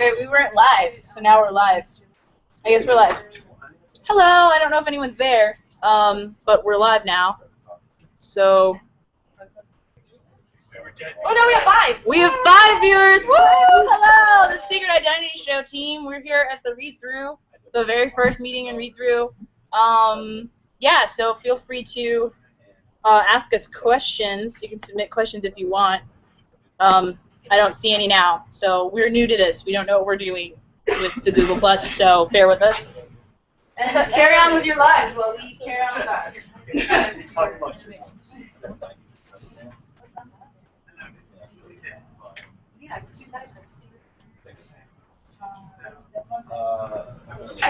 We weren't live, so now we're live. I guess we're live. Hello, I don't know if anyone's there, but we're live now. So. Oh no, we have 5! We have 5 viewers! Woo! Hello! The Secret Identity Show team. We're here at the read-through, the very first meeting and read-through. Yeah, so feel free to ask us questions. You can submit questions if you want. I don't see any now, so we're new to this. We don't know what we're doing with the Google Plus, so bear with us. And carry on with your lives while we carry on with ours. Yeah, it's 2 sides. I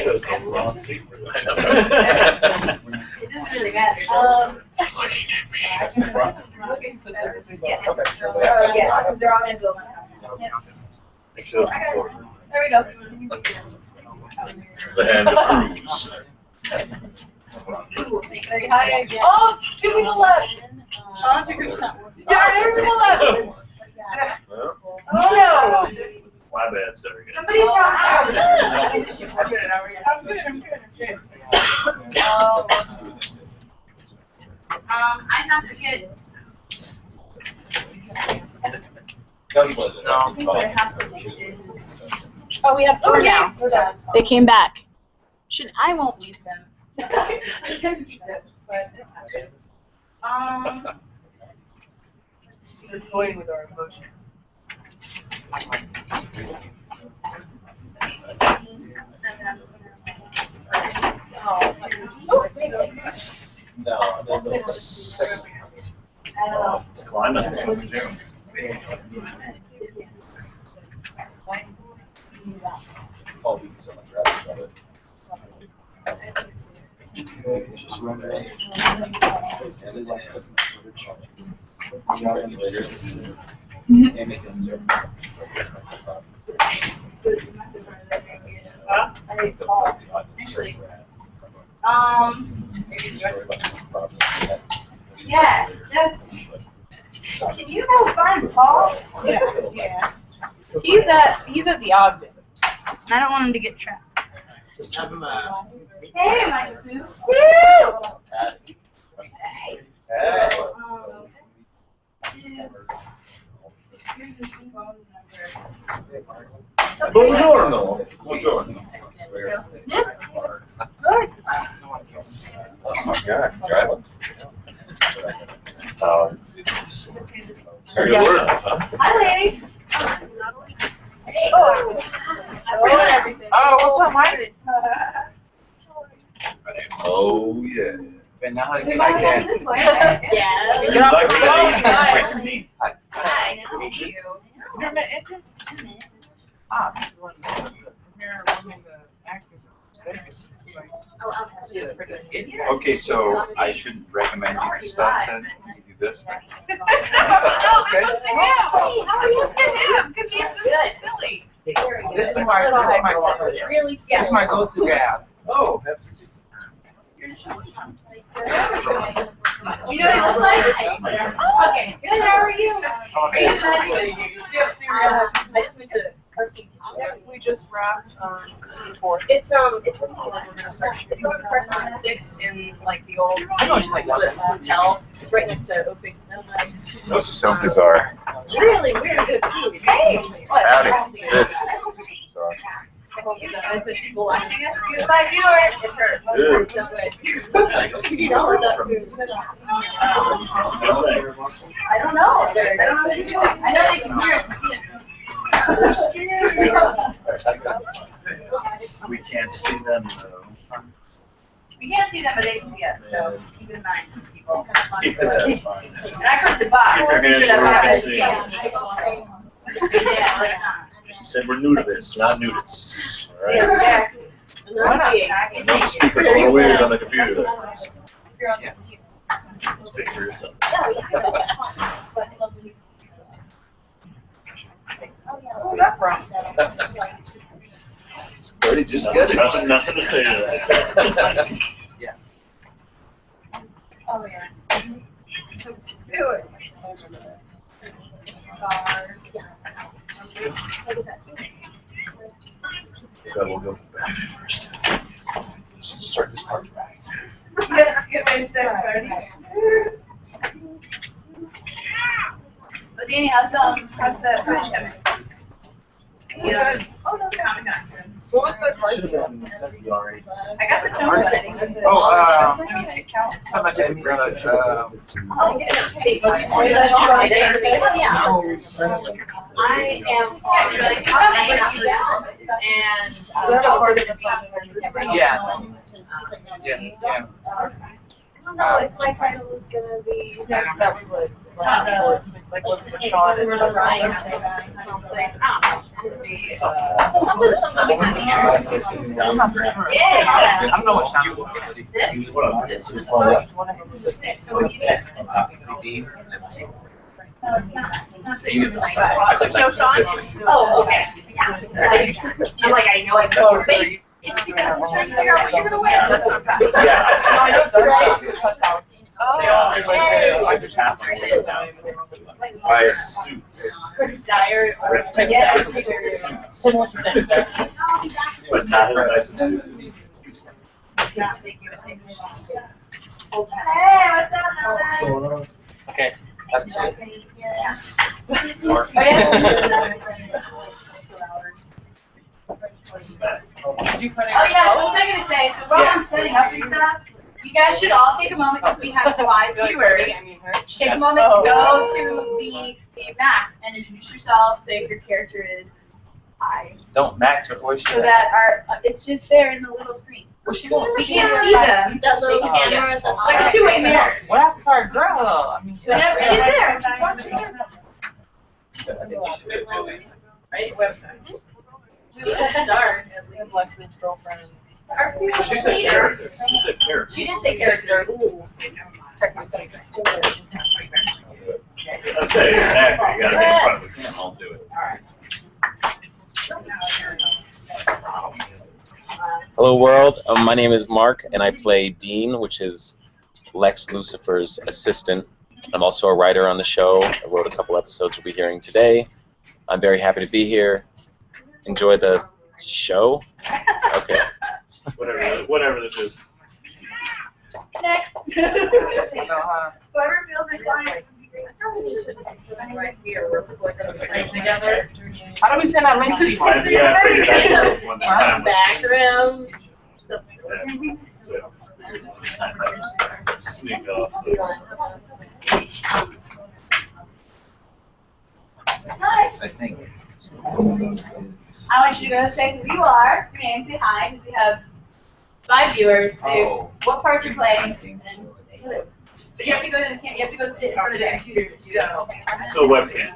chose the wrong seat. It doesn't really matter. Yeah, they're all going to go. There we go. The hand approves. Oh, 2 people left. Oh, 2 groups not working. Darn, there's people left. Oh no. My bad, sorry. Somebody tell me. I'm good. I have to get. No. I have to do is. Oh, we have 4 now. They came back. I won't leave them. I can eat them, but we're toying with our emotion. It's climate. Just remember. Yeah, just. Can you go find Paul? Yeah. He's at the Ogden. And I don't want him to get trapped. Just have him. Hey, Mike Sue. Woo! Hey. Here's his phone number. Buongiorno. Buongiorno. Good. Yeah, driving. Good word, huh? Hi, lady. Hey. Oh, I ruined everything. Oh, what's up, Mike? Oh, yeah. But now I We can. might have this way. Yeah. You'd like me to Hi. eat me. Hi, nice to meet you. You never met Enter? Ah, this is one of the actors. Oh, outside. Okay, so I should recommend you to stop then? You do this? Okay. How are you looking at him? Because he's silly. This is my Really? this is my go-to guy. Oh, that's. You know what it's like? Okay. Good, how are you? Are you excited? I just went to Percy. We just wrapped Q4. It's on first on 6 in like the old hotel. It's right next to Oakface. That's so bizarre. Really weird. Hey, Howdy. This. Is it people watching us? My viewers. So good. You know what that is. I don't know. I know they can hear us and see us. We can't see them though. We can't see them, but they can see us, so keep in mind, people. Keep it that fine. And I clicked the box. Keep your hands Sure that's where not we gonna can see. Yeah, let's not. She said we're new to this, not nudists. All right? Yeah. I know the speaker's a little weird on the computer there. Speak for yourself. Oh, that's wrong. Already just good. Nothing to say to that. Yeah. Oh, yeah. Do it. Stars. We'll go back first. Start this part right. Yes, good way to start party. But Danny, how's the French coming? Yeah. Oh no, Comic Con's good. What was the card? Should have been sent to you already. I got the tone, but I didn't get the. Oh, I mean, the account. Somebody told me Oh, yeah. I am and Yeah. Yeah. I don't know if my title is gonna be. That was like what's the shot? I don't know what time it was. No, it's not. Oh, okay. I'm like, I know I know. It's because we're trying to figure out what you're gonna wear. That's what I'm talking about. I just have to down. Buy a suit. Diary. Yes. But not a nice suit. Hey, what's up, Okay, that's it. Oh, yeah. Oh yeah, so what was I gonna say? So while I'm setting up and stuff, you guys should all take a moment because we have 5 viewers. Take a moment to go to the map and introduce yourself. Say if your character is hi. Don't match your voice. So that it's just there in the little screen. Well, she won't. We can't see them. That little camera is It's like a 2-way mirror. What happened to our girl? I mean, Whenever she's there, she's watching. I think you should do it, Julie. Right, website. Start. Lexi's girlfriend. She said character. She said character. She didn't say character. Let's say you're an actor. You gotta be in front of the camera. I'll do it. Hello world, my name is Mark and I play Dean, which is Lex Lucifer's assistant. I'm also a writer on the show. I wrote a couple episodes we'll be hearing today. I'm very happy to be here. Enjoy the show. Okay. Whatever this is. Next. Whoever feels inclined. Together. how do we send out links to people? Yeah, I figured that one time. Background. Sneak off. Hi. I think. I want you to go say who you are, your name, say hi, because we have 5 viewers. Say what part you're playing. But you have to go to the you have to go sit in front of the computer to go. So webcam.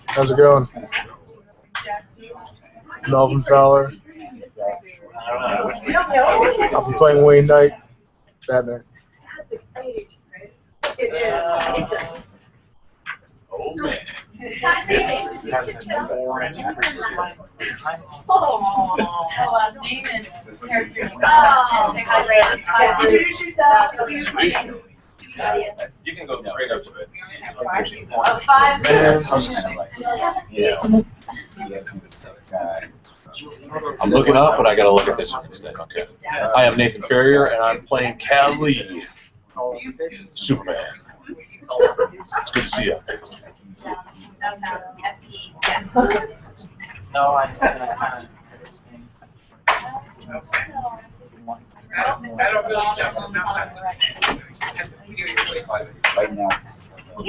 How's it going? Melvin Fowler. We don't know. I'll be playing Wayne Knight, Batman. That's exciting, right? It is. Oh man. Name and character. Introduce yourself. You can go straight up to it. 5 I'm looking up, but I gotta look at this one instead. Okay. I am Nathan Ferrier, and I'm playing Cal Lee, Superman. It's good to see you. No, I kind I don't really know. right now. We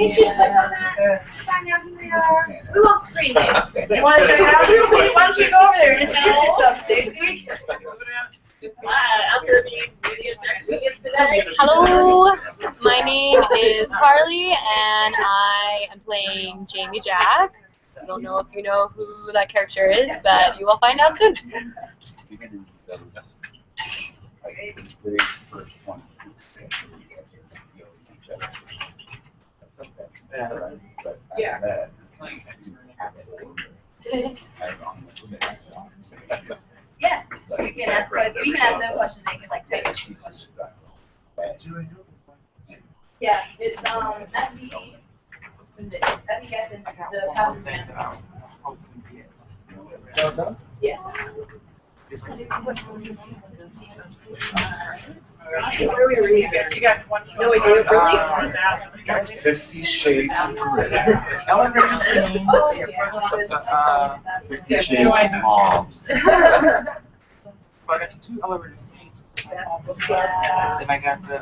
won't screen names. You want to check it out real quick? Why don't you go over there and introduce yourself, Stacey? I'm gonna be medias today. Hello, my name is Carly, and I am playing Jamie Jack. I don't know if you know who that character is, but you will find out soon. Yeah. Yeah, so we can ask them questions, they can like type. Yeah, it's FB. FB guess in the Thousand Center. Yeah. What are we reading? You got one. No, wait, really? 50 Shades of Grey. Oh, 50 Shades of Moms. So I got the 2 elevator scenes. And then I got the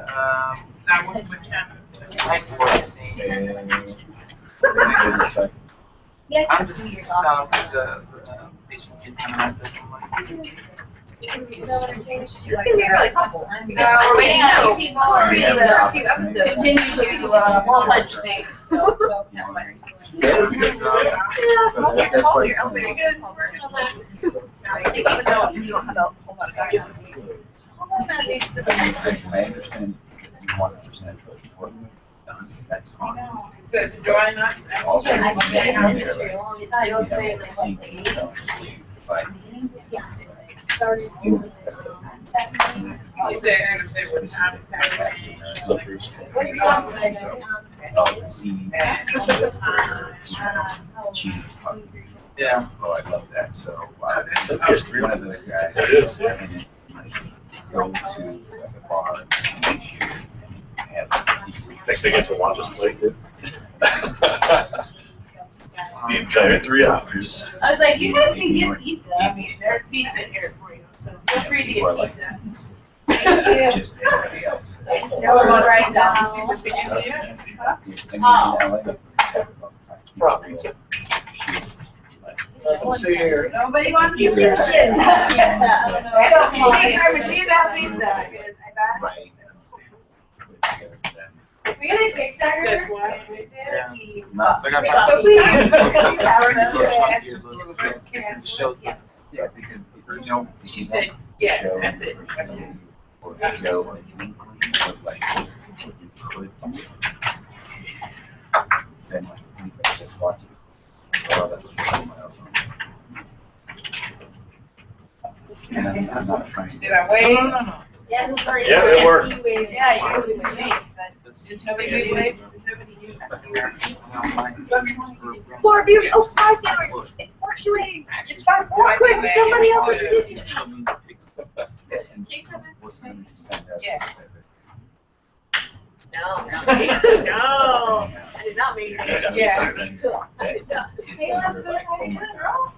sideboard scene. I'm just telling the patient kid coming out there. It's gonna be really fun. So we're waiting on 2 people to continue to wall punch things. That's good. You're pretty good. Even though you don't have a whole lot of guys. I understand 100%, but that's fine. So join us. Also, Started. You say you're gonna say what's happening. What's up, Bruce? What are your songs today? Yeah. Oh, I love that. So, PS3 one of those guys. It is. And go to the bar and have Think they get to watch us play, too? The entire 3 hours. I was like, you guys can get pizza. I mean, there's pizza here for you, so feel free to get pizza. just everybody else. No one writes down. Nobody wants pizza. Pizza. Pizza. Pizza. Right. We get a Kickstarter. No, So I got So please. yeah, because you know, She said, yes, that's it. or show an inkling of like what you could do. Then like you can just watch it. Oh, that's what someone else on. And I'm not trying to. Did I wait? Yes, sorry. Yeah, it worked. Yeah, you really would wait, but nobody knew wait. Nobody knew. Four views. Oh, 5 hours. It's fluctuating. It's 5 4. Quick, somebody else introduce yourself. Yeah. No. I did not mean that. Yeah. Hey, let's go. How you doing, girl?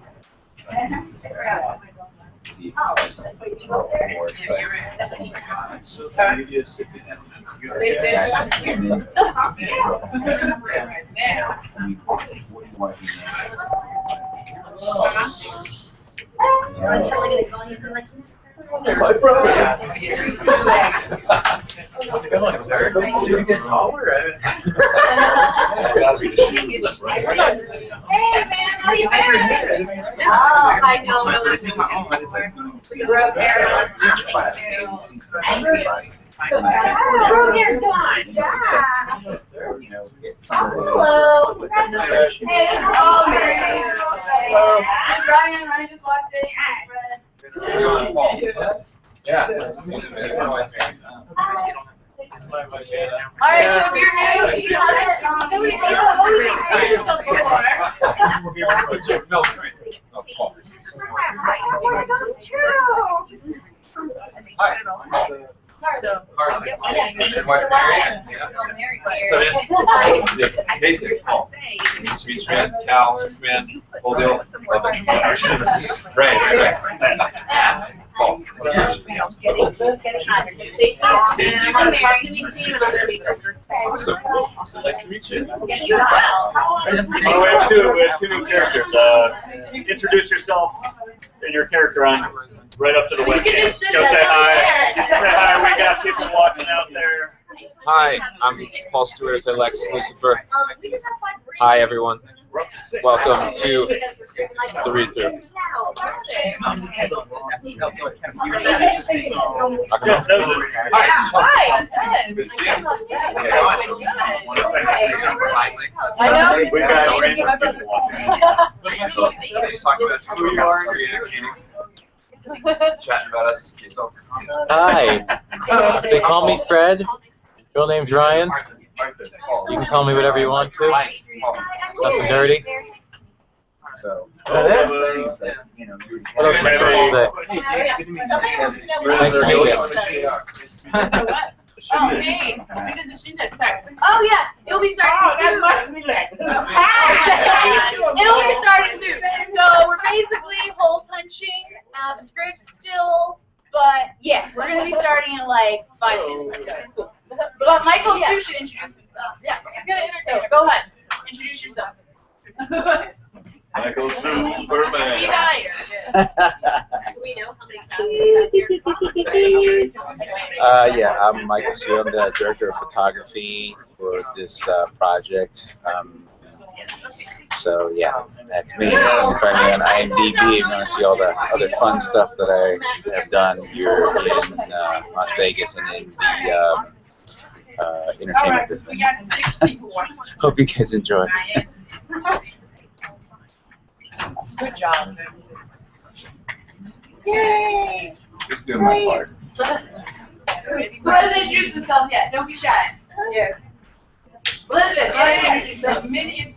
See if Oh, that's what you go there. more excited. Right now. I was totally gonna call you for like. My brother. Did you get taller? Gotta be the shoes, right? Hey, man, how you been? Oh, I know. Broke hair on. Broke hair's gone. Yeah. Hello. Hey, this is all Mary. It's Ryan. Ryan just walked in. It's Fred. Yeah. All right, so if you're new, you have it. One of those too. Hey there, Paul. Sweet man, Cal, Superman, whole deal. Right. Paul. So cool. Nice to meet you. We have two new characters. Introduce yourself and your character on right up to the You webcam. can just sit Go there. say hi. Say hi. We got people watching out there. Hi, I'm Paul Stewart. I play Lex Lucifer. Hi, everyone. We're up to 6. Welcome to the read-through. Yeah, that was it. Hi. Good to see you. I know. We got people watching. So, let's talk about who you are. Chatting about us. Hi. They call me Fred. Real name's Ryan. You can call me whatever you want to. Nothing dirty. So. What else am I supposed to say? Nice to meet you. Oh, hey. Because the shindig starts. Oh, yes. It'll be starting soon. That must be Lex. It'll be starting soon. So we're basically hole punching the script still, but yeah, we're gonna be starting in like 5 minutes. So cool. But Michael Sue should introduce himself. Yeah, he's gonna entertain. So go ahead, introduce yourself. Michael Superman. Be dire. Do we know how many classes? Yeah, I'm Michael Sue. I'm the director of photography for this project. So yeah, that's me. You can find me on IMDb if you want to see all the other fun stuff that I have done here in Las Vegas and in the entertainment business. Hope you guys enjoy. Good job. Yay! Just doing my part. Who hasn't introduced themselves yet? Don't be shy. Yes. Elizabeth, introduce yourself. Minion.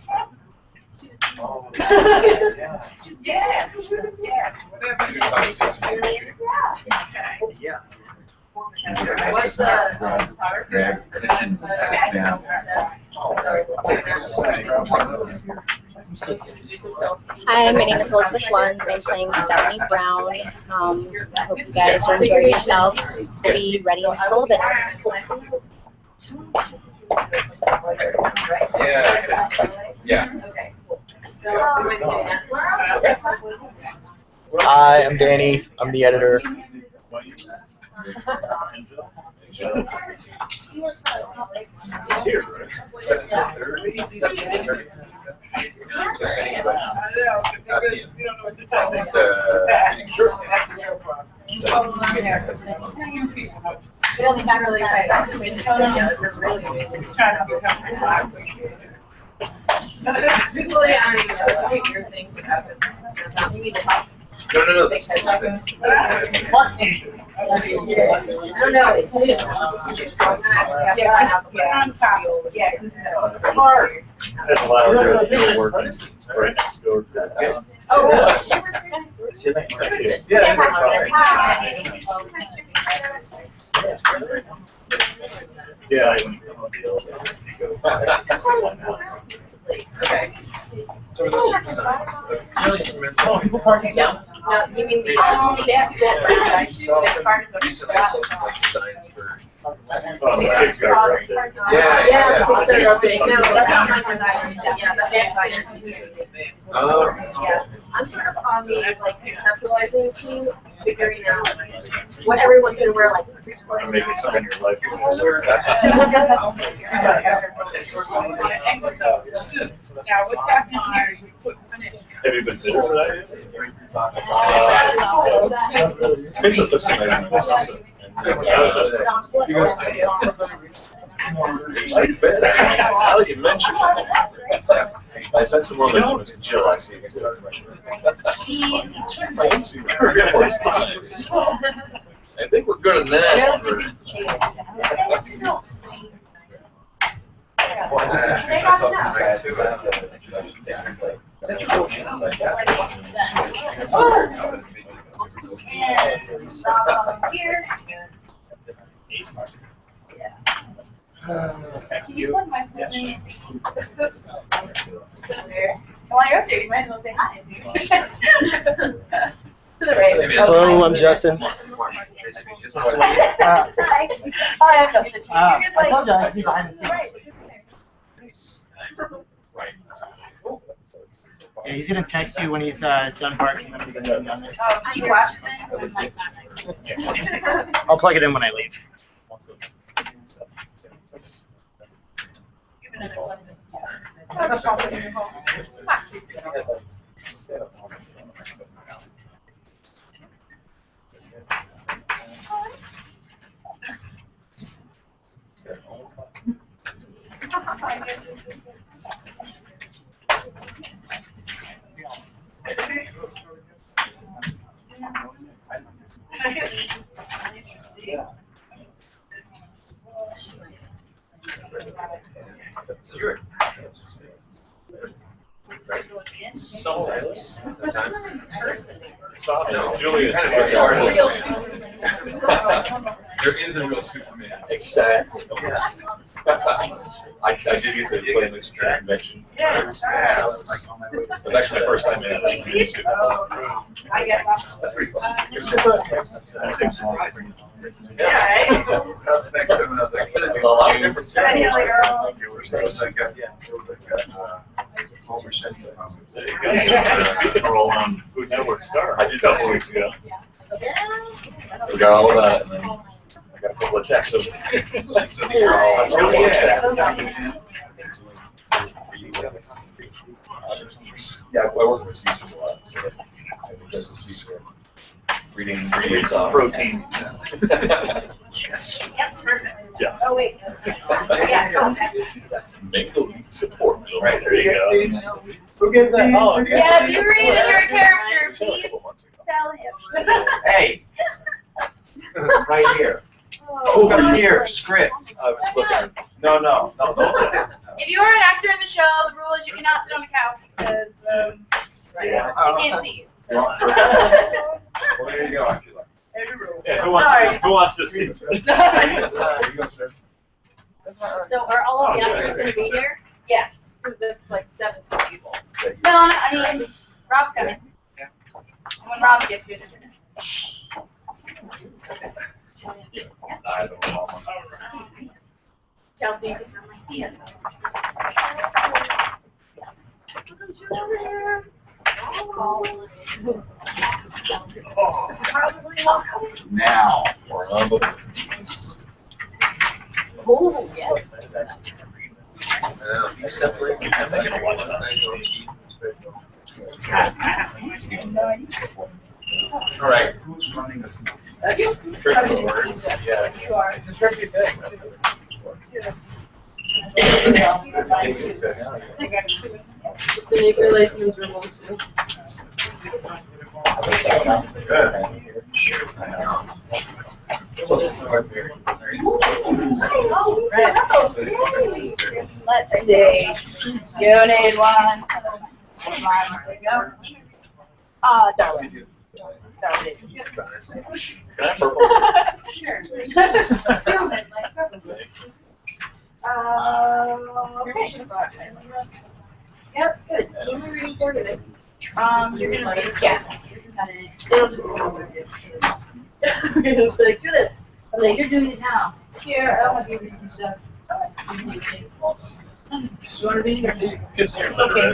Yeah. Yeah. What's the Grab cushions and sit down. Hi, my name is Elizabeth Lund. I'm playing Stephanie Brown. I hope you guys are enjoying yourselves. We'll be ready in just a little bit. Yeah. Okay. Hi, I'm Danny. I'm the editor. He's here, right? We only got really excited. People aren't even supposed to hear things happen. You need to talk. No. What? I don't know. It's new. Yeah, on top. Yeah, this is hard. There's a lot of people working right next door to that. Oh, really? Yeah, when you come on the elevator, you go. Okay. Oh, people parking down. No, you mean the They have to go. That's part of the. Recently, I saw some like signs for. Oh, the Kickstarter up there. Yeah. Kickstarter thing. No, that's not my design. Yeah, that's design. Yeah, I'm sort of on the like conceptualizing team, figuring out what everyone's gonna wear, like. I'm making some in your life. Now, what's happening here? Have you been bitter for that? Mitchell took some measurements. Now that you mentioned it, I sent some more measurements to Jill, actually. I think we're good on that. Can you plug my phone in? While you're up there, you might as well say hi. To the right. Hello, I'm Justin. Hi. Hi, I'm Justin. I told you I was behind the scenes. Yeah, he's gonna text you when he's done barking. You watch I'll plug it in when I leave. Sometimes. No. Julius. There is a real Superman. Exactly. I did get to play in this convention. It was actually my first time in a Superman suit. I guess. That's pretty fun. That seems surprising. Yeah, Next time, I think A lot of different There you go. Speaking of roll on Food Network Star, I did that a couple weeks ago. Forgot all about it, and then I got a couple of texts of yeah, I work with Caesar a lot, so I think that's what Caesar reading Some protein. Yep, perfect. Yeah. Oh, wait. Yeah, make the lead support. Right, there you go. Who gets that? Oh, yeah, if you read in your character, please tell him. Hey. Right here. Over here, script. I was looking. No. If you are an actor in the show, the rule is you cannot sit on the couch because Yeah. they can't see you. Well, there you go. There's a rule. Yeah, Sorry. who wants to see? So are all of the actors gonna be here? Yeah. Because it's like 17 people. No, I mean, Rob's coming. And when Rob gets here, they're I don't know. Chelsea. Yes. Now, we're on the Oh, yeah. All right. Yeah. It's a tricky thing. Just to make your life miserable too. Let's see. You need one. There you go. Darling. Darling. Can I have purple? Sure. Yep, good. You're gonna read, yeah. It'll just like, do this. I'm like, you're doing it now. Here, I want to give you some stuff. You want to read or? Kids here. Okay.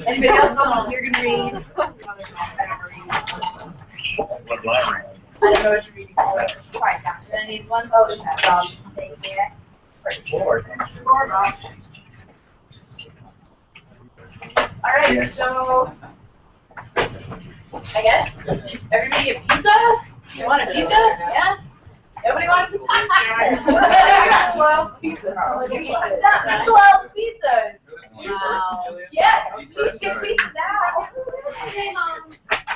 Anybody else? Oh, you're gonna read. What line? I don't know what you're reading. Fine, I need one. Oh, this is Rob. Thank you. All right, so I guess everybody get pizza. You want a pizza? Yeah. Nobody want a pizza? I got 12 pizzas. That's 12 pizzas. Wow. Yes, please get pizza now.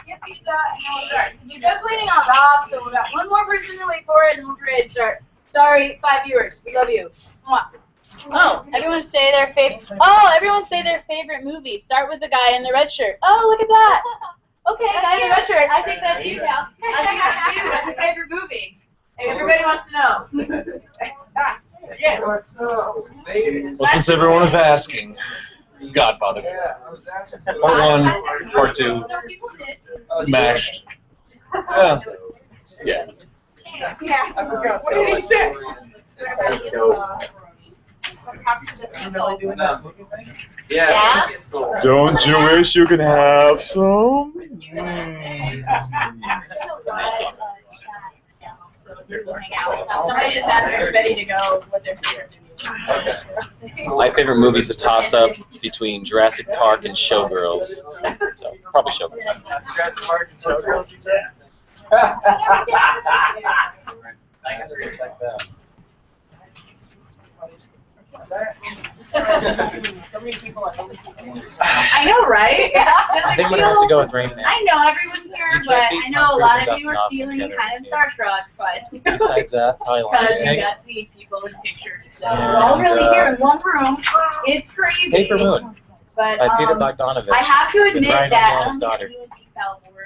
Get pizza and then we'll start. You're just waiting on Rob, so we've got one more person to wait for it and we'll be ready to start. Sorry, 5 viewers. We love you. Mwah. Oh, everyone say their favorite. Oh, everyone say their favorite movie. Start with the guy in the red shirt. Oh, look at that. Okay, guy in the red shirt. I think that's you now. I think that's you. That's your favorite movie. Everybody wants to know. Yeah, what's up? Well, since everyone is asking, it's Godfather. Part 1, Part 2, No, people did. mashed. Yeah. Yeah. I forgot. What did he say? Yeah. Don't you wish you could have some? Somebody just asked everybody to go what their favorite movie is. My favorite movie is a toss-up between Jurassic Park and Showgirls. So, probably Showgirls. Jurassic Park and Showgirls, you said? So many people at the least. I know, right? Does I it think I'm gonna have to feel? go with Rain Man. I know everyone here, You but can't beat I know a Tom Cruise lot and of you Dustin are Hoffman feeling together, kind of too. starstruck, but Besides that, probably because you Lion got to see people in pictures. So Yeah. we're all really here in one room. It's crazy. Paper Moon But by Peter Bogdanovich. I have to with admit Ryan that Reynolds' daughter.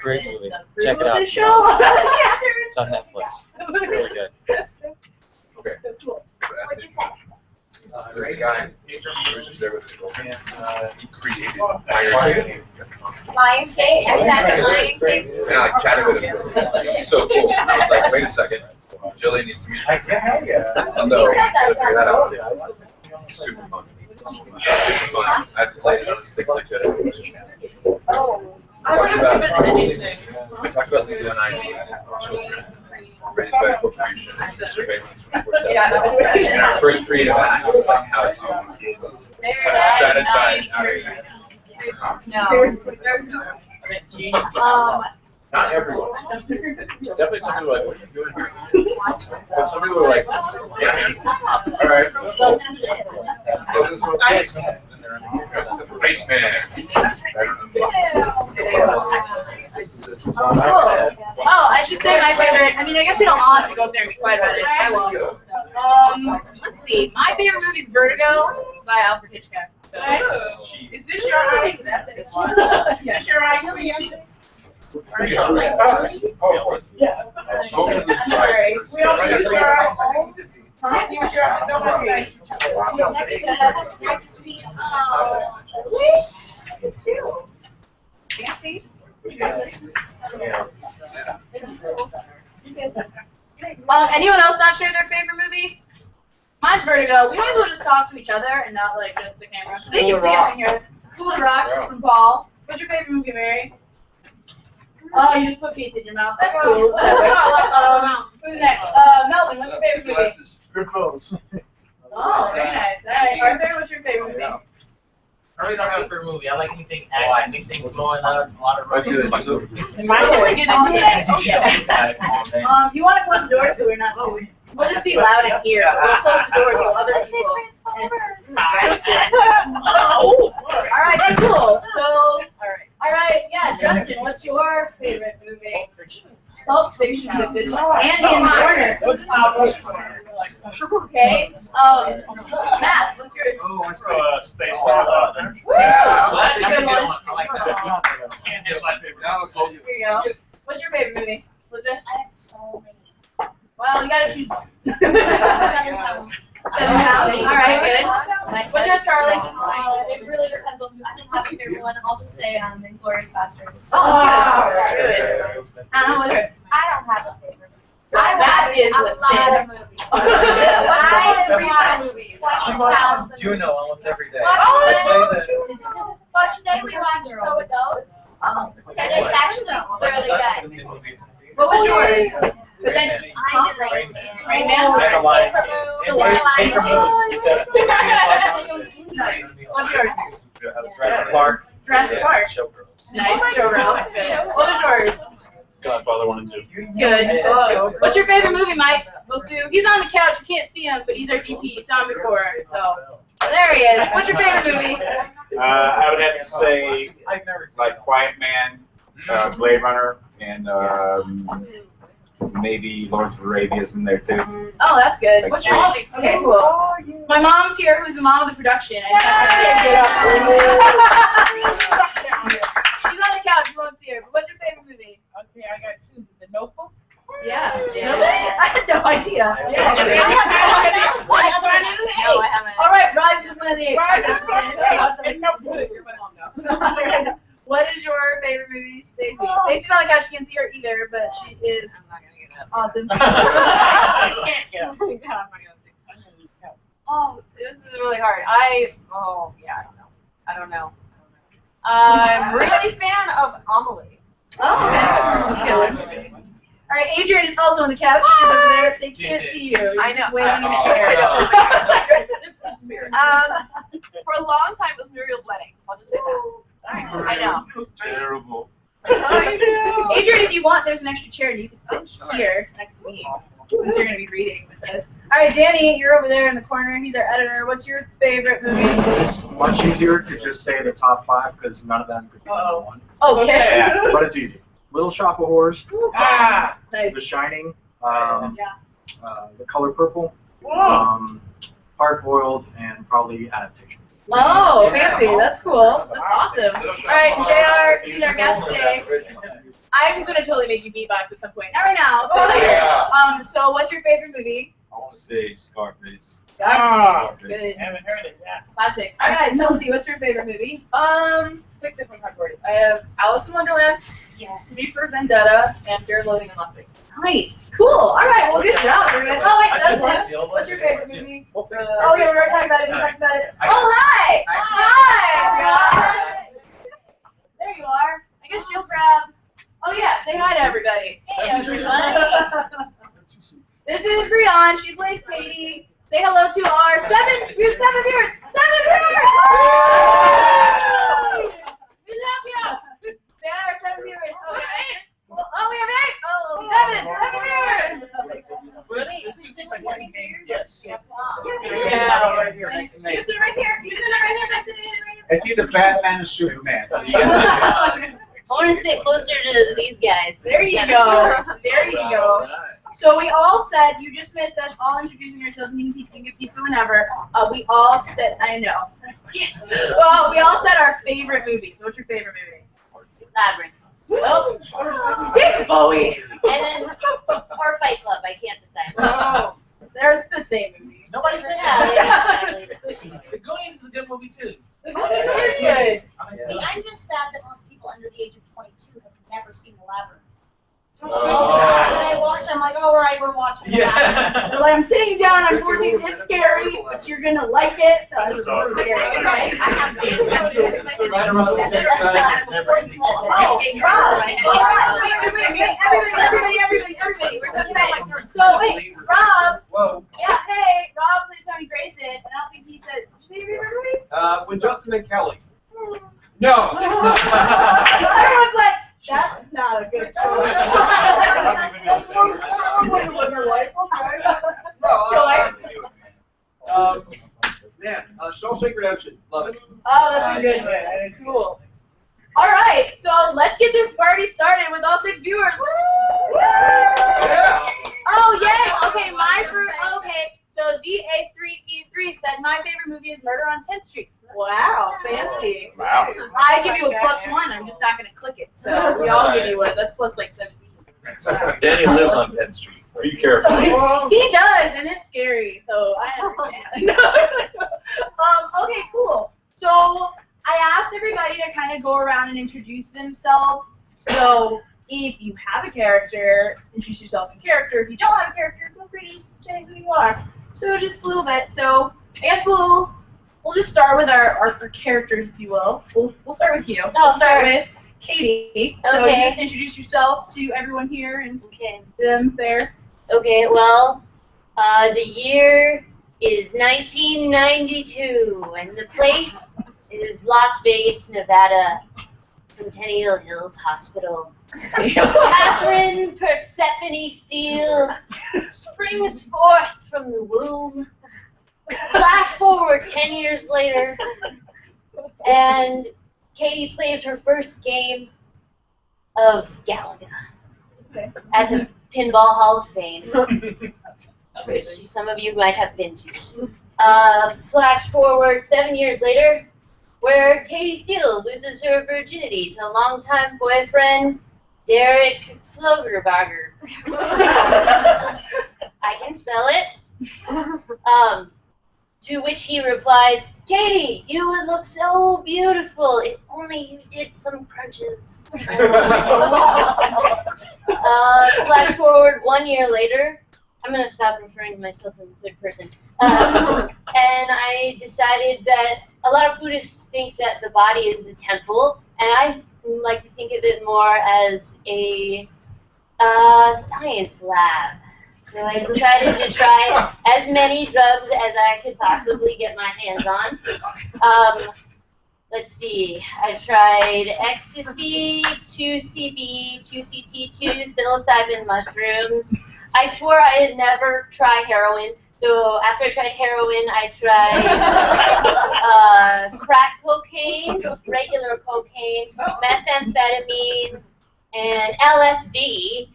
Great movie. Check it out. The show. It's on Netflix. It's really good. Okay. So cool. What'd you say? There's a guy who was just there with his girlfriend. He created Lion King, a second Lion King. And I like chatted with him. It was so cool. I was like, wait a second. Jillian needs to meet you. So figure that out. Super fun. Super fun. I played on a stick like that. Oh. I talked about legal and ID, children, raised by corporations, surveillance 24/7. And our first creative act was like how to strategize No. not everyone. Definitely some people were like, what are you doing here? But some people were like, yeah, man. All right. Ice Man. Oh, I should say my favorite. I mean, I guess we don't all have to go up there and be quiet about it. I will. Let's see. My favorite movie is Vertigo by Alfred Hitchcock. So. Is this your eye? Is this your eye? Oh, yeah. I'm sorry. We all use your eye. Huh? Use your eye. Don't worry. Next week. Fancy. Anyone else not share their favorite movie? Mine's Vertigo. We might as well just talk to each other and not like just the camera. So they can see us in here. School of Rock from Paul. What's your favorite movie, Mary? Oh, you just put pizza in your mouth. That's cool. Whatever. Who's next? Melvin, what's your favorite movie? Goodfellas. Oh, very nice. All right, Arthur, what's your favorite movie? I really don't have a favorite movie. I like anything action, anything blowing up, a lot of running. You want to close the door so we're not too. We'll just be loud in here. We'll close the door so other people. All right, cool. So, all right, yeah, Justin, what's your favorite movie? Pulp Fiction. Andy and Warner. Okay. Matt, what's yours? Space That's a good one. I like that. Can't get my favorite. Here you go. What's your favorite movie? Was it? I have so many. Well, you gotta choose one. 7 pounds. 7 pounds. All right, good. What's yours, Charlie? It really depends on who. I don't have a favorite one. I'll just say Inglourious Basterds. Oh, good. Anna, what's yours? I don't have a favorite. That is a a lot of sin. movies. I have recent movies. She watches Juno almost every day. Oh, I'd say that. But today we watched So It Goes. And it's actually really good. What was yours? Was I that did Rain Man. Rain Man? I don't like What's yours? Jurassic Park. Jurassic Park. Showgirls. Nice, Showgirls. Good. What was yours? Godfather 1 and 2. Good. What's your favorite movie, Mike? He's on the couch. You can't see him, but he's our DP. You saw him before, so there he is. What's your favorite movie? I would have to say, like Quiet Man, Blade Runner, and maybe Lawrence of Arabia's in there too. Oh, that's good. What's your hobby? Okay, cool. My mom's here, who's the mom of the production. She's on the couch. You won't see her. But what's your favorite movie? Okay, I got two. The Notebook. Yeah. I had no idea. No, I haven't. All right, Rise of the Planet of the Apes. Rise of What is your favorite movie, Stacey? Stacey's on the couch. You can't see her either, but she is awesome. Oh, this is really hard. I don't know. I'm really fan of Amelie. Oh, okay. That's a good one. All right, Adrian is also on the couch. She's over there. They can't see you. You're I know. just waving in the air. For a long time, it was Muriel's Wedding, so I'll just say that. I know. Terrible. Adrian, if you want, there's an extra chair and you can sit here next to me since you're going to be reading with us. All right, Danny, you're over there in the corner. He's our editor. What's your favorite movie? It's much easier to just say the top 5 because none of them could be number 1. Okay. Yeah, but it's easy. Little Shop of Horrors, Nice. The Shining, The Color Purple, Wow. Hard Boiled, and probably Adaptation. Oh, fancy. That's cool. That's awesome. All right, JR, he's our guest today. I'm going to totally make you beatbox at some point. Not right now. But later. So what's your favorite movie? I want to say Scarface. Scarface. Good. Haven't heard it, yeah. Classic. All right, Chelsea, what's your favorite movie? Pick different categories. I have Alice in Wonderland, Yes. V for Vendetta, and Fear and Loathing in Las Vegas. Nice. Cool. All right. Well, good job, everyone. Oh, wait, Justin. What's your favorite movie? Oh, yeah, we were talking about it. We talked about it. Oh, hi. Hi. There you are. I guess you'll grab. Oh, yeah. Say hi to everybody. Hey, everybody. This is Brianne. She plays Katie. Say hello to our 7 viewers. 7 viewers. 7 viewers. We love you. Say hi to our 7 viewers. Oh, we have 8. Oh, we have 8. Oh, 7 viewers. Yes. Yeah. Right here, next to You Nate. sit right here. You sit right here. Next to me. It's either Batman or Superman. So you gotta I want to sit closer to these guys. There you go. There you go. So we all said, you just missed us all introducing yourselves, and you can get pizza whenever. We all said, I know. Well, we all said our favorite movies. What's your favorite movie? Labyrinth. Oh, David Bowie. And then, or Fight Club, I can't decide. Oh, they're the same movie. Nobody said Yeah, that. exactly. The Goonies is a good movie too. The movie is good. See, I'm just sad that most people under the age of 22 have never seen The Labyrinth. So Oh. all the time when I watch, I'm like, all right, we're watching The Labyrinth. They're like, I'm sitting down, I'm forcing it's scary, but you're gonna like it. It's Right. scary. I have days when I do it. Right around the same time. Oh, Rob. Wait, everybody. We're talking about. So wait, Rob. Whoa. Yeah, hey, Rob plays Tony Grayson, and I don't think he said. Did you say your favorite movie? When Justin and Kelly. No. Everyone's like, that's not a good choice. Man, Shawshank Redemption. Love it. Oh, that's a good one. Cool. All right, so let's get this party started with all 6 viewers. Woo! Oh, yay! Okay, so DA3E3 said my favorite movie is Murder on 10th Street. Wow, fancy. Wow. I give you a +1. I'm just not gonna click it. So we all give you one. That's plus like 17. Danny lives on 10th Street. Be careful. He does, and it's scary. So I understand. Okay, cool. So I asked everybody to kind of go around and introduce themselves. So if you have a character, introduce yourself in character. If you don't have a character, feel free to just say who you are. So just a little bit. So I guess we'll just start with our characters, if you will. We'll start with you. We'll start with Katie. So you just introduce yourself to everyone here and them there. Okay, well, the year is 1992, and the place is Las Vegas, Nevada, Centennial Hills Hospital. Catherine Persephone Steele springs forth from the womb. Flash forward 10 years later, and Katie plays her first game of Galaga at the Pinball Hall of Fame, which some of you might have been to. Flash forward 7 years later, where Katie Steele loses her virginity to longtime boyfriend Derek Flogerbager. I can spell it. To which he replies, Katie, you would look so beautiful if only you did some crunches. Flash forward 1 year later. I'm going to stop referring to myself in the third person. And I decided that a lot of Buddhists think that the body is a temple, and I like to think of it more as a science lab. So I decided to try as many drugs as I could possibly get my hands on. let's see. I tried ecstasy, 2CB, 2CT, 2 psilocybin mushrooms. I swore I'd never try heroin. So after I tried heroin, I tried crack cocaine, regular cocaine, methamphetamine, and LSD.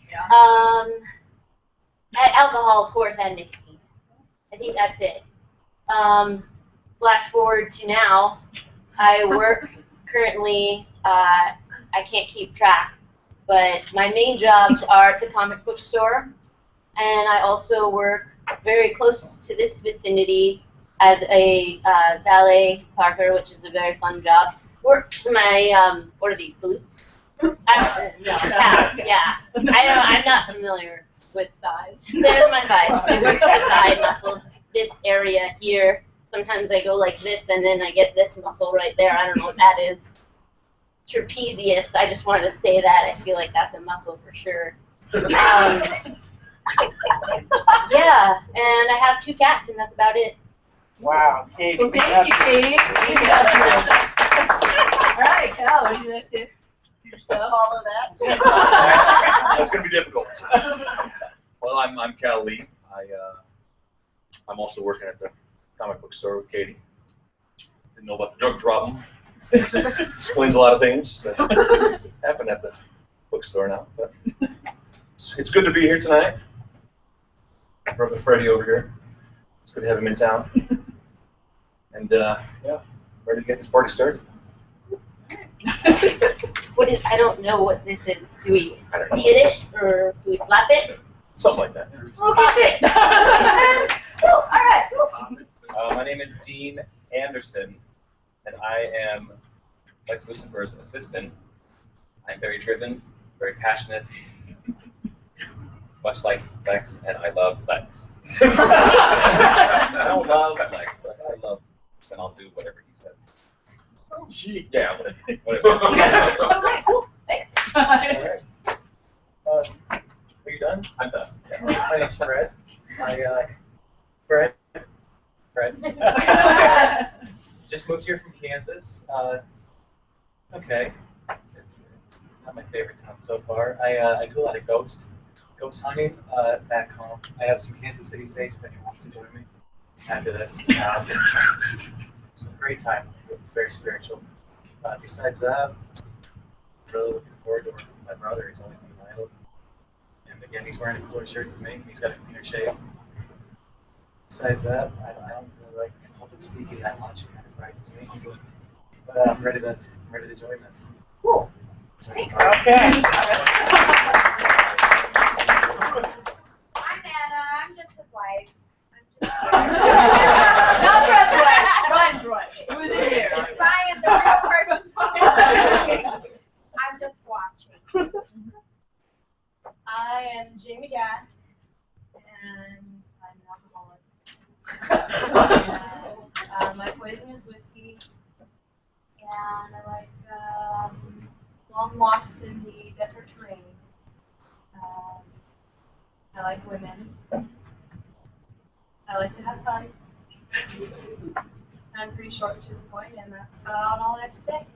Alcohol, of course, and nicotine. I think that's it. Flash forward to now. I work currently, I can't keep track, but my main jobs are at the comic book store, and I also work very close to this vicinity as a valet parker, which is a very fun job. Works my, what are these, glutes? Abs, yeah. I'm not familiar with thighs. There's my thighs. I work the thigh muscles, this area here. Sometimes I go like this, and then I get this muscle right there. I don't know what that is. Trapezius. I just wanted to say that. I feel like that's a muscle for sure. Yeah, and I have 2 cats, and that's about it. Wow, Katie. Well, thank you, Katie. All right, Cal, would you like to follow that? That's going to be difficult. Well, I'm Cal Lee. I'm also working at the comic book store with Katie. Didn't know about the drug problem. Explains a lot of things that happen at the bookstore now. But it's good to be here tonight. Brother Freddie over here. It's good to have him in town. And yeah, ready to get this party started. What is? I don't know what this is. Do we hit it or do we slap it? Something like that. Okay. Cool. All right. Cool. My name is Dean Anderson, and I am Lex Lucifer's assistant. I'm very driven, very passionate, much like Lex, and I love Lex. I don't love Lex, but I love, and I'll do whatever he says. Gee. Yeah, whatever. Okay, cool. Thanks. All right. Are you done? I'm done. Yes. My name's Fred. Fred. Just moved here from Kansas. It's okay. It's not my favorite town so far. I do a lot of ghost hunting back home. I have some Kansas City sage if anyone wants to join me after this. It's a great time. It's very spiritual. Besides that, I'm really looking forward to working with my brother. He's only from Iowa. And again, he's wearing a cooler shirt than me. He's got a cleaner shave. Besides that, I don't really like public speaking that much. It kind of frightens me. But I'm ready to join this. Cool. Thanks. Okay. I'm Anna. I'm just his wife. Not Fred's wife. Ryan's wife. Who's in here? Ryan's the real person. I'm just watching. I am Jamie Jack, and I'm an alcoholic. My poison is whiskey, and I like long walks in the desert terrain. I like women. I like to have fun. I'm pretty short to the point, and that's about all I have to say.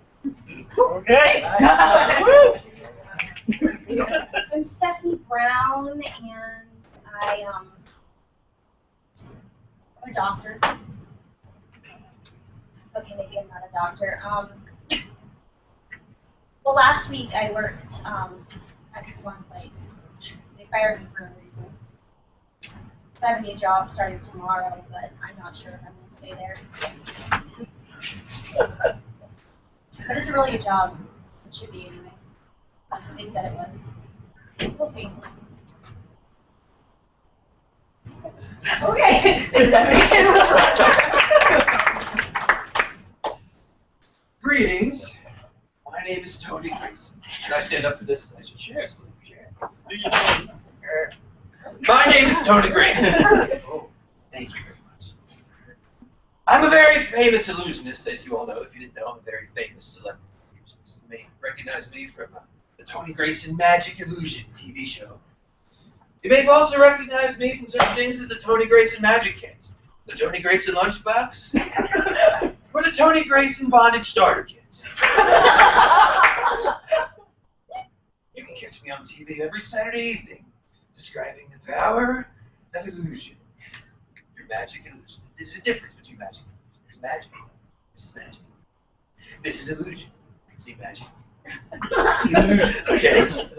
Okay. I'm Stephanie Brown, and I'm a doctor. Okay, maybe I'm not a doctor. Well, last week I worked at this one place. They fired me for a reason. So I have a new job starting tomorrow, but I'm not sure if I'm going to stay there. But it's a really good job. It should be anyway. That's what they said it was. We'll see. Okay. Greetings. My name is Tony Grayson. Should I stand up for this? I should share. My name is Tony Grayson. Oh, thank you very much. I'm a very famous illusionist, as you all know. If you didn't know, I'm a very famous celebrity illusionist. You may recognize me from the Tony Grayson Magic Illusion TV show. You may have also recognized me from certain things at the Tony Grayson Magic Case, the Tony Grayson Lunchbox, We're the Tony Grayson Bondage Starter Kits. You can catch me on TV every Saturday evening, describing the power of illusion through magic and illusion. There's a difference between magic and illusion. There's magic. This is magic. This is illusion. See magic. Illusion. Get it?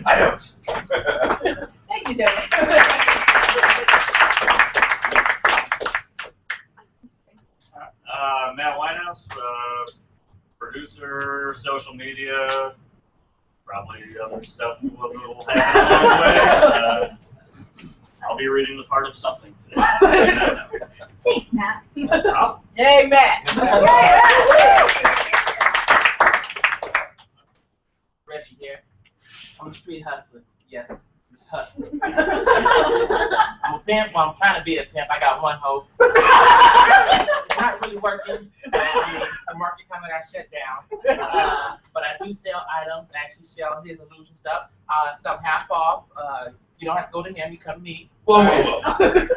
I don't. Thank you, Tony. Matt Winehouse, producer, social media, probably other stuff will happen along the way. I'll be reading the part of something today. Thanks, Matt. Oh. Yay, Matt. Reggie here. I'm a street hustler. Yes, just hustler. I'm a pimp. Well, I'm trying to be a pimp. I got one hoe. It's not really working. So, the market kind of got shut down. But I do sell items. I actually sell his illusion stuff. Some half off. You don't have to go to him. You come to me. Whoa.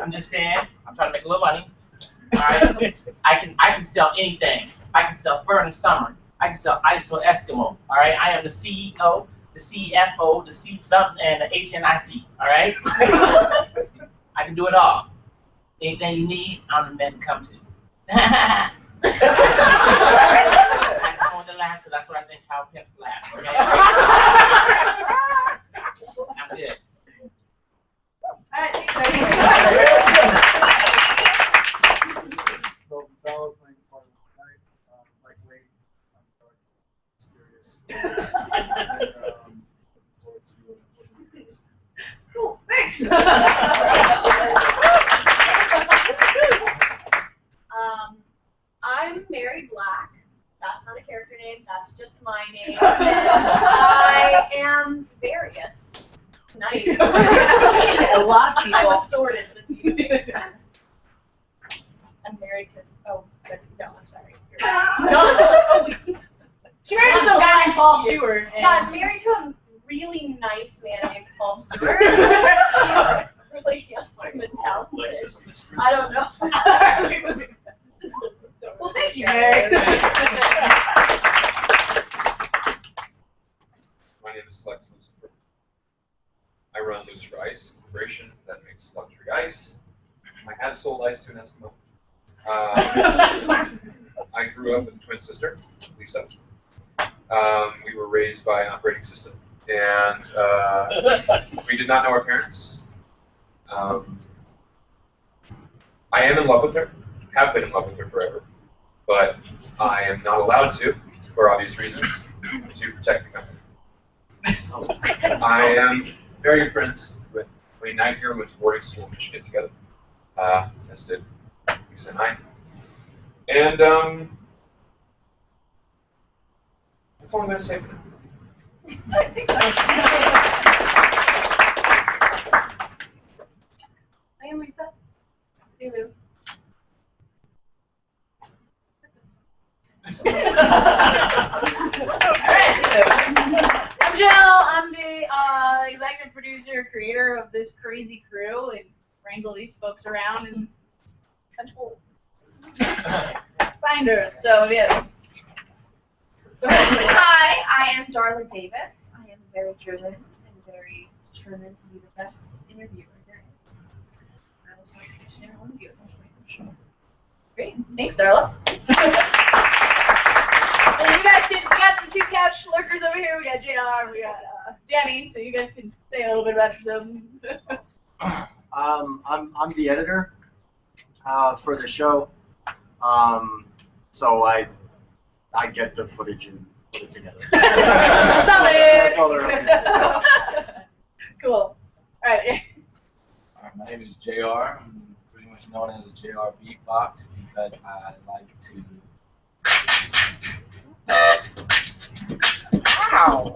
I'm just saying. I'm trying to make a little money. All right. I can sell anything. I can sell fur in the summer. I can sell ISO Eskimo. All right. I am the CEO, the CFO, the C something, and the HNIC. All right. I can do it all. Anything you need, I'm the man to come to. I don't want to laugh because that's what I think how pimps laugh. Okay. I'm good. All right, Well, Valor playing part of the night, lightweight, dark, mysterious. And, looking forward to what it is. Cool, thanks. I'm Mary Black. That's not a character name. That's just my name. I am various. Nice. A lot of people. I'm assorted this evening. I'm married to. Oh, no, I'm sorry. She married some guy named Paul Stewart. Yeah, I'm married to a really nice man named Paul Stewart. He's really handsome and talented. I don't know. Well, thank you, Mary. My name is Lex Lucifer. I run Lucifer Ice Corporation that makes luxury ice. I have sold ice to an Eskimo. I grew up with a twin sister, Lisa. We were raised by an operating system, and we did not know our parents. I am in love with her, have been in love with her forever, but I am not allowed to, for obvious reasons, to protect the company. I am very good friends with Wayne Knight here, went to boarding school in Michigan together, as did Lisa and I. And that's all I'm going to say for now. I am Lisa. Hey, Lou. I'm Jill. I'm the executive producer, creator of this crazy crew, and wrangle these folks around and control finders. So yes. Hi, I am Darla Davis. I am very driven and very determined to be the best interviewer there is. I will talk to each and every one of you at some point, I'm sure. Great. Thanks, Darla. Well, we got some two couch lurkers over here. We got JR, we got Danny, so you guys can say a little bit about yourselves. I'm the editor for the show, so I get the footage and put it together. Solid. That's all there is. Cool. All right. My name is JR. I'm pretty much known as a JR Beatbox because I like to. Ow.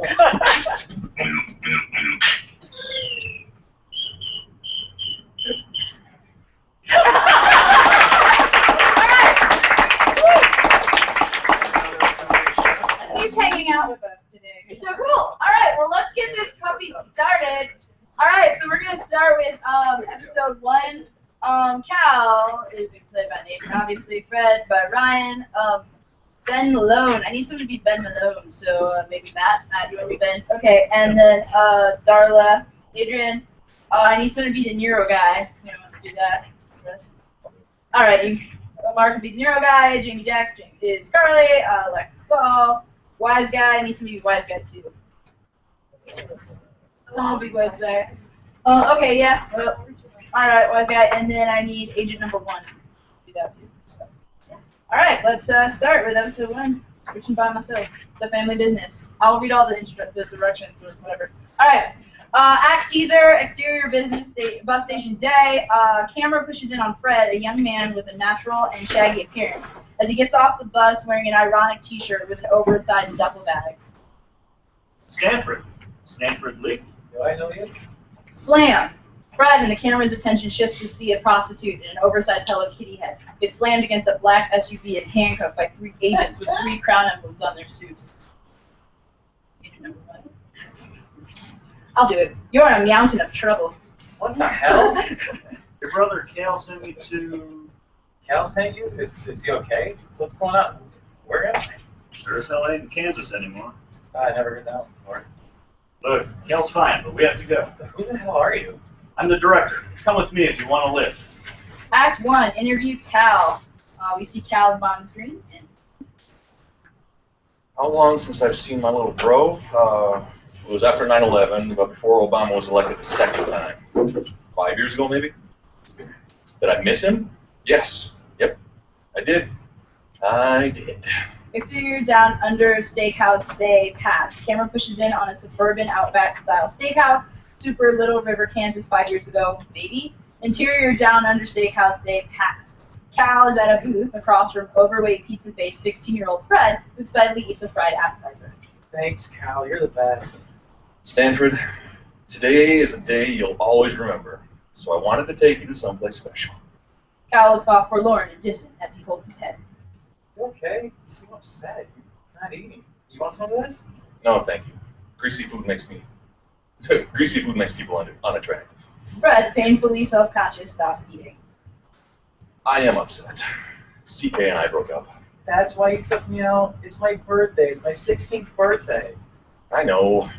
He's hanging out with us today. So cool. All right, well, let's get this puppy started. All right, so we're going to start with episode 1. Cal is being played by Nathan, obviously. Fred by Ryan. Ben Malone. I need someone to be Ben Malone, so maybe Matt. Matt, you want to be Ben? Okay, and then Darla, Adrian. I need someone to be the Nero guy. Who wants to do that? All right, Mark will be the Nero guy. Jamie Jack is Carly. Alexis Ball. Wise guy. I need somebody to be Wise guy too. Someone will be Wise guy. Okay, yeah. Well, all right, Wise guy, and then I need Agent number 1 to do that too. So. All right, let's start with episode 1. Written by myself, the family business. I'll read all the directions or whatever. All right. Act teaser, exterior bus station day. Camera pushes in on Fred, a young man with a natural and shaggy appearance, as he gets off the bus wearing an ironic T-shirt with an oversized duffel bag. Stanford Lee. Do I know you? Slam. Fred, and the camera's attention shifts to see a prostitute in an oversized Hello Kitty head get slammed against a black SUV and handcuffed by 3 agents with 3 crown emblems on their suits. I'll do it. You're in a mountain of trouble. What the hell? Your brother Cal sent me to. Cal sent you? Is he okay? What's going on? Where am I? Sure as hell ain't in Kansas anymore. I never heard that one before. Look, Cal's fine, but we have to go. Who the hell are you? I'm the director. Come with me if you want to live. Act 1, interview Cal. We see Cal on the screen. How long since I've seen my little bro? It was after 9/11, but before Obama was elected the second time. 5 years ago, maybe? Did I miss him? Yes. Yep. I did. Exterior down under steakhouse day pass. Camera pushes in on a suburban Outback style steakhouse. Super Little River, Kansas 5 years ago, maybe. Interior down under steakhouse day pass. Cal is at a booth across from overweight pizza-faced 16-year-old Fred, who excitedly eats a fried appetizer. Thanks, Cal. You're the best. Stanford, today is a day you'll always remember, so I wanted to take you to someplace special. Cal looks off forlorn and distant as he holds his head. You okay? You seem upset. You're not eating. You want some of this? No, thank you. Greasy food makes people unattractive. Fred, painfully self-conscious, stops eating. I am upset. CK and I broke up. That's why you took me out. It's my birthday. It's my 16th birthday. I know.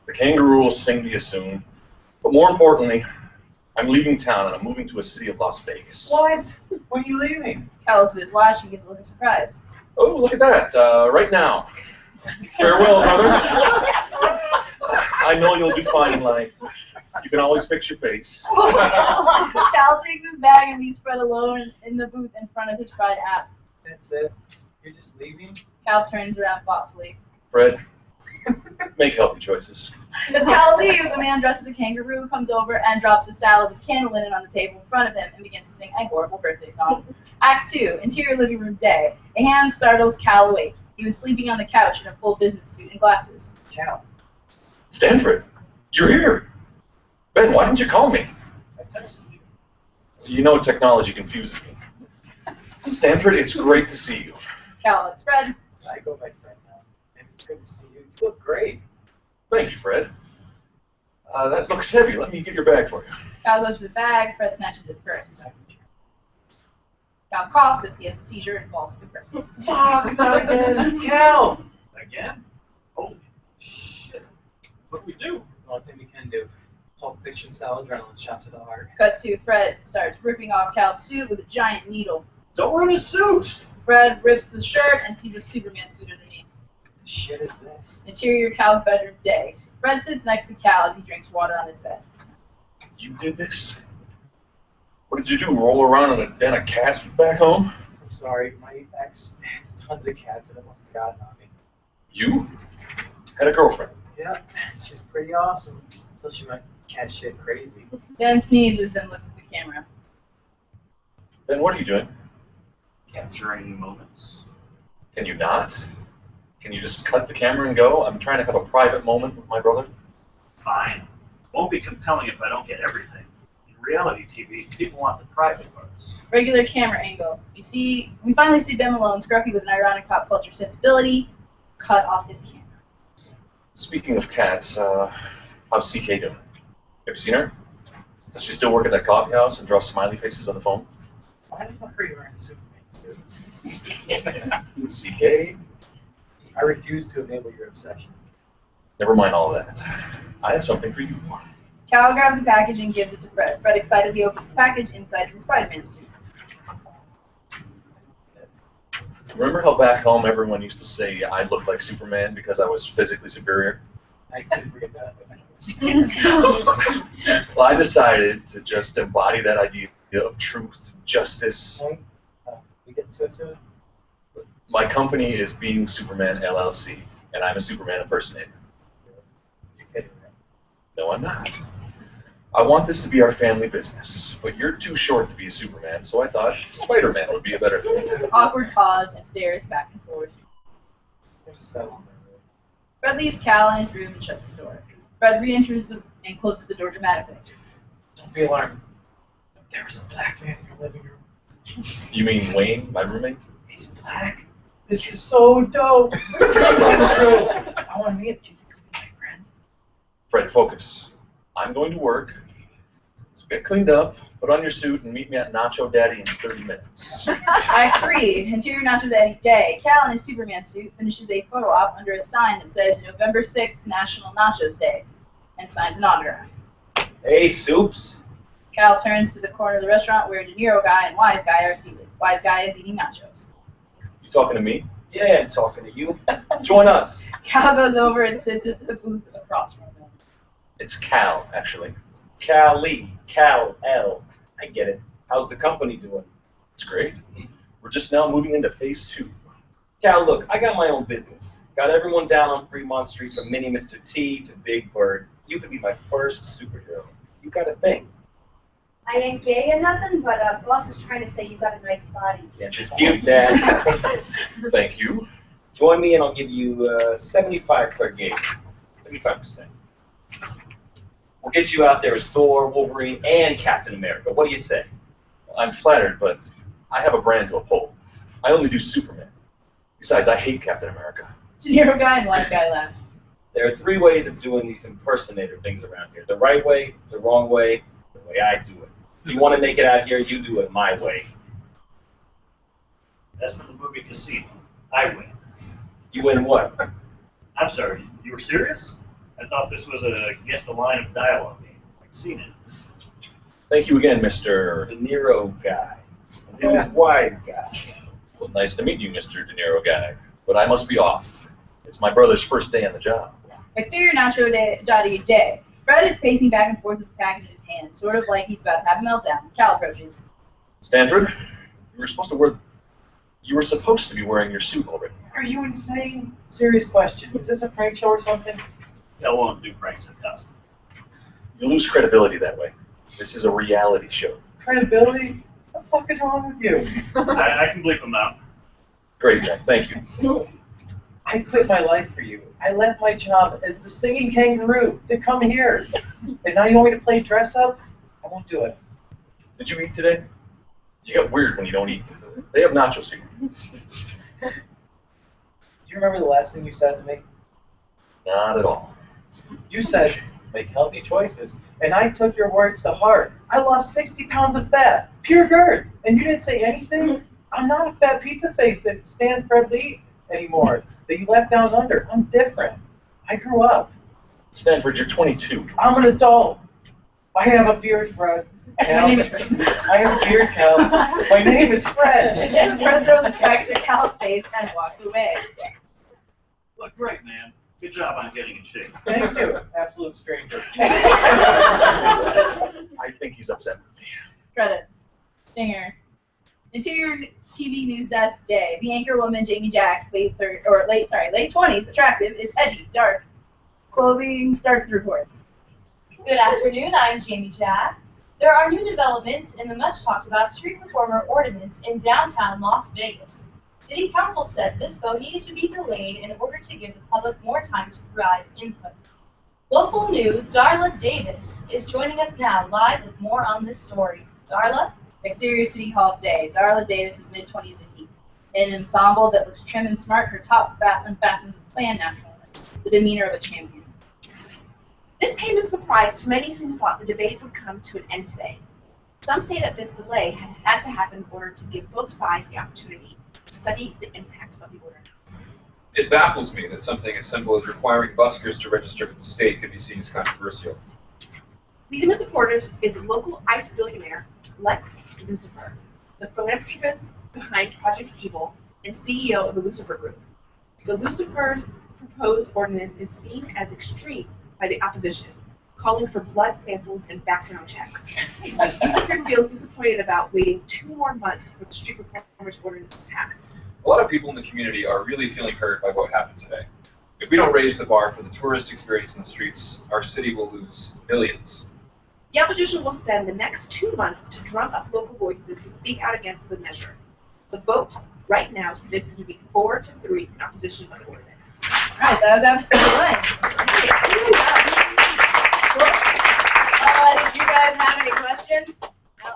The kangaroo will sing to you soon. But more importantly, I'm leaving town and I'm moving to a city of Las Vegas. What? When are you leaving? Cal looks at his watch and gives a look of surprise. Oh, look at that. Right now. Farewell, brother. I know you'll do fine in life. You can always fix your face. Cal takes his bag and leaves Fred alone in the booth in front of his fried app. That's it? You're just leaving? Cal turns around thoughtfully. Fred, make healthy choices. As Cal leaves, a man dressed as a kangaroo comes over and drops a salad with candle linen on the table in front of him and begins to sing a horrible birthday song. Act 2, interior living room day. A hand startles Cal awake. He was sleeping on the couch in a full business suit and glasses. Cal. Stanford, you're here. Ben, why didn't you call me? I texted you. You know technology confuses me. Stanford, it's great to see you. Cal looks Fred. I go by Fred now. And it's good to see you. You look great. Thank you, Fred. That looks heavy. Let me get your bag for you. Cal goes for the bag. Fred snatches it first. Cal coughs as he has a seizure and falls to the ground. Fuck, not again. Cal! Again? Holy shit. What do we do? The only thing we can do. Pulp Fiction style adrenaline shot to the heart. Cut to Fred starts ripping off Cal's suit with a giant needle. Don't ruin his suit! Fred rips the shirt and sees a Superman suit underneath. What the shit is this? Interior Cal's bedroom day. Fred sits next to Cal as he drinks water on his bed. You did this? What did you do, roll around in a den of cats back home? I'm sorry, my ex has tons of cats and it must have gotten on me. You? Had a girlfriend? Yeah, she's pretty awesome. Until she went cat shit crazy. Ben sneezes, then looks at the camera. Ben, what are you doing? Capturing moments. Can you not? Can you just cut the camera and go? I'm trying to have a private moment with my brother. Fine. Won't be compelling if I don't get everything. In reality TV, people want the private parts. Regular camera angle. We finally see Ben Malone, scruffy with an ironic pop culture sensibility, cut off his camera. Speaking of cats, how's CK doing? Have you seen her? Does she still work at that coffee house and draw smiley faces on the phone? Why the fuck are you wearing Superman suit? CK? I refuse to enable your obsession. Never mind all that. I have something for you. Cal grabs a package and gives it to Fred. Fred excitedly opens the package. Inside is a Spider-Man suit. Remember how back home everyone used to say I looked like Superman because I was physically superior? I did forget that. Well, I decided to just embody that idea of truth, justice. We get to it soon? My company is Being Superman LLC, and I'm a Superman impersonator. You're kidding me. No, I'm not. I want this to be our family business, but you're too short to be a Superman, so I thought Spider-Man would be a better fit. Awkward pause and stares back and forth. Fred leaves Cal in his room and shuts the door. Fred re-enters and closes the door dramatically. Don't be alarmed. There was a black man in your living room. You mean Wayne, my roommate? He's black. This is so dope. I want to meet you. My friend. Fred, focus. I'm going to work, so get cleaned up, put on your suit, and meet me at Nacho Daddy in 30 minutes. Act 3, interior Nacho Daddy Day. Cal in his Superman suit finishes a photo op under a sign that says November 6th, National Nachos Day, and signs an autograph. Hey, Soups. Cal turns to the corner of the restaurant where De Niro Guy and Wise Guy are seated. Wise Guy is eating nachos. You talking to me? Yeah, I'm talking to you. Join us. Cal goes over and sits at the booth across from him. It's Cal, actually. Cal-Lee. Cal-L. I get it. How's the company doing? It's great. We're just now moving into phase 2. Cal, look, I got my own business. Got everyone down on Fremont Street from Mini Mr. T to Big Bird. You could be my first superhero. You got a thing. I ain't gay or nothing, but boss is trying to say you got a nice body. Can't dispute that. Thank you. Join me and I'll give you 75 per game. 75%. We'll get you out there as Thor, Wolverine, and Captain America. What do you say? I'm flattered, but I have a brand to uphold. I only do Superman. Besides, I hate Captain America. De Niro Guy and Wise Guy laugh. There are 3 ways of doing these impersonator things around here. The right way, the wrong way, the way I do it. If you want to make it out here, you do it my way. That's from the movie Casino. I win. You win what? I'm sorry, you were serious? I thought this was a guess the line of dialogue game. I'd seen it. Thank you again, Mr. De Niro Guy. This is Wise Guy. Well, nice to meet you, Mr. De Niro Guy. But I must be off. It's my brother's first day on the job. Exterior Nacho Daddy Day. Fred is pacing back and forth with the package in his hand, sort of like he's about to have a meltdown. Cal approaches. Stanford, you were supposed to be wearing your suit already. Are you insane? Serious question. Is this a prank show or something? I won't do pranks at custom. You lose credibility that way. This is a reality show. Credibility? What the fuck is wrong with you? I can bleep them out. Great, Jack. Thank you. I quit my life for you. I left my job as the singing kangaroo to come here. And now you want me to play dress up? I won't do it. Did you eat today? You get weird when you don't eat. They have nachos here. Do you remember the last thing you said to me? Not at all. You said, make healthy choices. And I took your words to heart. I lost 60 pounds of fat, pure girth. And you didn't say anything? I'm not a fat pizza face that Stanford Lee anymore, that you left down under. I'm different. I grew up. Stanford, you're 22. I'm an adult. I have a beard, Fred. My name is Fred. I have a beard, Cal. My name is Fred. Fred throws a package at Cal's face and walks away. Look great, man. Good job on getting in shape. Thank you, absolute stranger. I think he's upset with me. Credits. Stinger. Interior TV news desk day. The anchor woman Jamie Jack, late 20s, attractive, is edgy, dark. Clothing starts the report. Good afternoon, I'm Jamie Jack. There are new developments in the much talked about street performer ordinance in downtown Las Vegas. City Council said this vote needed to be delayed in order to give the public more time to provide input. Local news, Darla Davis is joining us now live with more on this story. Darla? Exterior City Hall day. Darla Davis is mid-20s and neat. In an ensemble that looks trim and smart, her top unfastened with planned natural lips. The demeanor of a champion. This came as a surprise to many who thought the debate would come to an end today. Some say that this delay had to happen in order to give both sides the opportunity to study the impact of the ordinance. It baffles me that something as simple as requiring buskers to register with the state could be seen as controversial. Leading the supporters is local ICE billionaire Lex Lucifer, the philanthropist behind Project Evil and CEO of the Lucifer Group. The Lucifer's proposed ordinance is seen as extreme by the opposition, calling for blood samples and background checks. Lucifer feels disappointed about waiting 2 more months for the street performers ordinance to pass. A lot of people in the community are really feeling hurt by what happened today. If we don't raise the bar for the tourist experience in the streets, our city will lose millions. The opposition will spend the next 2 months to drum up local voices to speak out against the measure. The vote right now is predicted to be 4-3 in opposition to the ordinance. All right, that was episode 1. Did you guys have any questions? No.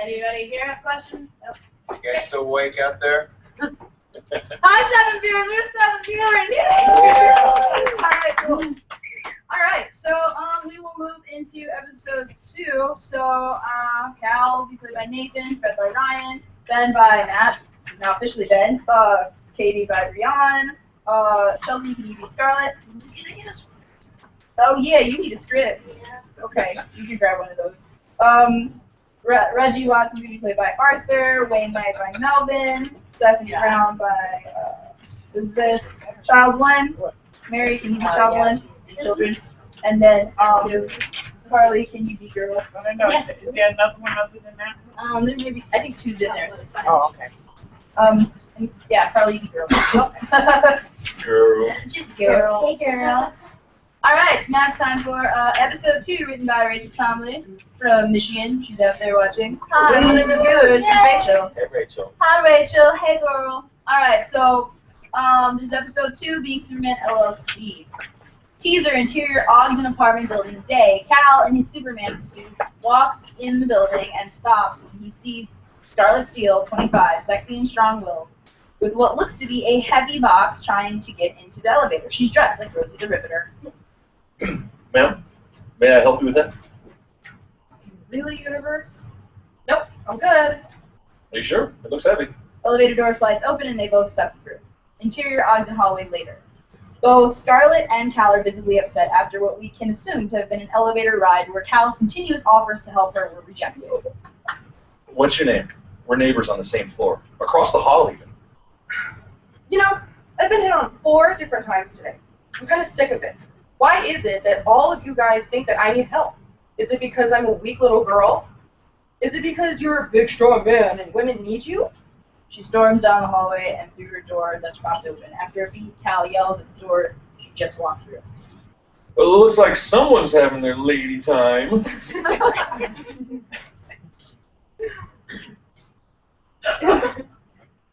Anybody here have questions? No. You guys still awake out there? Hi, 7 viewers. We have 7 viewers. Yay! All right, cool. All right, so we will move into episode 2. So Cal will be played by Nathan, Fred by Ryan, Ben by Matt, who's now officially Ben, Katie by Brian, Chelsea, can you be Scarlett? Can I get a script? Oh yeah, you need a script. Okay, you can grab one of those. Reggie Watson will be played by Arthur, Wayne Knight by Melvin, Stephanie Brown by Elizabeth, Child 1, Mary, can you be Child 1? Children, and then Carly, can you be girl? I don't know. Yeah. Is there another one other than that? There may be. I think 2's in there, so it's fine. Oh, okay. Yeah, Carly, you be girl. Girl. Just girl. Hey, girl. All right, so now it's time for episode 2, written by Rachel Tromley from Michigan. She's out there watching. Hi, one of the viewers is Rachel. Hey, Rachel. Hi, Rachel. Hey, girl. All right, so this is episode 2, Being Superman LLC. Teaser, interior Ogden apartment building day. Cal in his Superman suit walks in the building and stops when he sees Scarlet Steel, 25, sexy and strong-willed, with what looks to be a heavy box trying to get into the elevator. She's dressed like Rosie the Riveter. Ma'am, may I help you with that? Really, universe? Nope, I'm good. Are you sure? It looks heavy. Elevator door slides open and they both step through. Interior Ogden hallway later. Both Scarlet and Cal are visibly upset after what we can assume to have been an elevator ride where Cal's continuous offers to help her were rejected. What's your name? We're neighbors on the same floor. Across the hall, even. You know, I've been hit on 4 different times today. I'm kind of sick of it. Why is it that all of you guys think that I need help? Is it because I'm a weak little girl? Is it because you're a big, strong man and women need you? She storms down the hallway and through her door that's propped open. After a beat, Cal yells at the door she just walked through. Well, it looks like someone's having their lady time.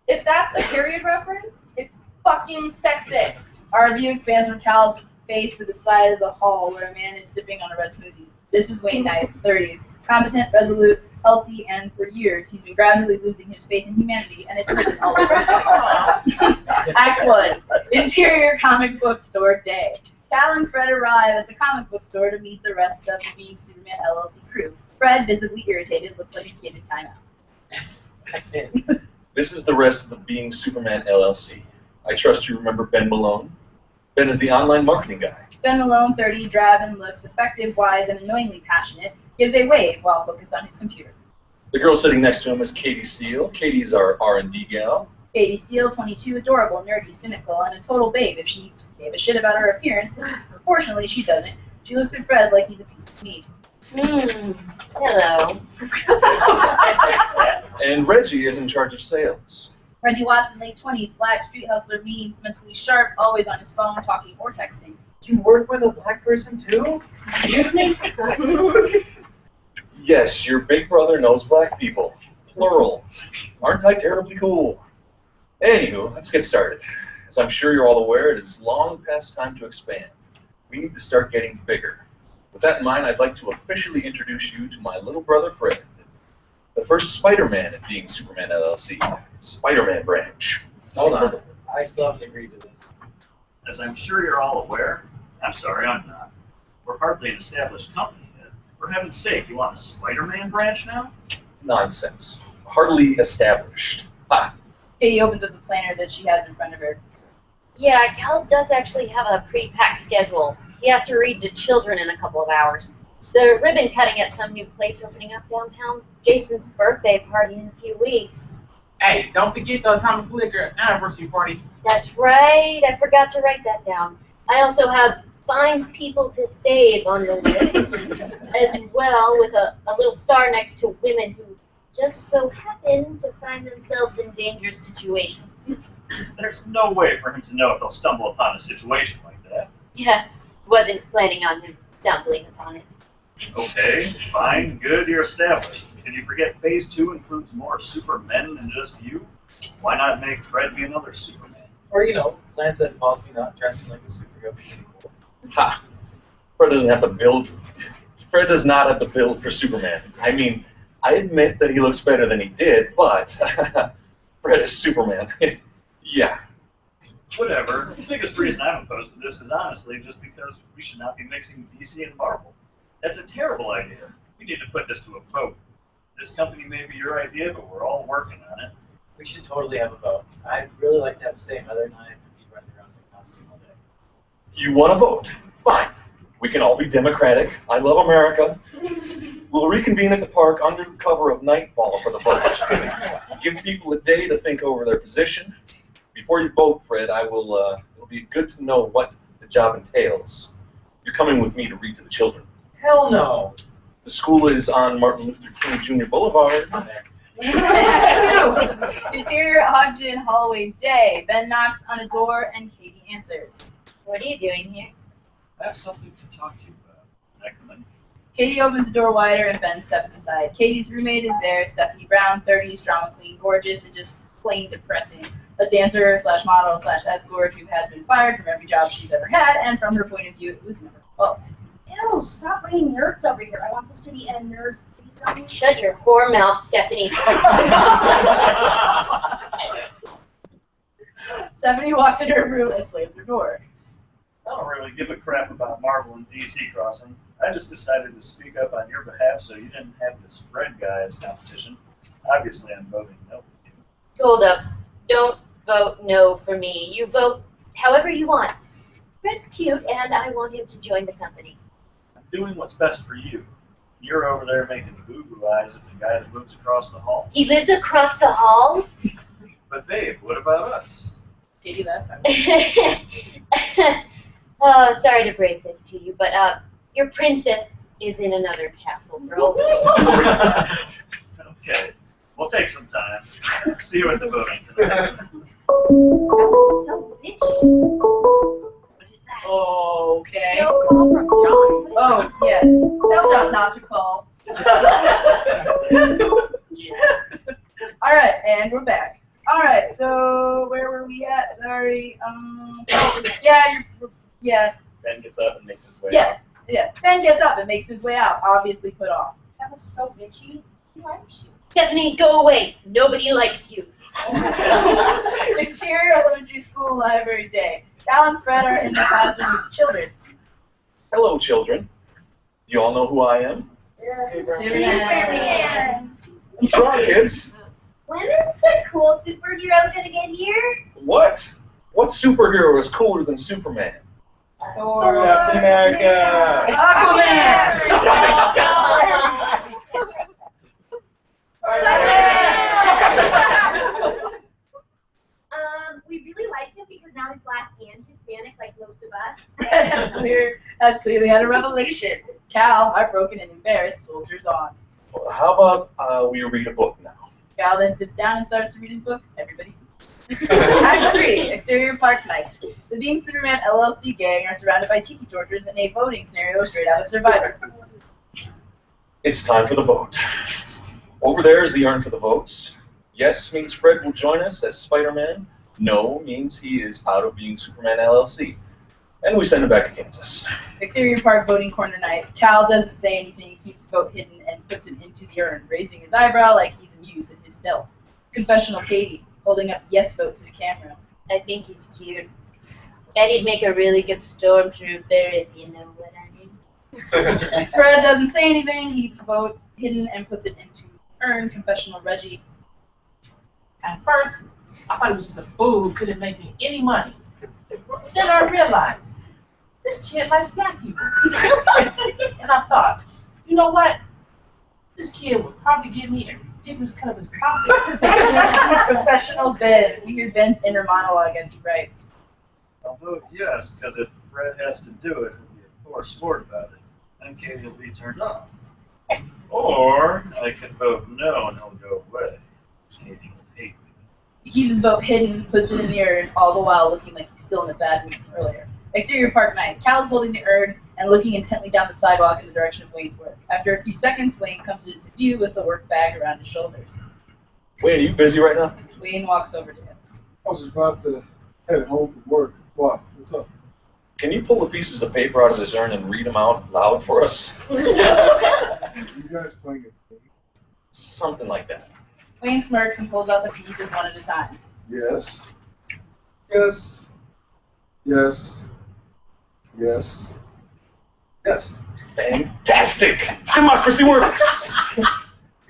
If that's a period reference, it's fucking sexist. Our view expands from Cal's face to the side of the hall where a man is sipping on a red smoothie. This is Wayne Knight, 30s. Competent, resolute, healthy, and for years he's been gradually losing his faith in humanity, and it's written all over his face. Act 1. Interior comic book store day. Cal and Fred arrive at the comic book store to meet the rest of the Being Superman LLC crew. Fred, visibly irritated, looks like a kid in timeout. This is the rest of the Being Superman LLC. I trust you remember Ben Malone. Ben is the online marketing guy. Ben Malone, 30, drab and looks effective, wise, and annoyingly passionate, gives a wave while focused on his computer. The girl sitting next to him is Katie Steele. Katie's our R&D gal. Katie Steele, 22, adorable, nerdy, cynical, and a total babe if she gave a shit about her appearance. Fortunately, she doesn't. She looks at Fred like he's a piece of meat. Hello. And Reggie is in charge of sales. Reggie Watson, late 20s, black, street hustler, mean, mentally sharp, always on his phone, talking or texting. You work with a black person too? Excuse me? Yes, your big brother knows black people. Plural. Aren't I terribly cool? Anywho, let's get started. As I'm sure you're all aware, it is long past time to expand. We need to start getting bigger. With that in mind, I'd like to officially introduce you to my little brother, Fred. The first Spider-Man at Being Superman LLC. Spider-Man branch. Hold on. I still haven't agreed to this. As I'm sure you're all aware, I'm sorry, I'm not. We're hardly an established company yet. For heaven's sake, you want a Spider-Man branch now? Nonsense. Hardly established. Ha! Katie opens up the planner that she has in front of her. Yeah, Cal does actually have a pretty packed schedule. He has to read to children in a couple of hours. The ribbon cutting at some new place opening up downtown. Jason's birthday party in a few weeks. Hey, don't forget the Atomic Liquor anniversary party. That's right. I forgot to write that down. I also have find people to save on the list, as well, with a little star next to women who just so happen to find themselves in dangerous situations. There's no way for him to know if he'll stumble upon a situation like that. Yeah, wasn't planning on him stumbling upon it. Okay, fine, good, you're established. Can you forget Phase 2 includes more supermen than just you? Why not make Fred be another Superman? Or, Lance and possibly not dressing like a superhero. Ha! Fred doesn't have to build. Fred does not have to build for Superman. I mean, I admit that he looks better than he did, but Fred is Superman. Yeah. Whatever. The biggest reason I'm opposed to this is honestly just because we should not be mixing DC and Marvel. That's a terrible idea. We need to put this to a vote. This company may be your idea, but we're all working on it. We should totally have a vote. I'd really like to have a say. Mother and I would be running around in costume all day. You want to vote? Fine. We can all be democratic. I love America. We'll reconvene at the park under the cover of nightfall for the vote. Give people a day to think over their position. Before you vote, Fred, it'll be good to know what the job entails. You're coming with me to read to the children. Hell no. The school is on Martin Luther King Jr. Boulevard. Interior Ogden hallway day. Ben knocks on a door and Katie answers. What are you doing here? I have something to talk to you about. Can I come in? Katie opens the door wider and Ben steps inside. Katie's roommate is there, Stephanie Brown, 30s, drama queen, gorgeous, and just plain depressing. A dancer slash model slash escort who has been fired from every job she's ever had, and from her point of view, it was never close. Ew, stop bringing nerds over here. I want this to be a nerd. Shut your whore mouth, Stephanie. Stephanie walks into her room and slams her door. I don't really give a crap about Marvel and DC crossing. I just decided to speak up on your behalf so you didn't have this Fred guy as competition. Obviously, I'm voting no. Hold up. Don't vote no for me. You vote however you want. Fred's cute, and I want him to join the company. I'm doing what's best for you. You're over there making boo-boo eyes at the guy that moves across the hall. He lives across the hall? But babe, what about us? Katie last time. Oh, sorry to break this to you, but your princess is in another castle, bro. Okay, we'll take some time. See you at the voting tonight. That's so bitchy. Okay. No call from John. Oh, yes. Tell them not to call. Alright, and we're back. Alright, so where were we at? Sorry. Yeah. Ben gets up and makes his way Yes, out. yes. Ben gets up and makes his way out, obviously put off. That was so bitchy. Who likes you? Stephanie, go away. Nobody likes you. Interior Elementary School Library Day. Cal and Fred are in the classroom with the children. Hello, children. Do you all know who I am? Superman. What's wrong, kids? When is the cool superhero gonna get here? What? What superhero is cooler than Superman? Thor. Captain America. We really like him because now he's black and Hispanic like most of us. has clearly had a revelation. Cal, heartbroken and embarrassed, soldiers on. Well, how about we read a book now? Cal then sits down and starts to read his book. Everybody. Act 3, Exterior Park Night. The Being Superman LLC gang are surrounded by tiki tortures in a voting scenario straight out of Survivor. It's time for the vote. Over there is the urn for the votes. Yes means Fred will join us as Spider-Man. No means he is out of Being Superman LLC. And we send him back to Kansas. Exterior Park voting corner night. Cal doesn't say anything. He keeps his vote hidden and puts it into the urn, raising his eyebrow like he's amused at his still. Confessional Katie, holding up yes vote to the camera. I think he's cute. And he'd make a really good stormtrooper, if you know what I mean. Fred doesn't say anything. He keeps the vote hidden and puts it into urn. Confessional Reggie. At first, I thought it was just a fool who couldn't make me any money. Then I realized, this kid likes black people. And I thought, you know what? This kid would probably give me a ridiculous cut of his profits. Professional Ben. We hear Ben's inner monologue as he writes. I'll vote yes, because if Fred has to do it, he'll be a poor sport about it. Then Katie will be turned off. Or I could vote no and he'll go away. Katie will hate me. He keeps his vote hidden, puts it in the urn, all the while looking like he's still in a bad mood from earlier. Exterior park night. Cal is holding the urn and looking intently down the sidewalk in the direction of Wayne's work. After a few seconds, Wayne comes into view with the work bag around his shoulders. Wayne, are you busy right now? Wayne walks over to him. I was just about to head home from work. Why? What's up? Can you pull the pieces of paper out of this urn and read them out loud for us? You guys playing a game? Something like that. Wayne smirks and pulls out the pieces one at a time. Yes. Yes. Yes. Yes. Yes. Fantastic! Democracy works!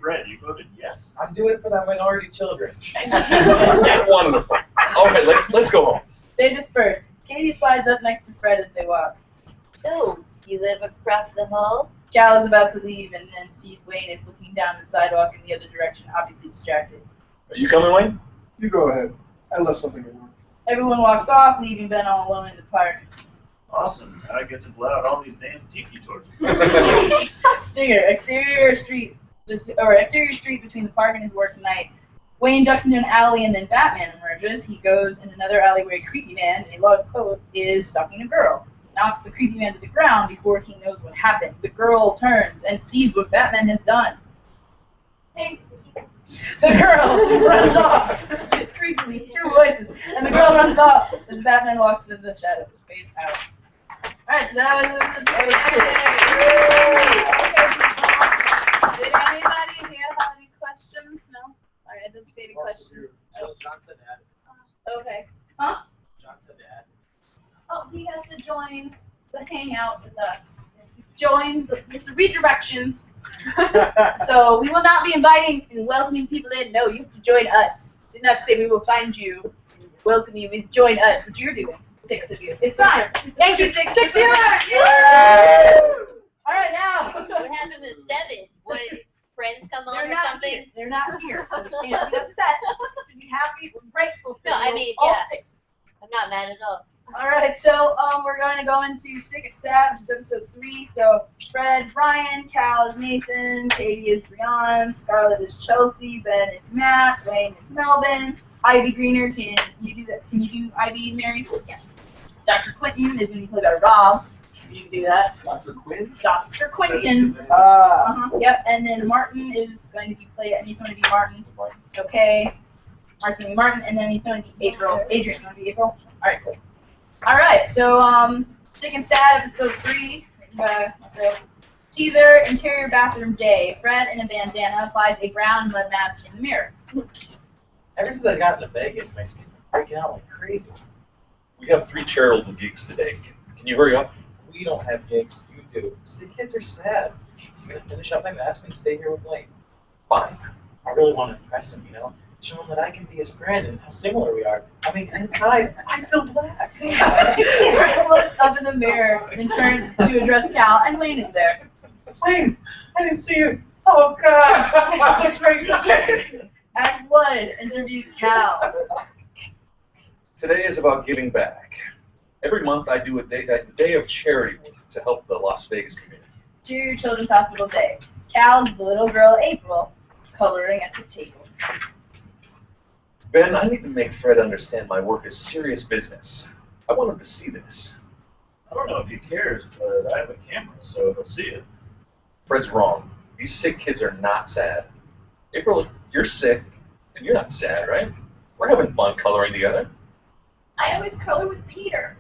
Fred, you voted yes. I'm doing it for the minority children. Wonderful. All right, let's go home. They disperse. Katie slides up next to Fred as they walk. So, you live across the hall? Cal is about to leave and then sees Wayne is looking down the sidewalk in the other direction, obviously distracted. Are you coming, Wayne? You go ahead. I left something at work. Everyone walks off, leaving Ben all alone in the park. Awesome. Now I get to blow out all these damn tiki torches. Exterior street between the park and his work night. Wayne ducks into an alley and then Batman emerges. He goes in another alley where a creepy man in a long coat is stalking a girl. He knocks the creepy man to the ground before he knows what happened. The girl turns and sees what Batman has done. Hey. The girl runs off, just creepily, two voices, and the girl runs off as Batman walks into the shadows. Fade out. Alright, so that was the Did anybody here have any questions? No? Alright, I didn't see any questions. John said that. Okay. Huh? John said that. Oh, he has to join the hangout with us. He joins the redirections. So we will not be inviting and welcoming people in. No, you have to join us. Did not say we will find you and welcome you. We join us, which you're doing. 6 of you. It's fine. Thank you, 6 viewers. All right, now. What happened to 7? What, friends come on They're or not something? here. They're not here, so we can't be upset. To be happy, we're grateful for No, I mean, all yeah. 6. I'm not mad at all. All right, so we're going to go into Sick and Sad, which is episode 3. So Fred, Brian, Cal is Nathan, Katie is Brian, Scarlett is Chelsea, Ben is Matt, Wayne is Melvin, Ivy Greener. Can you do that? Can you do Ivy, Mary? Yes. Dr. Quentin is going to be played by Rob. You can do that. Dr. Quinn? Dr. Quentin. Yep. And then Martin is going to be played. I need someone to be Martin. Okay. Martin's going to be Martin, and then I need someone to be April. Adrian, you want to be April? All right, cool. All right, so Sick and Sad, episode 3. Teaser, interior bathroom day. Fred in a bandana applies a brown mud mask in the mirror. Ever since I got into Vegas, my skin's been breaking out like crazy. We have 3 charitable gigs today. Can you hurry up? We don't have gigs, you do. See, kids are sad. I'm gonna finish up my mask and stay here with Wayne. Fine. I really want to impress him, you know? Show him that I can be his friend and how similar we are. I mean, inside, I feel black. Fred looks up in the mirror and turns to address Cal, and Wayne is there. Wayne, I didn't see you. Oh, God. 6 races. Act 1, interviews Cal. Today is about giving back. Every month I do a day of charity work to help the Las Vegas community. To Children's Hospital Day. Cal's the little girl April, coloring at the table. Ben, I need to make Fred understand my work is serious business. I want him to see this. I don't know if he cares, but I have a camera, so he'll see it. Fred's wrong. These sick kids are not sad. April, you're sick, and you're not sad, right? We're having fun coloring together. I always color with Peter.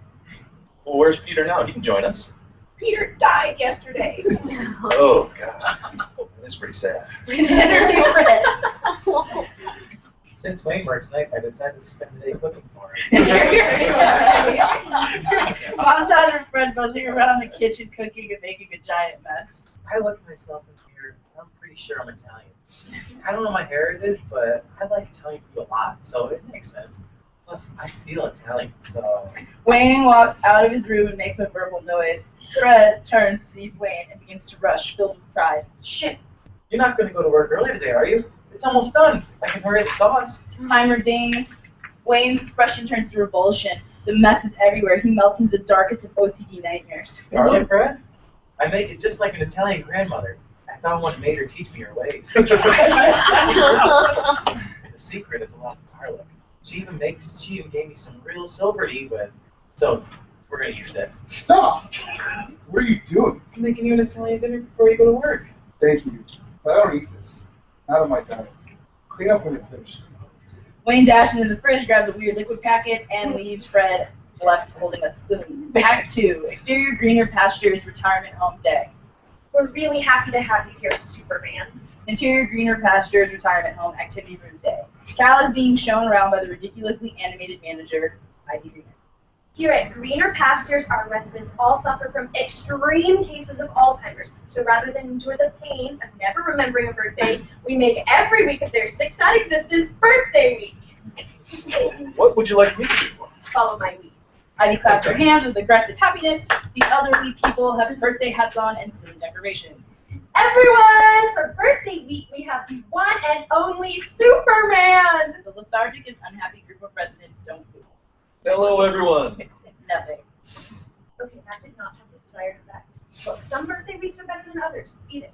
Well, where's Peter now? He can join us. Peter died yesterday. Oh, God. That is pretty sad. Generally Fred. Since since Wayne works nights, I decided to spend the day cooking for him. Montage of Fred buzzing around the kitchen cooking and making a giant mess. I look at myself in the mirror, and I'm pretty sure I'm Italian. I don't know my heritage, but I like Italian food a lot, so it makes sense. Plus, I feel Italian, so... Wayne walks out of his room and makes a verbal noise. Fred turns, sees Wayne, and begins to rush, filled with pride. Shit! You're not going to go to work early today, are you? It's almost done. I can hurry the sauce. Timer ding. Wayne's expression turns to revulsion. The mess is everywhere. He melts into the darkest of OCD nightmares. Darling, Fred? I make it just like an Italian grandmother. I found one and made her teach me her ways. The secret is a lot of garlic. She even gave me some real silver to eat with. So, we're going to use it. Stop! What are you doing? I'm making you an Italian dinner before you go to work. Thank you, but I don't eat this. Not on my diet. Clean up when you're finished. Wayne dashes into the fridge, grabs a weird liquid packet, and leaves Fred left holding a spoon. Act 2. Exterior Greener Pastures Retirement Home Day. We're really happy to have you here, Superman. Interior Greener Pastures Retirement Home Activity Room Day. Cal is being shown around by the ridiculously animated manager, Ivy Greener. Here at Greener Pastures, our residents all suffer from extreme cases of Alzheimer's. So rather than endure the pain of never remembering a birthday, we make every week of their 6-odd existence birthday week. What would you like me to do? Follow my lead. Ivy claps her hands with aggressive happiness. The elderly people have birthday hats on and silly decorations. Everyone, for birthday week, we have the one and only Superman. The lethargic and unhappy group of residents don't move. Hello, everyone. Nothing. Okay, that did not have the desired effect. Look, some birthday weeks are better than others. Eat it.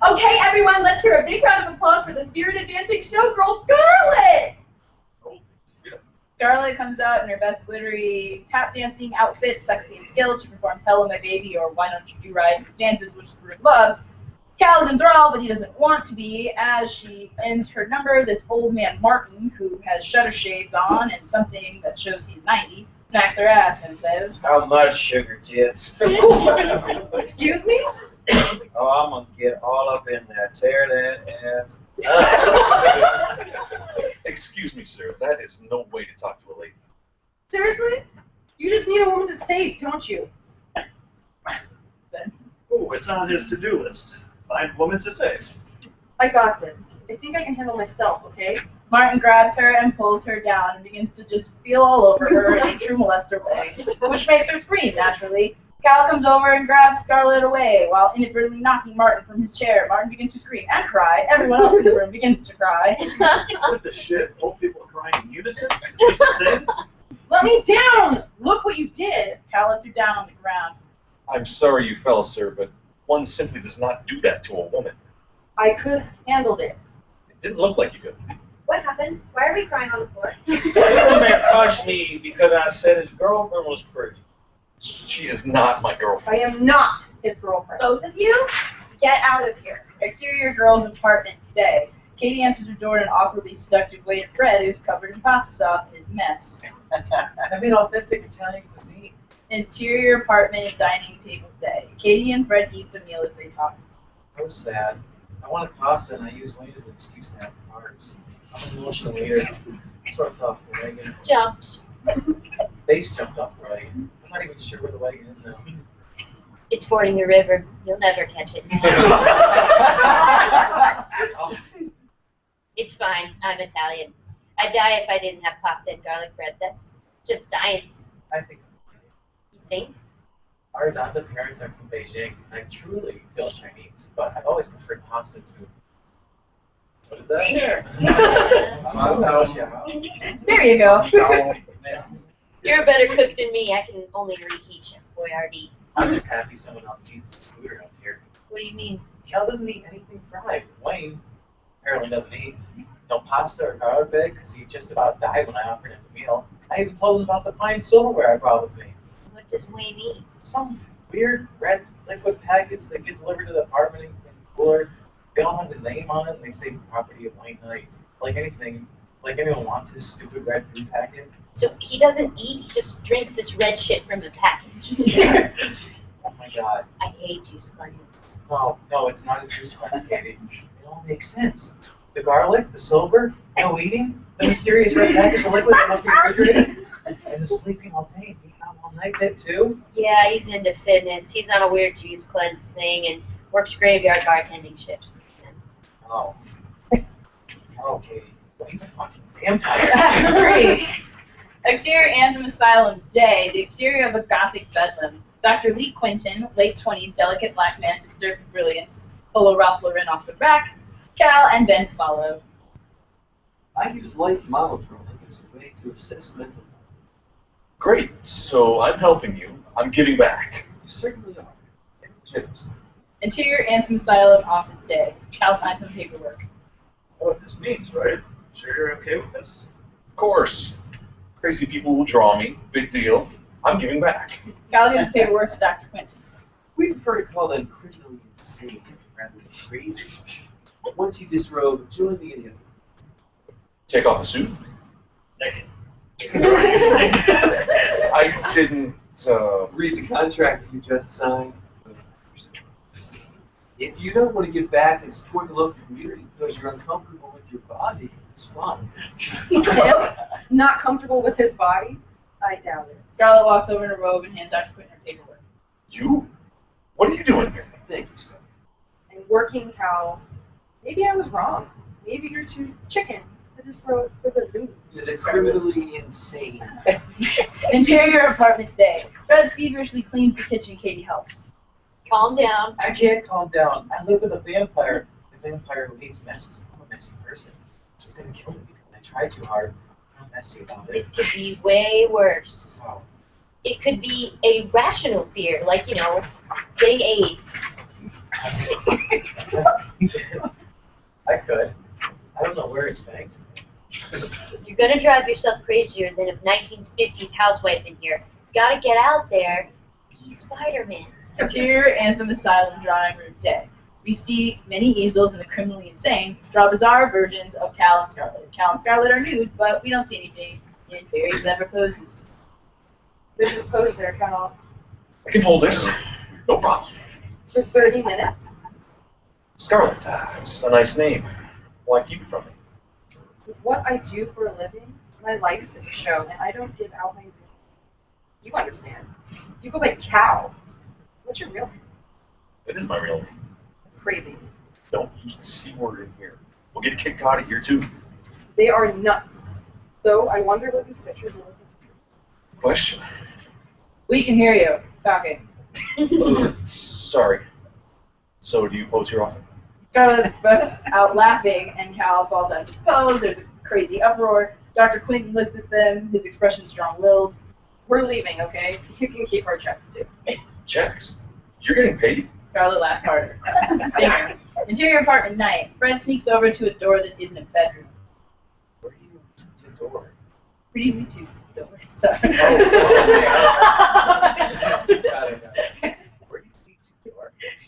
Okay, everyone, let's hear a big round of applause for the spirited dancing showgirl, Scarlet! Scarlet comes out in her best glittery tap dancing outfit, sexy and skilled. She performs Hello My Baby or Why Don't You Do Right dances, which the group loves. Cal is enthralled, but he doesn't want to be. As she ends her number, this old man Martin, who has shutter shades on and something that shows he's 90, smacks her ass and says, How much, sugar tits? Excuse me? Oh, I'm going to get all up in there. Tear that ass. Excuse me, sir. That is no way to talk to a lady. Seriously? You just need a woman to save, don't you? Oh, it's on his to-do list. Find a woman to save. I got this. I think I can handle myself, okay? Martin grabs her and pulls her down and begins to just feel all over her in a true molester way, which makes her scream, naturally. Cal comes over and grabs Scarlet away while inadvertently knocking Martin from his chair. Martin begins to scream and cry. Everyone else in the room begins to cry. What the shit? Both people are crying in unison? Is this a thing? Let me down! Look what you did! Cal lets her down on the ground. I'm sorry you fell, sir, but one simply does not do that to a woman. I could have handled it. It didn't look like you could. What happened? Why are we crying on the floor? Superman punched me because I said his girlfriend was pretty. She is not my girlfriend. I am not his girlfriend. Both of you, get out of here. Exterior girls' apartment day. Katie answers her door in an awkwardly seductive way to Fred, who's covered in pasta sauce in his mess. I made authentic Italian cuisine. Interior apartment dining table day. Katie and Fred eat the meal as they talk. I was sad. I wanted pasta and I used Wayne as an excuse to have carbs. I'm an emotional leader. Sort of off the wagon. Jumped. Base jumped off the wagon. I'm not even sure where the wagon is now. It's fording the river. You'll never catch it. It's fine. I'm Italian. I'd die if I didn't have pasta and garlic bread. That's just science. I think. You think? Our adoptive parents are from Beijing, and I truly feel Chinese, but I've always preferred pasta to. What is that? Sure. There you go. You're a better cook than me. I can only reheat Chef Boyardee. I'm just happy someone else eats food around here. What do you mean? Cal doesn't eat anything fried. Wayne apparently doesn't eat no pasta or garlic bread because he just about died when I offered him the meal. I even told him about the fine silverware I brought with me. What does Wayne eat? Some weird red liquid packets that get delivered to the apartment in the cooler. They all have his name on it and they say property of Wayne Knight. Like anything, like anyone wants his stupid red food packet. So he doesn't eat, he just drinks this red shit from a package. Oh my god. I hate juice cleanses. No, it's not a juice cleanse, Katie. It all makes sense. The garlic, the silver, no eating, the mysterious red package of liquid that must be refrigerated, and the sleeping all day and eating out all night bit too. Yeah, he's into fitness. He's on a weird juice cleanse thing and works graveyard bartending shifts. Makes sense. Oh. Okay. Well, he's a fucking vampire. Great. Exterior Anthem Asylum Day, the exterior of a gothic bedlam. Dr. Lee Quinton, late 20s, delicate black man, disturbed with brilliance. Follow Ralph Lauren off the rack. Cal and Ben follow. I use life monitoring as a way to assess mental health. Great. So I'm helping you. I'm giving back. You certainly are. Generously. Interior Anthem Asylum Office Day. Cal signs some paperwork. I know what this means, right? Sure you're okay with this? Of course. Crazy people will draw me. Big deal. I'm giving back. Cal gives paperwork to Dr. Quinton. We prefer to call them criminally insane rather than crazy. But once you disrobe, join me in the other. Take off the suit. Naked. I didn't. Read the contract that you just signed. If you don't want to give back and support the local community because you're uncomfortable with your body, it's fine. Him? Not comfortable with his body? I doubt it. Scarlett walks over in a robe and hands Dr. Quinton her paperwork. You? What are you doing here? Thank you, Scott. And working cow. Maybe I was wrong. Maybe you're too chicken. I just wrote for the loot. You're the criminally insane. Interior Apartment Day. Fred feverishly cleans the kitchen. Katie helps. Calm down. I can't calm down. I live with a vampire. The vampire who hates messes. I'm a messy person. He's gonna kill me because I tried too hard. I'm messy about it. This could be way worse. Oh. It could be a rational fear, like, you know, getting AIDS. I could. I don't know where it's banks. You're gonna drive yourself crazier than a 1950s housewife in here. You gotta get out there. Be Spider-Man. Interior Anthem Asylum Drawing Room Day. We see many easels in the criminally insane draw bizarre versions of Cal and Scarlett. Cal and Scarlett are nude, but we don't see anything in very clever poses. There's this pose there, Cal. I can hold this. No problem. For 30 minutes? Scarlett, it's a nice name. Why keep it from me? With what I do for a living, my life is a show, and I don't give out my real name. You understand. You go by Cal. What's your real name? It is my real name. It's crazy. Don't use the C word in here. We'll get kicked out of here too. They are nuts. So I wonder what these pictures are looking for. Question. We can hear you talking. Sorry. So do you pose here often? Scarlett bursts out laughing, and Cal falls out of his pose. There's a crazy uproar. Dr. Quinton looks at them, his expression strong-willed. We're leaving, okay? You can keep our checks, too. Checks? You're getting paid? Scarlett laughs harder. Singer. Interior apartment night. Fred sneaks over to a door that isn't a bedroom. Where do you do the door? Where do you need to? Door. Sorry.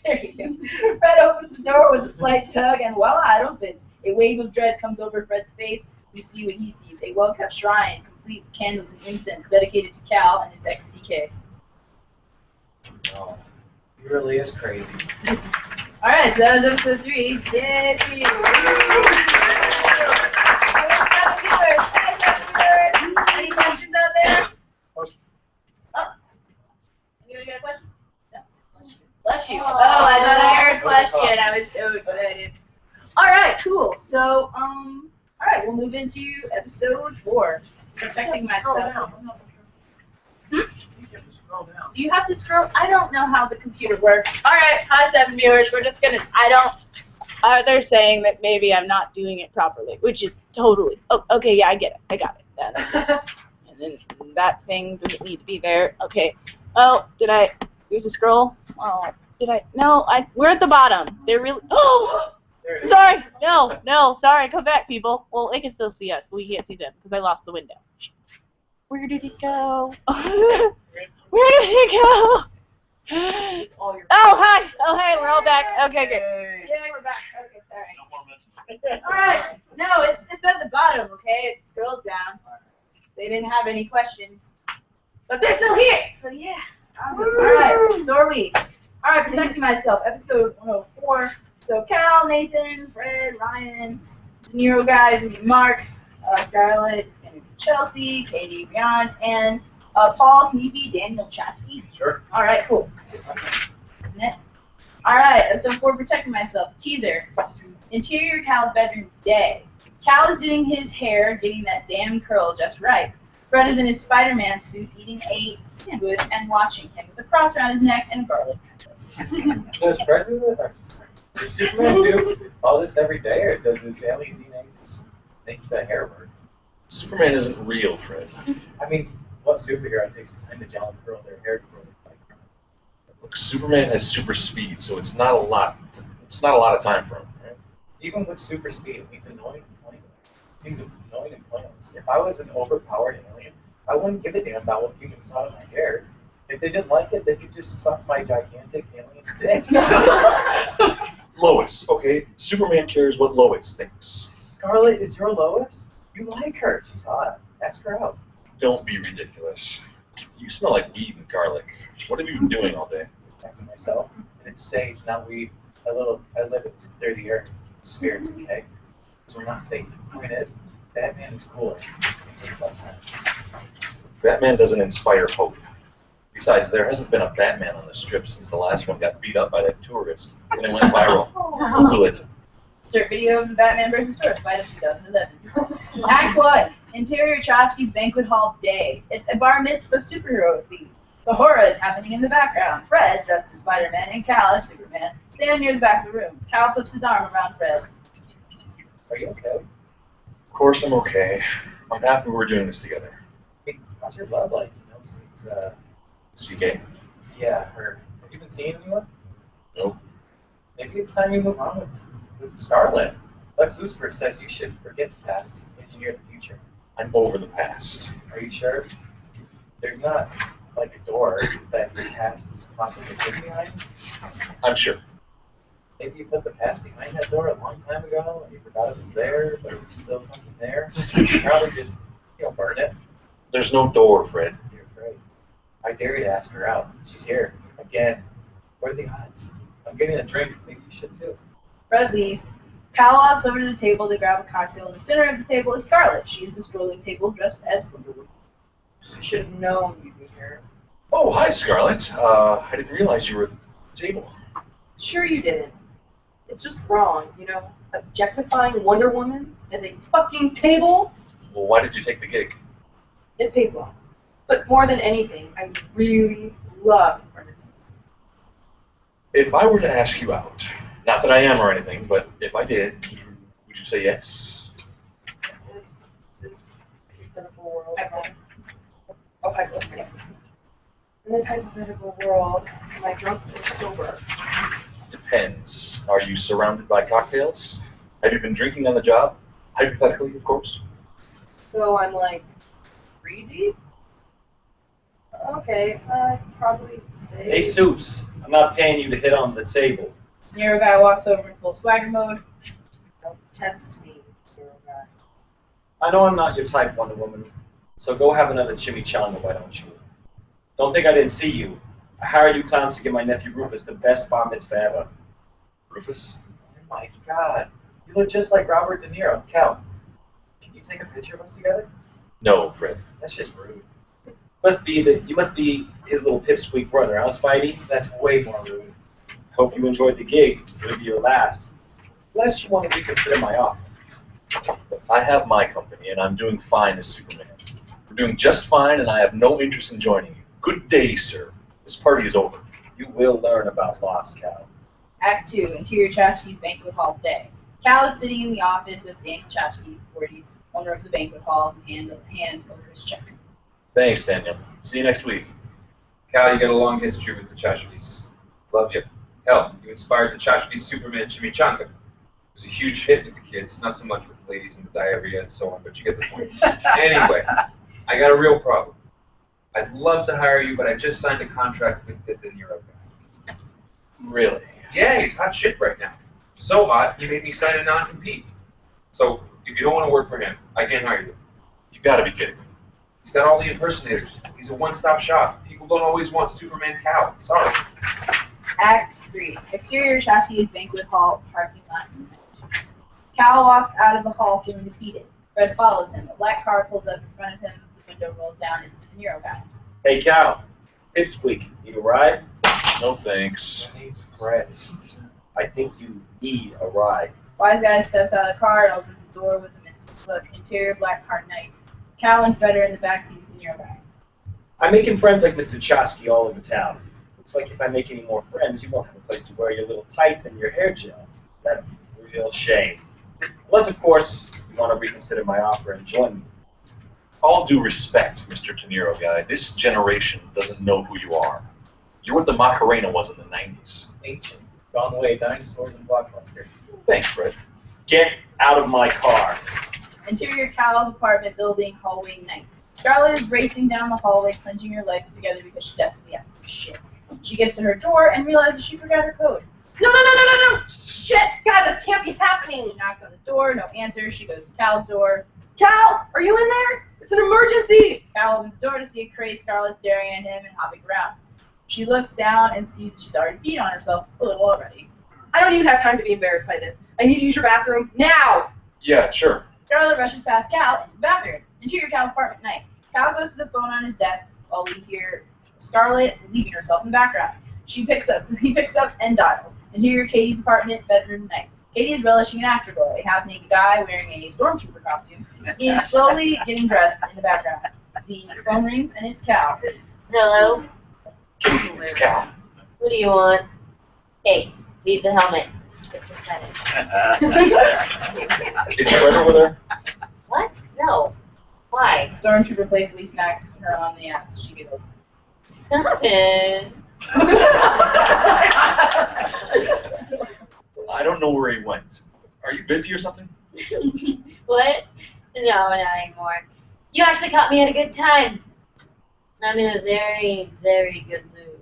There you go. Fred opens the door with a slight tug, and voila, it opens. A wave of dread comes over Fred's face. We see what he sees. A well-kept shrine, complete with candles and incense, dedicated to Cal and his ex-CK. Oh, he really is crazy. All right, so that was episode 3. Yay! Any questions out there? Oh. Anybody got a question? No. Bless you. Oh, I thought I heard a question. I was so excited. All right, cool. So, all right, we'll move into episode 4. Protecting myself. Do you have to scroll? I don't know how the computer works. All right, hi 7 viewers. We're just gonna. They're saying that maybe I'm not doing it properly, which is totally. Oh, okay, yeah, I get it. I got it. And then that thing doesn't need to be there. Okay. Oh, did I? Do to scroll? Oh, did I? No, we're at the bottom. They're really. Oh. Sorry. No. Sorry. Come back, people. Well, they can still see us, but we can't see them because I lost the window. Where did it go? Where did it go? Oh, hi. Oh, hey, we're all back. Okay, good. Yay, we're back. Okay, sorry. All right. No, it's at the bottom, okay? It scrolls down. They didn't have any questions. But they're still here. So, yeah. Awesome. All right. So are we. All right, protecting myself. Episode 104. So, Cal, Nathan, Fred, Ryan, De Niro guy is going to be Mark. Scarlett is going to be Chelsea, Katie, Beyond, and Paul, can you be Daniel Chachki? Sure. All right, cool. Isn't it? All right, so for protecting myself, teaser. Interior Cal's bedroom day. Cal is doing his hair, getting that damn curl just right. Fred is in his Spider-Man suit, eating a sandwich and watching him with a cross around his neck and a garlic necklace. Does Fred do that? Does Superman do all this every day, or does his alien DNA just make the hair work? Superman isn't real, Fred. I mean, what superhero takes time to gel and curl their hair before they fight? Look, Superman has super speed, so it's not a lot. It's not a lot of time for him. Right? Even with super speed, it means annoying and pointless. It seems annoying and pointless. If I was an overpowered alien, I wouldn't give a damn about what humans thought of my hair. If they didn't like it, they could just suck my gigantic alien dick. Lois, okay? Superman cares what Lois thinks. Scarlett is your Lois? You like her. She's hot. Ask her out. Don't be ridiculous. You smell like weed and garlic. What have you been doing all day? Protecting myself. And it's sage, not weed. I live it to clear the air. Spirits, okay? So we're not safe. The point is, Batman is cooler. It takes less time. Batman doesn't inspire hope. Besides, there hasn't been a Batman on the strip since the last one got beat up by that tourist, and it went viral. Google it. Insert video of the Batman vs. Tourist fight of 2011. Act 1. Interior Chachki's Banquet Hall Day. It's a bar mitzvah superhero theme. The horror is happening in the background. Fred, dressed as Spider-Man, and Cal as Superman, stand near the back of the room. Cal puts his arm around Fred. Are you okay? Of course I'm okay. I'm happy we're doing this together. Hey, how's your love like? You know, since, CK? Yeah, her. Have you been seeing anyone? Nope. Maybe it's time you move on with Scarlett. Lex Lucifer says you should forget the past, engineer the future. I'm over the past. Are you sure? There's not, like, a door that your past is possibly hidden behind? I'm sure. Maybe you put the past behind that door a long time ago, and you forgot it was there, but it's still fucking there. You probably just, burn it. There's no door, Fred. You're afraid. I dare you to ask her out. She's here. Again. What are the odds? I'm getting a drink. Maybe you should too. Fred leaves. Cal walks over to the table to grab a cocktail. In the center of the table is Scarlett. She is the strolling table dressed as Wonder Woman. I should have known you'd be here. Oh, hi, Scarlett. I didn't realize you were at the table. Sure you didn't. It's just wrong, you know? Objectifying Wonder Woman as a fucking table? Well, why did you take the gig? It pays well. But more than anything, I really love Bernard's. If I were to ask you out, not that I am or anything, but if I did, would you say yes? This hypothetical world. Oh, hypothetical. In this hypothetical world, am I drunk or sober? Depends. Are you surrounded by cocktails? Have you been drinking on the job? Hypothetically, of course. So I'm like 3 deep? Okay, I'd probably say... Hey, Soups, I'm not paying you to hit on the table. Nero guy walks over in full swagger mode. Don't test me, Nero guy. I know I'm not your type, Wonder Woman, so go have another chimichanga, why don't you? Don't think I didn't see you. I hired you clowns to give my nephew Rufus the best bar mitzvah ever. Rufus? Oh my god. You look just like Robert De Niro. Cal, can you take a picture of us together? No, Fred. That's just rude. You must be his little pipsqueak brother, huh, Spidey? That's way more rude. Hope you enjoyed the gig. It'll be your last. Unless you want to reconsider my offer. I have my company, and I'm doing fine as Superman. We're doing just fine, and I have no interest in joining you. Good day, sir. This party is over. You will learn about Lost Cal. Act 2, Interior Chachki's Banquet Hall Day. Cal is sitting in the office of Daniel Chachki, 40s, owner of the banquet hall, and hands over his check. Thanks, Daniel. See you next week. Cal, you got a long history with the Chachkis. Love you. Hell, you inspired the Chachkis Superman chimichanga. It was a huge hit with the kids, not so much with the ladies and the diarrhea and so on, but you get the point. Anyway, I got a real problem. I'd love to hire you, but I just signed a contract with the De Niro guy. Really? Yeah, he's hot shit right now. So hot, he made me sign a non-compete. So, if you don't want to work for him, I can't hire you. You gotta be kidding. He's got all the impersonators. He's a one-stop shop. People don't always want Superman Cal. Sorry. Act 3, Exterior Chachki's Banquet Hall Parking Lot. Cal walks out of the hall feeling defeated. Fred follows him. A black car pulls up in front of him. The window rolls down into the De Niro guy. Hey, Cal. Pipsqueak, need a ride? No thanks. My name's Fred. I think you need a ride. Wise guy steps out of the car and opens the door with a mince. Look, interior black car night. Cal and Fred are in the backseat of the De Niro guy. I'm making friends like Mr. Chosky all over town. Looks like if I make any more friends, you won't have a place to wear your little tights and your hair gel. That'd be a real shame. Unless, of course, you want to reconsider my offer and join me. All due respect, Mr. De Niro guy, this generation doesn't know who you are. You're what the Macarena was in the 90s. Ancient, gone away, dinosaurs and blockbuster. Thanks, Fred. Get out of my car. Interior Cal's apartment building, hallway night. Scarlett is racing down the hallway, clenching her legs together because she desperately has to take a shit. She gets to her door and realizes she forgot her code. No! Shit! God, this can't be happening! She knocks on the door, no answer. She goes to Cal's door. Cal, are you in there? It's an emergency! Cal opens the door to see a crazed Scarlett staring at him and hopping around. She looks down and sees that she's already peed on herself a little already. I don't even have time to be embarrassed by this. I need to use your bathroom now! Yeah, sure. Scarlett rushes past Cal into the bathroom. Interior Cal's apartment night. Cal goes to the phone on his desk while we hear Scarlett leaving herself in the background. He picks up and dials. Interior Katie's apartment bedroom night. Katie is relishing an afterglow. A half-naked guy wearing a stormtrooper costume is slowly getting dressed in the background. The phone rings and it's Cal. Hello? It's Cal. Who do you want? Hey, leave the helmet. It's pathetic. Is Fred over there? What? No. Why? Stormtrooper playfully smacks her on the ass. She giggles. Stop it. I don't know where he went. Are you busy or something? What? No, not anymore. You actually caught me at a good time. I'm in a very, very good mood.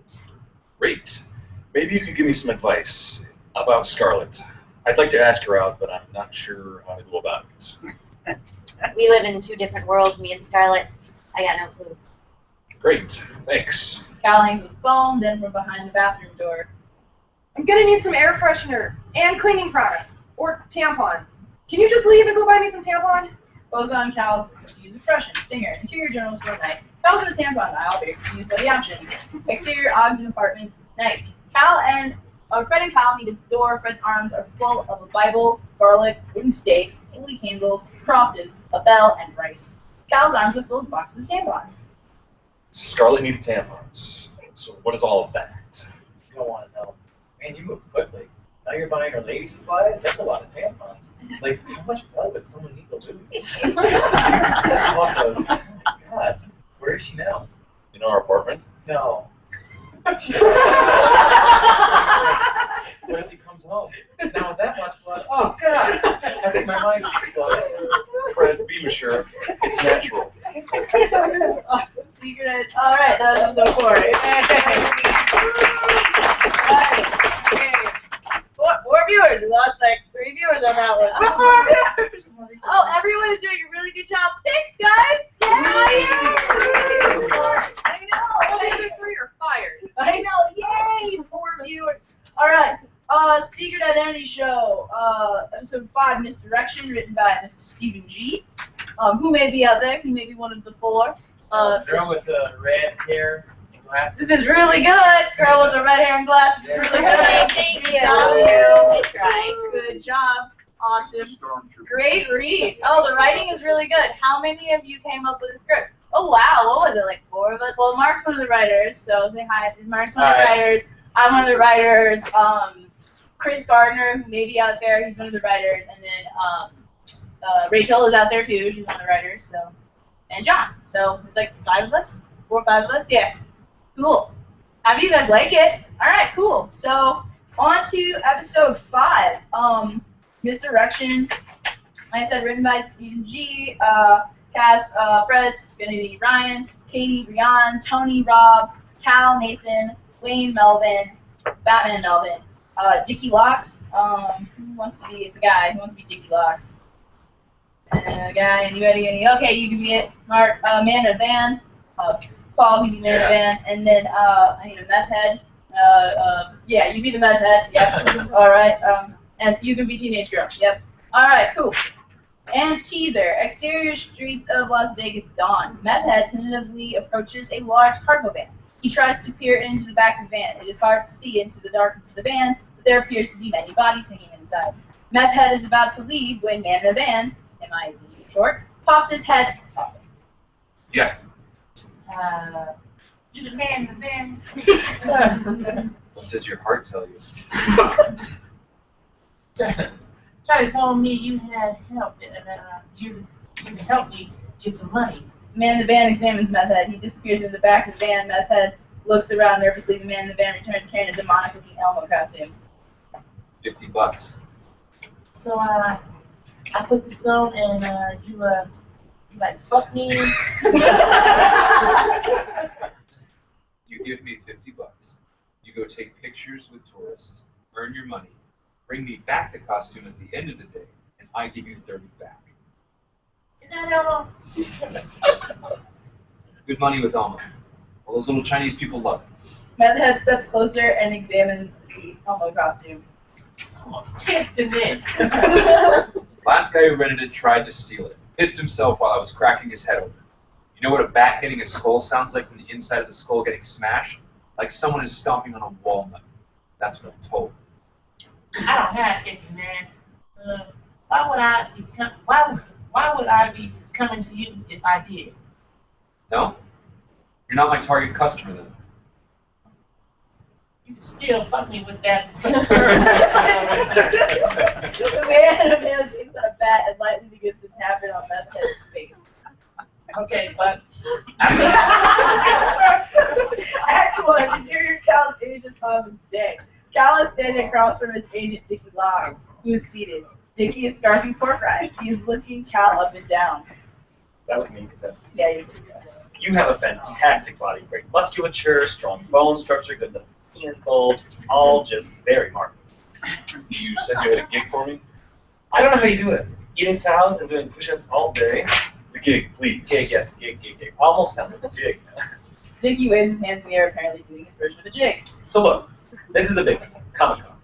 Great. Maybe you could give me some advice about Scarlett. I'd like to ask her out, but I'm not sure how to go about it. We live in two different worlds, me and Scarlett. I got no clue. Great. Thanks. Cal hangs up the phone, then from behind the bathroom door. I'm gonna need some air freshener and cleaning product. Or tampons. Can you just leave and go buy me some tampons? Goes on Cal's confused expression. Stinger. Interior general store night. Cal's in the tampon aisle, very confused by the options. Exterior Ogden apartments night. Fred and Cal meet at the door. Fred's arms are full of a Bible, garlic, wooden stakes, holy candles, crosses, a bell, and rice. Cal's arms are full of boxes of tampons. Scarlett needed tampons. So what is all of that? You don't want to know. Man, you move quickly. Now you're buying her lady supplies? That's a lot of tampons. Like, how much blood would someone need to lose? I want those. Oh my God. Where is she now? In our apartment? No. What if he comes home? Now with that much blood, oh God! I think my mind's exploding. Fred, be mature. It's natural. Secret. All right, that was episode 4. Four viewers. We lost like 3 viewers on that one. 4 viewers. Oh, everyone is doing a really good job. Thanks, guys. Yay! I know. Okay, 3 are fired. I know. Yay! 4 viewers. All right. Secret Identity Show. Episode 5, Misdirection, written by Mr. Stephen G. Who may be out there? He may be one of the 4. Girl with the red hair and glasses. This is really good. Girl with the red hair and glasses. Really good. Thank Good you. job, you. I tried. Good job. Awesome. Great read. Oh, the writing is really good. How many of you came up with a script? Oh, wow. What was it, like 4 of us? Well, Mark's one of the writers, so say hi. Mark's one of the writers. I'm one of the writers. Chris Gardner, who may be out there, he's one of the writers. And then Rachel is out there, too. She's one of the writers. So, and John. So it's like 5 of us? 4 or 5 of us? Yeah. Cool. How do you guys like it? All right, cool. So on to episode 5. Misdirection. Like I said, written by Stephen G. Cast, Fred, it's going to be Ryan, Katie, Brian, Tony, Rob, Cal, Nathan, Wayne, Melvin, Batman, and Melvin. Dickie Locks. Who wants to be? It's a guy. Who wants to be Dickie Locks? Guy. Anybody? Okay, you can be it. Mark. Man of Van. Paul, you can be Man of Van. And then I need a meth head. Yeah, you be the meth head. Yep. All right. And you can be Teenage Girl. Yep. All right, cool. And teaser. Exterior streets of Las Vegas dawn. Meth head tentatively approaches a large cargo van. He tries to peer into the back of the van. It is hard to see into the darkness of the van, but there appears to be many bodies hanging inside. Meth head is about to leave when man in the van, MIV short, pops his head off. Yeah. You the man in the van. What does your heart tell you? Charlie told me you had help and you could help me get some money. The man in the van examines Meth head. He disappears in the back of the van. Meth head looks around nervously. The man in the van returns carrying a demonic-looking Elmo costume. $50. So I put this on and you like fuck me. You give me $50. You go take pictures with tourists, earn your money, bring me back the costume at the end of the day, and I give you 30 back. No. Good money with Elmo. All those little Chinese people love it. Meth head steps closer and examines the Elmo costume. Testing it. Last guy who rented it tried to steal it. Pissed himself while I was cracking his head open. You know what a bat hitting a skull sounds like from the inside of the skull getting smashed? Like someone is stomping on a walnut. That's what I'm told. I don't have it, man. Why would I be coming to you if I did? No? You're not my target customer then. You can still fuck me with that. The man takes out a bat and lightly begins to tap it on Meth head's face. Okay, but Act 1, interior Cal's agent Thomas Day. Cal is standing across from his agent Dickie Locks, who is seated. Dickie is scarfing pork rinds. He is looking Cal up and down. That was me, Cassette. Yeah, you You have a fantastic body, great musculature, strong bone structure, good little penis bulge, all just very marked. You said you had a gig for me? I don't know how you do it. Eating salads and doing push-ups all day. The gig, please. Gig, yes, gig. Almost sounded like a jig. Dickie waves his hands in the air, apparently doing his version of a jig. So look, this is a big one, Comic-Con.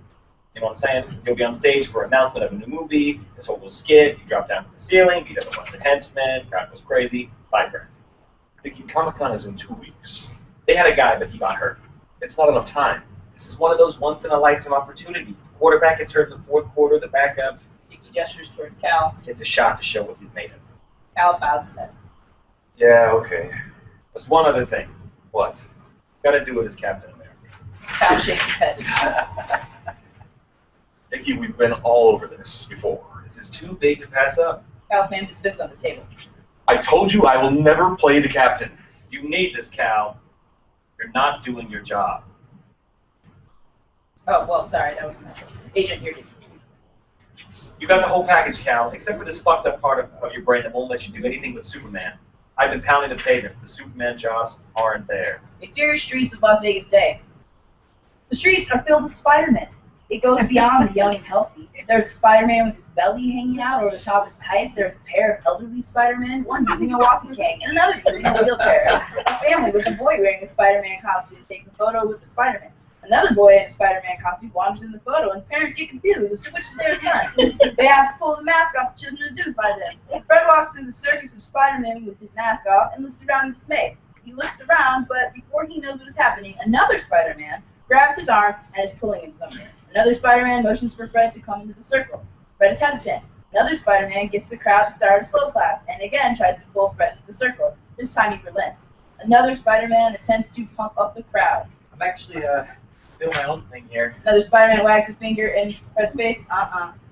You know what I'm saying? You'll be on stage for an announcement of a new movie, this whole little skit, you drop down from the ceiling, beat up a bunch of henchmen, crowd goes crazy, $5 grand. Vicky, Comic-Con is in 2 weeks. They had a guy, but he got hurt. It's not enough time. This is one of those once-in-a-lifetime opportunities. The quarterback gets hurt in the fourth quarter, the backup Dickie gestures towards Cal. gets a shot to show what he's made of. Cal bows his head. Yeah, okay. There's one other thing. What? Gotta do it as Captain America. Cal shakes his head. Dickie, we've been all over this before. This is too big to pass up. Cal slams his fist on the table. I told you I will never play the captain. You need this, Cal. You're not doing your job. Oh, well, sorry, that was natural. Agent, you're Dickie. You got the whole package, Cal, except for this fucked up part of your brain that won't let you do anything with Superman. I've been pounding the pavement. The Superman jobs aren't there. Exterior streets of Las Vegas day. The streets are filled with Spider-Man. It goes beyond the young and healthy. There's a Spider-Man with his belly hanging out over the top of his tights. There's a pair of elderly Spider-Men, one using a walking cane and another using a wheelchair. A family with a boy wearing a Spider-Man costume takes a photo with the Spider-Man. Another boy in a Spider-Man costume wanders in the photo, and parents get confused as to which is their son. They have to pull the mask off the children to identify them. Fred walks through the circus of Spider-Man with his mask off and looks around in dismay. He looks around, but before he knows what is happening, another Spider-Man grabs his arm and is pulling him somewhere. Another Spider-Man motions for Fred to come into the circle. Fred is hesitant. Another Spider-Man gets the crowd to start a slow clap and again tries to pull Fred into the circle. This time he relents. Another Spider-Man attempts to pump up the crowd. I'm actually doing my own thing here. Another Spider-Man wags a finger in Fred's face.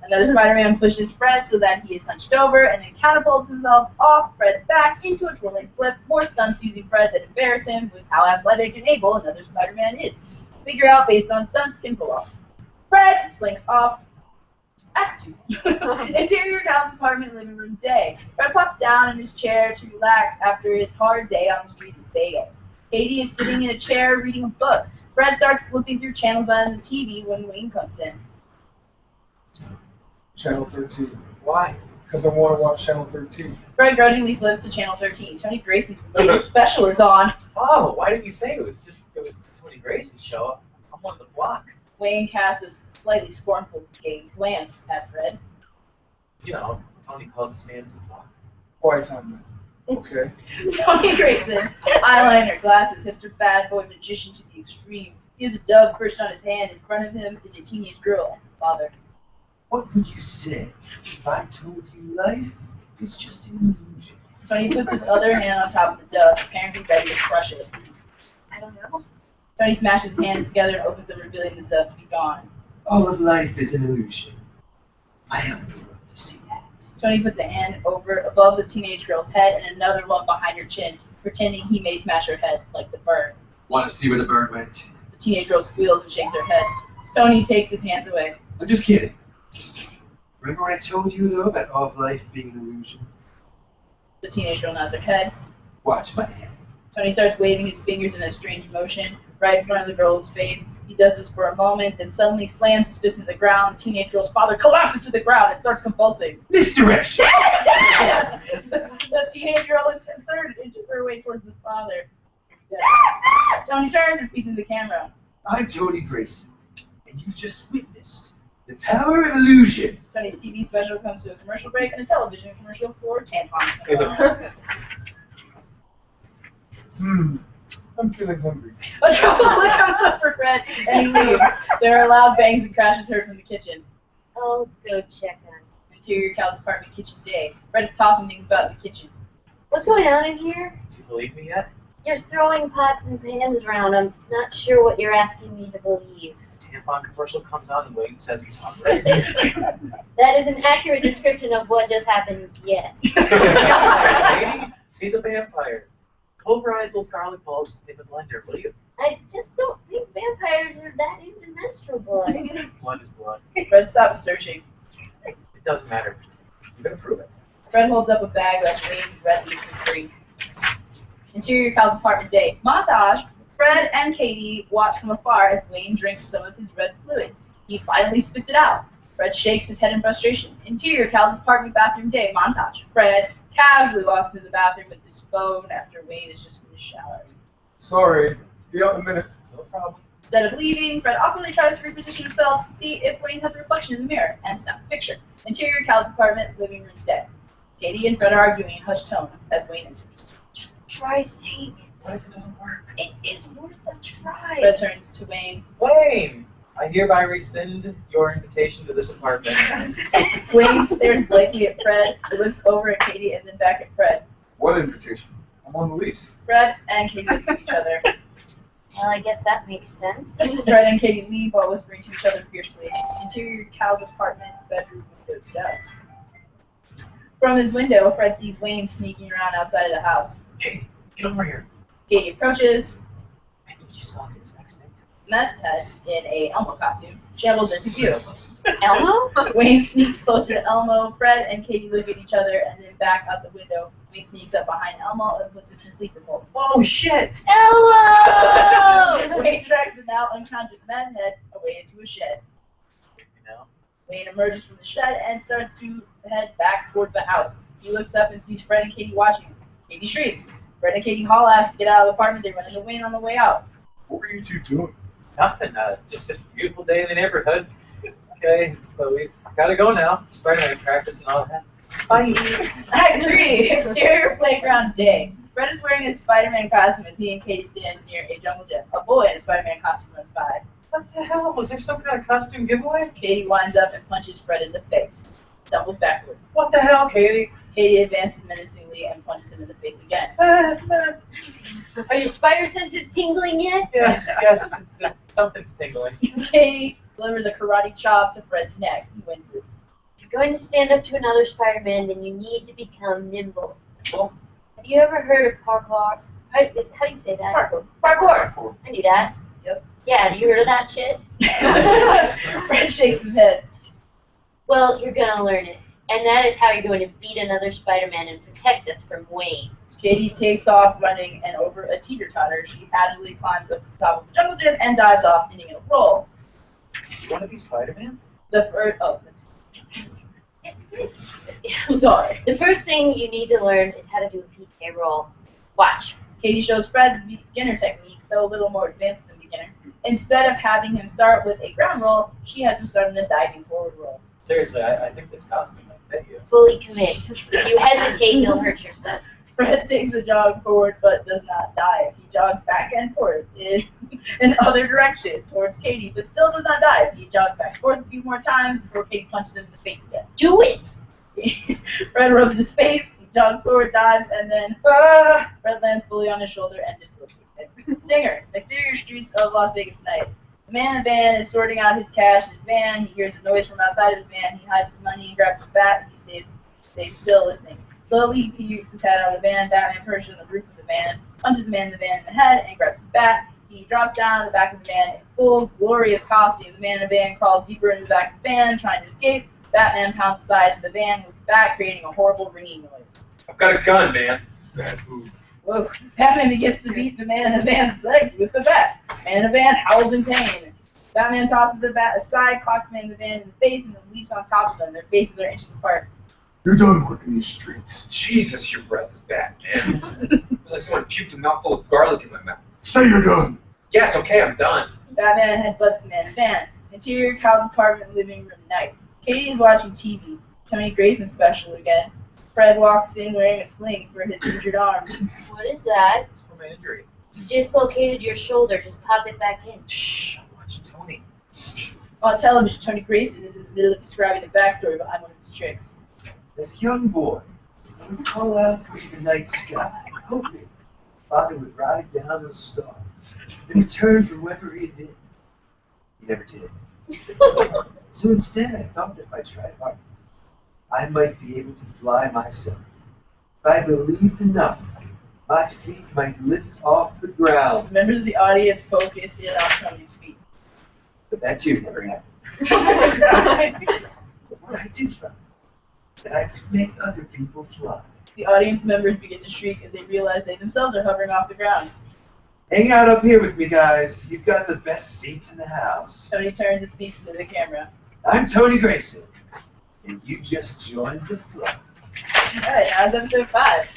Another Spider-Man pushes Fred so that he is hunched over and then catapults himself off Fred's back into a twirling flip. More stunts using Fred that embarrass him with how athletic and able another Spider-Man is. Figure out based on stunts can pull off. Fred slinks off. Act 2. Interior Cal's apartment living room day. Fred plops down in his chair to relax after his hard day on the streets of Vegas. Katie is sitting in a chair reading a book. Fred starts flipping through channels on the TV when Wayne comes in. Channel 13. Why? Because I want to watch Channel 13. Fred grudgingly flips to Channel 13. Tony Grayson's latest special is on. Oh, why didn't you say it was the Tony Grayson show? I'm on the block. Wayne casts a slightly scornful glance at Fred. You know, Tony calls his fans the fuck. Quiet time, man. Okay. Tony Grayson, eyeliner, glasses, hipster bad boy magician to the extreme. He has a dove perched on his hand. In front of him is a teenage girl and her father. What would you say if I told you life is just an illusion? Tony puts his other hand on top of the dove, apparently ready to crush it. I don't know. Tony smashes his hands together and opens them, revealing the dove to be gone. All of life is an illusion. I am the one to see that. Tony puts a hand above the teenage girl's head and another one behind her chin, pretending he may smash her head like the bird. Want to see where the bird went? The teenage girl squeals and shakes her head. Tony takes his hands away. I'm just kidding. Remember what I told you, though, about all of life being an illusion? The teenage girl nods her head. Watch my hand. Tony starts waving his fingers in a strange motion right in front of the girl's face. He does this for a moment, then suddenly slams his fist into the ground. The teenage girl's father collapses to the ground and starts convulsing. Misdirection! The teenage girl is concerned and inches her way towards the father. Tony turns and speaks into the camera. I'm Tony Grayson, and you've just witnessed the power of illusion. Tony's TV special comes to a commercial break and a television commercial for tampons. I'm feeling hungry. A chocolate comes up for Fred and he leaves. There are loud bangs and crashes heard from the kitchen. I'll go check on. Interior Cal's apartment kitchen day. Fred is tossing things about in the kitchen. What's going on in here? Do you believe me yet? You're throwing pots and pans around. I'm not sure what you're asking me to believe. Tampon commercial comes on and Wade says he's hungry. That is an accurate description of what just happened, yes. He's a vampire. Pulverize those garlic bulbs in the blender, will you? I just don't think vampires are that into menstrual blood. Blood is blood. Fred stops searching. It doesn't matter. You're gonna prove it. Fred holds up a bag of Wayne's red liquid drink. Interior Cal's apartment day. Montage. Fred and Katie watch from afar as Wayne drinks some of his red fluid. He finally spits it out. Fred shakes his head in frustration. Interior Cal's apartment bathroom day. Montage. Fred casually walks into the bathroom with his phone after Wayne is just finished showering. Sorry. Be out in a minute. No problem. Instead of leaving, Fred awkwardly tries to reposition himself to see if Wayne has a reflection in the mirror and snap a picture. Interior Cal's apartment, living room day. Katie and Fred are arguing in hushed tones as Wayne enters. Try saying it. What if it doesn't work? It is worth a try. Fred turns to Wayne. Wayne! I hereby rescind your invitation to this apartment. Wayne stares blankly at Fred, looks over at Katie, and then back at Fred. What invitation? I'm on the lease. Fred and Katie look at each other. Well, I guess that makes sense. Fred and Katie leave while whispering to each other fiercely. Interior Cal's apartment, bedroom window to dusk. From his window, Fred sees Wayne sneaking around outside of the house. Katie, get over here. Katie approaches. I think he's stalking his next mate. Meth head in a Elmo costume shambles into view. Elmo? Wayne sneaks closer to Elmo. Fred and Katie look at each other and then back out the window. Wayne sneaks up behind Elmo and puts him in a sleeper hold. Whoa, shit! Elmo! Wayne drags the now unconscious meth head away into a shed. Wayne emerges from the shed and starts to head back towards the house. He looks up and sees Fred and Katie watching him. Katie shrieks. Fred and Katie haul ass to get out of the apartment. They run into Wayne on the way out. What were you two doing? Nothing. Just a beautiful day in the neighborhood. Okay, but we gotta go now. Spider-Man practice and all that. Bye. Act 3, exterior playground day. Fred is wearing his Spider-Man costume as he and Katie stand near a jungle gym. A boy in a Spider-Man costume runs by. What the hell? Was there some kind of costume giveaway? Katie winds up and punches Fred in the face. Stumbles backwards. What the hell, Katie? Katie advances menacingly and punches him in the face again. Are your spider senses tingling yet? Yes, something's tingling. Katie delivers a karate chop to Fred's neck. He winces. If you're going to stand up to another Spider-Man, then you need to become nimble. Have you ever heard of parkour? How do you say that? Parkour. Parkour. I knew that. Yep. Yeah, you heard of that shit? Fred shakes his head. Well, you're gonna learn it. And that is how you're going to beat another Spider-Man and protect us from Wayne. Katie takes off running, and over a teeter-totter, she casually climbs up to the top of the jungle gym and dives off, ending in a roll. You want to be Spider-Man? I'm sorry. The first thing you need to learn is how to do a PK roll. Watch. Katie shows Fred the beginner technique, though a little more advanced than beginner. Instead of having him start with a ground roll, she has him start on a diving forward roll. Seriously, I think this costume might fit you. Fully commit. If you hesitate, you'll hurt yourself. Fred takes a jog forward but does not dive. He jogs back and forth in other direction towards Katie, but still does not dive. He jogs back and forth a few more times before Katie punches him in the face again. Do it! Fred rubs his face, he jogs forward, dives, and then Fred lands fully on his shoulder and dislocates it. Stinger. Exterior streets of Las Vegas night. The man in the van is sorting out his cash in his van. He hears a noise from outside of his van. He hides his money and grabs his bat. He stays still listening. Slowly, he pukes his head out of the van. Batman perches on the roof of the van, punches the man in the van in the head, and grabs his bat. He drops down in the back of the van in full, glorious costume. The man in the van crawls deeper into the back of the van, trying to escape. Batman pounds the side of the van with the bat, creating a horrible ringing noise. I've got a gun, man. Whoa. Batman begins to beat the man in the van's legs with the bat. The man in the van howls in pain. Batman tosses the bat aside, clocks the man in the van in the face, and then leaps on top of them. Their faces are inches apart. You're done working these streets. Jesus, your breath is bad, man. It was like someone puked a mouthful of garlic in my mouth. Say you're done. Yes, okay, I'm done. Batman headbutts the man in the van. Interior child's apartment, living room night. Katie is watching TV. Tony Grayson special again. Fred walks in wearing a sling for his injured arm. What is that? It's for my injury. You dislocated your shoulder. Just pop it back in. Shh, I'm watching Tony. On television, Tony Grayson is in the middle of describing the backstory behind one of his tricks. As a young boy, I would call out to the night sky, hoping Father would ride down on a star and return from wherever he had been. He never did. So instead, I thought that if I tried hard, I might be able to fly myself. If I believed enough, my feet might lift off the ground. Members of the audience focus in on Tony's feet. But that too never happened. But what I did find was that I could make other people fly. The audience members begin to shriek as they realize they themselves are hovering off the ground. Hang out up here with me, guys. You've got the best seats in the house. Tony turns and speaks to the camera. I'm Tony Grayson, and you just joined the club. Alright, now it's episode 5.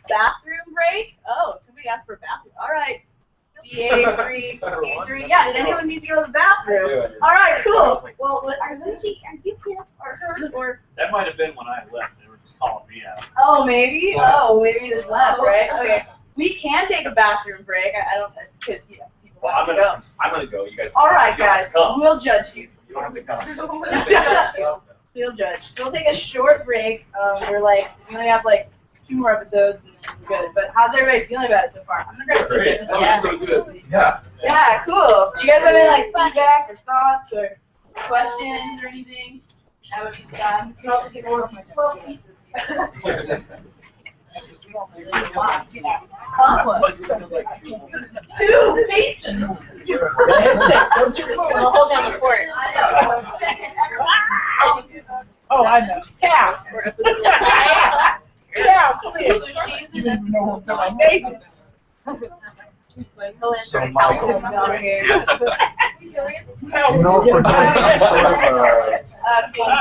Bathroom break? Oh, somebody asked for a bathroom. Alright. DA3, E3. Yeah, did anyone need to go to the bathroom? Alright, cool. Well, are you him or her or... That might have been when I left. They were just calling me out. Oh, maybe? Oh, maybe this left, right? Okay. We can take a bathroom break. I don't, because, you know, people want to go. I'm gonna go. You guys. Alright, you don't have guys. to come. We'll judge you. You don't have to come. We'll judge. So we'll take a short break. We only have 2 more episodes and then we're good. But how's everybody feeling about it so far? I'm gonna grab Great. this. That was so good. Yeah. Yeah, cool. Do you guys have any feedback or thoughts or questions or anything? That would be fun. You can also get more of my 12 pizzas. Two pizzas. We'll hold down the fort. I know. Oh, I know. Cow. Yeah, please. So Michael, for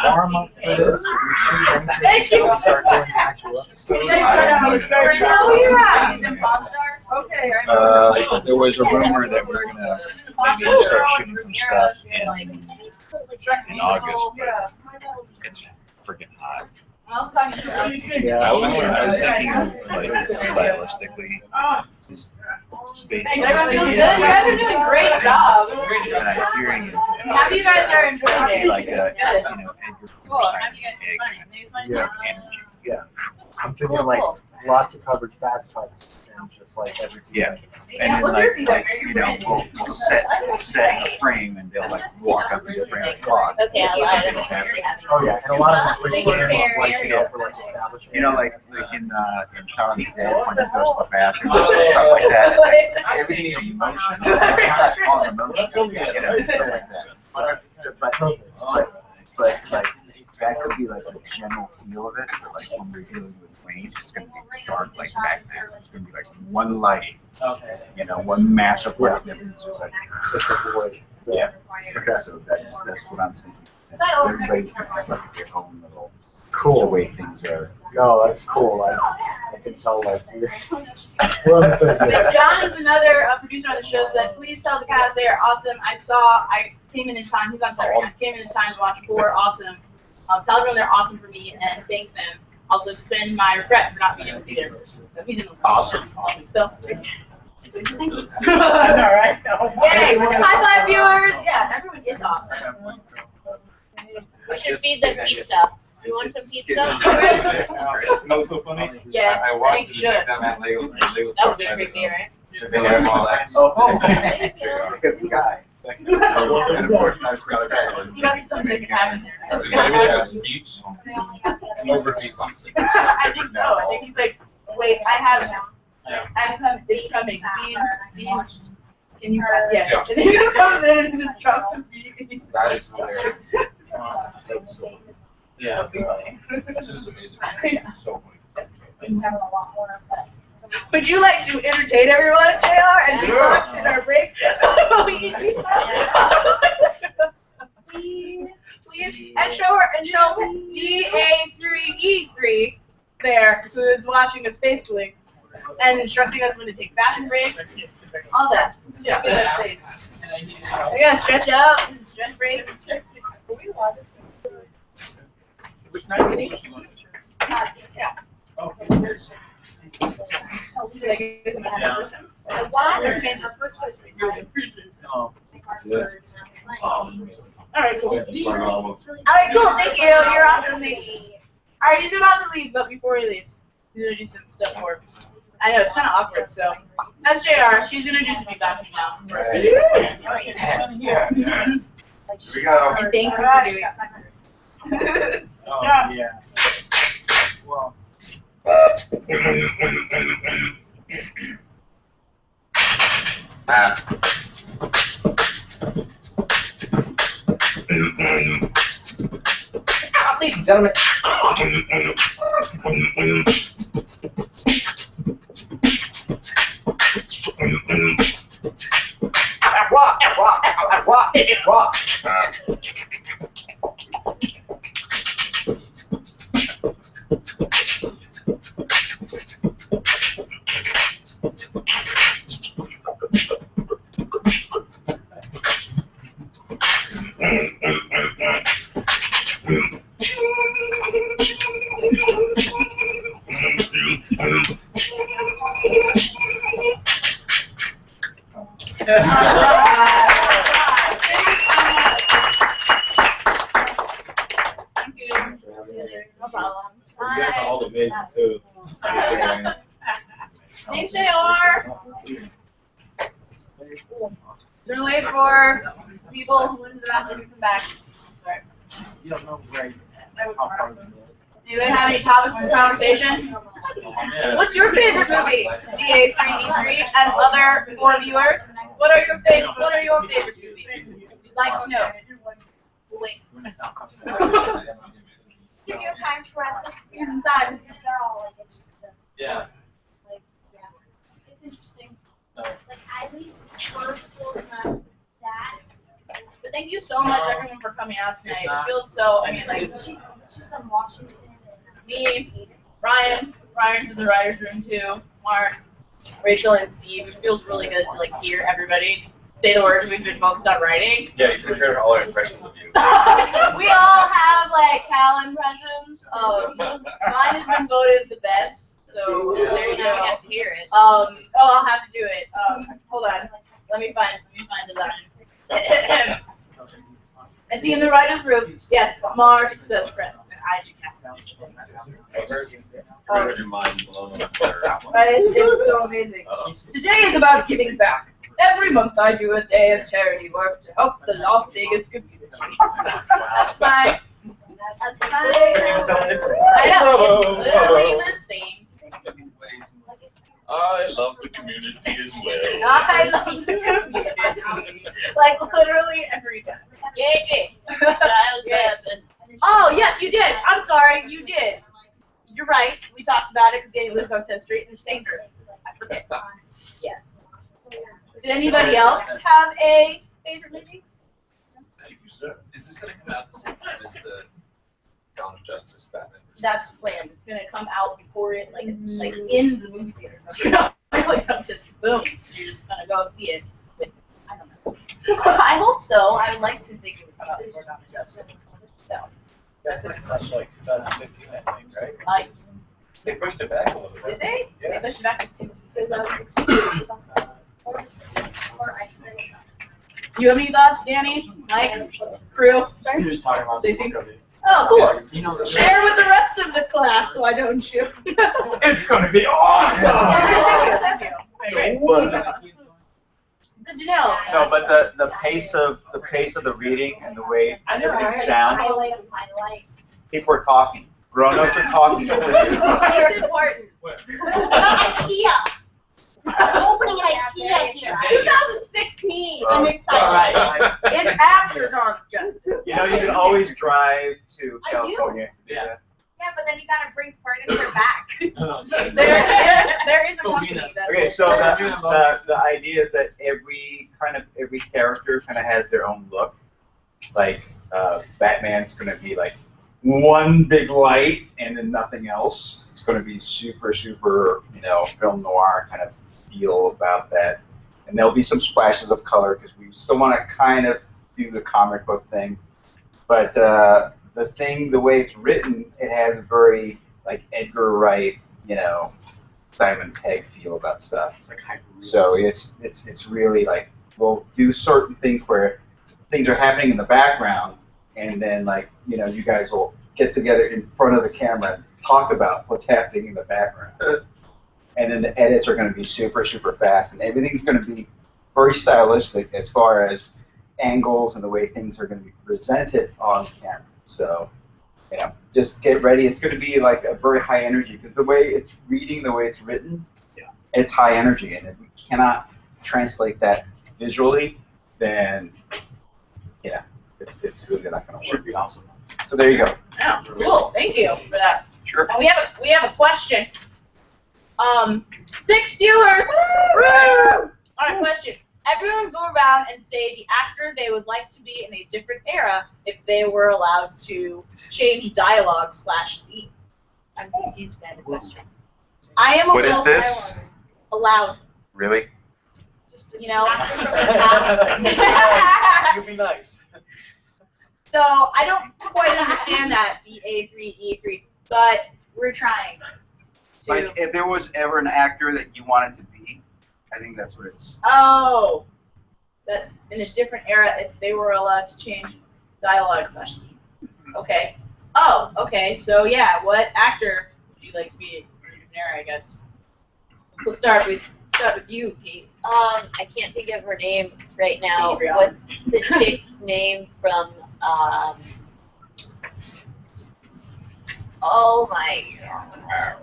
warm up for this, Thank you. start doing actual Okay. There was a rumor that we're gonna start shooting some stuff in August, but it's freaking hot. I was talking to Yeah, I was thinking stylistically, this space. Everyone feels good? You guys are doing a great job. Hearing is Happy you guys are enjoying it. like That's good. Cool. Happy you guys are funny. It's funny. Yeah. I'm thinking lots of coverage, fast cuts, and just every 2 seconds. And then we'll set in a frame and they'll walk up in the frame and talk. Okay, I lied. Oh yeah, and a lot of the screen cameras for establishing. Like in Shaun of the Dead when he goes to the bathroom or stuff like that. It's everything's emotion. It's all emotion. Stuff like that. But that could be a general feel of it. But when we're dealing with range, it's gonna be dark like Batman. It's gonna be one light. Okay. One massive light. Yeah. Okay. So that's what I'm thinking. Everybody's gonna have their own little cool way things are. No, that's cool. I can tell like we're on the same page. John is another producer on the show. Said, please tell the cast they are awesome. I came in time. He's on set right now. I came in time to watch 4 awesome. Tell everyone they're awesome for me and thank them. Also extend my regret for not being able to be there. So he's in the Awesome. So. I know, right? Yay! High five, viewers! Yeah, everyone is awesome. We should feed them pizza. You want some pizza? You know what's so funny? Yes, I I watched think it you should. at Lego. That was a good day, right? They have all that. Good guy. And of course, I forgot There's gotta be something that can happen there. Maybe they have a speech over beatboxing. I think so. I think he's like, wait, it's coming. Dean, can you, yes. Yeah. And then he just comes in and just drops a beat. That is hilarious. Yeah. This is amazing. So funny. He's having a lot more, but. Would you like to entertain everyone, JR, and beatbox in our break? We eat pizza? Please. And show DA3E3 there, who is watching us faithfully and instructing us when to take bathroom breaks. All that. Yeah. We gotta stretch out, stretch break. Which night is it? Yeah. Okay. Alright, cool. Alright, cool. Thank you. You're awesome. Thanks. Alright, he's about to leave, but before he leaves, he's gonna do some stuff more. I know, it's kind of awkward, so. That's JR. She's gonna do some feedback now. Here we go. And thank you for doing it. Oh, yeah. Well. Ladies and gentlemen. Rock. No problem. You guys are all amazing too. Thanks, JR. We're gonna wait for people who went to the bathroom to come back. Sorry. You don't know where you Anybody have any topics of conversation? What's your favorite movie? DA3E3 and other 4 viewers. What are your favorite movies? We'd like to know. We'll wait. Give you time to wrap this. Give them time. They're all like interesting. Yeah. Like, yeah. It's interesting. Like, at least first was not that. But thank you so much, everyone, for coming out tonight. It feels so, I mean, like, She's from Washington. me, Ryan, Ryan's in the writer's room too, Mark, Rachel, and Steve. It feels really good to, like, hear everybody say the words we've been focused on writing. Yeah, you should have heard all our impressions of you. We all have, like, Cal impressions. Mine has been voted the best, so there you go. Have to hear it. Oh, I'll have to do it. Hold on. Let me find design. Is he in the writer's room? Yes, Mark does press. And I do I heard your mind blown up. It's so amazing. Today is about giving back. Every month I do a day of charity work to help the Las Vegas community. That's my. I know. It's literally the same. I love the community as well. I love the community. Like, literally every time. Yay, child person. Oh, yes, you did. I'm sorry, you did. You're right. We talked about it because Danny lives on 10th Street and St. I forget. Yes. Did anybody else have a favorite movie? Thank you, sir. Is this going to come out the same time as the Dawn of Justice, Batman. That's the plan. It's gonna come out before it, like it's like in the movie theater. Like I'm just boom. You're just gonna go see it. But I don't know. I hope so. I would like to think it would come out before Dawn of Justice. So That's like 2015, I think, right? like, They pushed it back a little bit. did they? Yeah. They pushed it back to 2016. You have any thoughts, Danny? Mike? Crew? You're just talking about Stacey? the book of it. Oh, cool. You know, Share with the rest of the class so I don't shoot. It's gonna be awesome. Thank you. Great. Good to know. No, but the pace of the reading and the way everything sounds. People are talking. Grown-ups are talking. It's important. IKEA. I'm opening an IKEA here. 2016. I'm excited. It's after Dawn of Justice. You know, you can always drive to I do. California. Yeah. Yeah, but then you gotta bring furniture back. There is a company that. Okay, so the idea is that every character kind of has their own look. Like Batman's gonna be like one big light and then nothing else. It's gonna be super, film noir kind of feel about that. And there'll be some splashes of color because we still want to kind of do the comic book thing. But the way it's written, it has a very like Edgar Wright, Simon Pegg feel about stuff. It's like hyper. So it's really like we'll do certain things where things are happening in the background, and then you guys will get together in front of the camera and talk about what's happening in the background. And then the edits are going to be super, super fast, and everything's going to be very stylistic as far as angles and the way things are going to be presented on camera. So, just get ready. It's going to be like a very high energy because the way it's reading, the way it's written, it's high energy, and if we cannot translate that visually, then it's really not going to work. Should be awesome. So there you go. Yeah, cool. Thank you for that. Sure. And we have a question. 6 viewers. Woo! All right, question. Everyone go around and say the actor they would like to be in a different era if they were allowed to change dialogue / theme. I'm confused by the question. I am What is this? allowed. Really? You know. You'd be nice. So I don't quite understand that DA3E3, but we're trying. Like, if there was ever an actor that you wanted to be, I think that's what it's. Oh, that in a different era, if they were allowed to change dialogue / theme. Okay. Oh, okay. So yeah, what actor would you like to be in a different era? I guess. We'll start with you, Pete. I can't think of her name right now. Adriana. What's the chick's name from? Oh my God.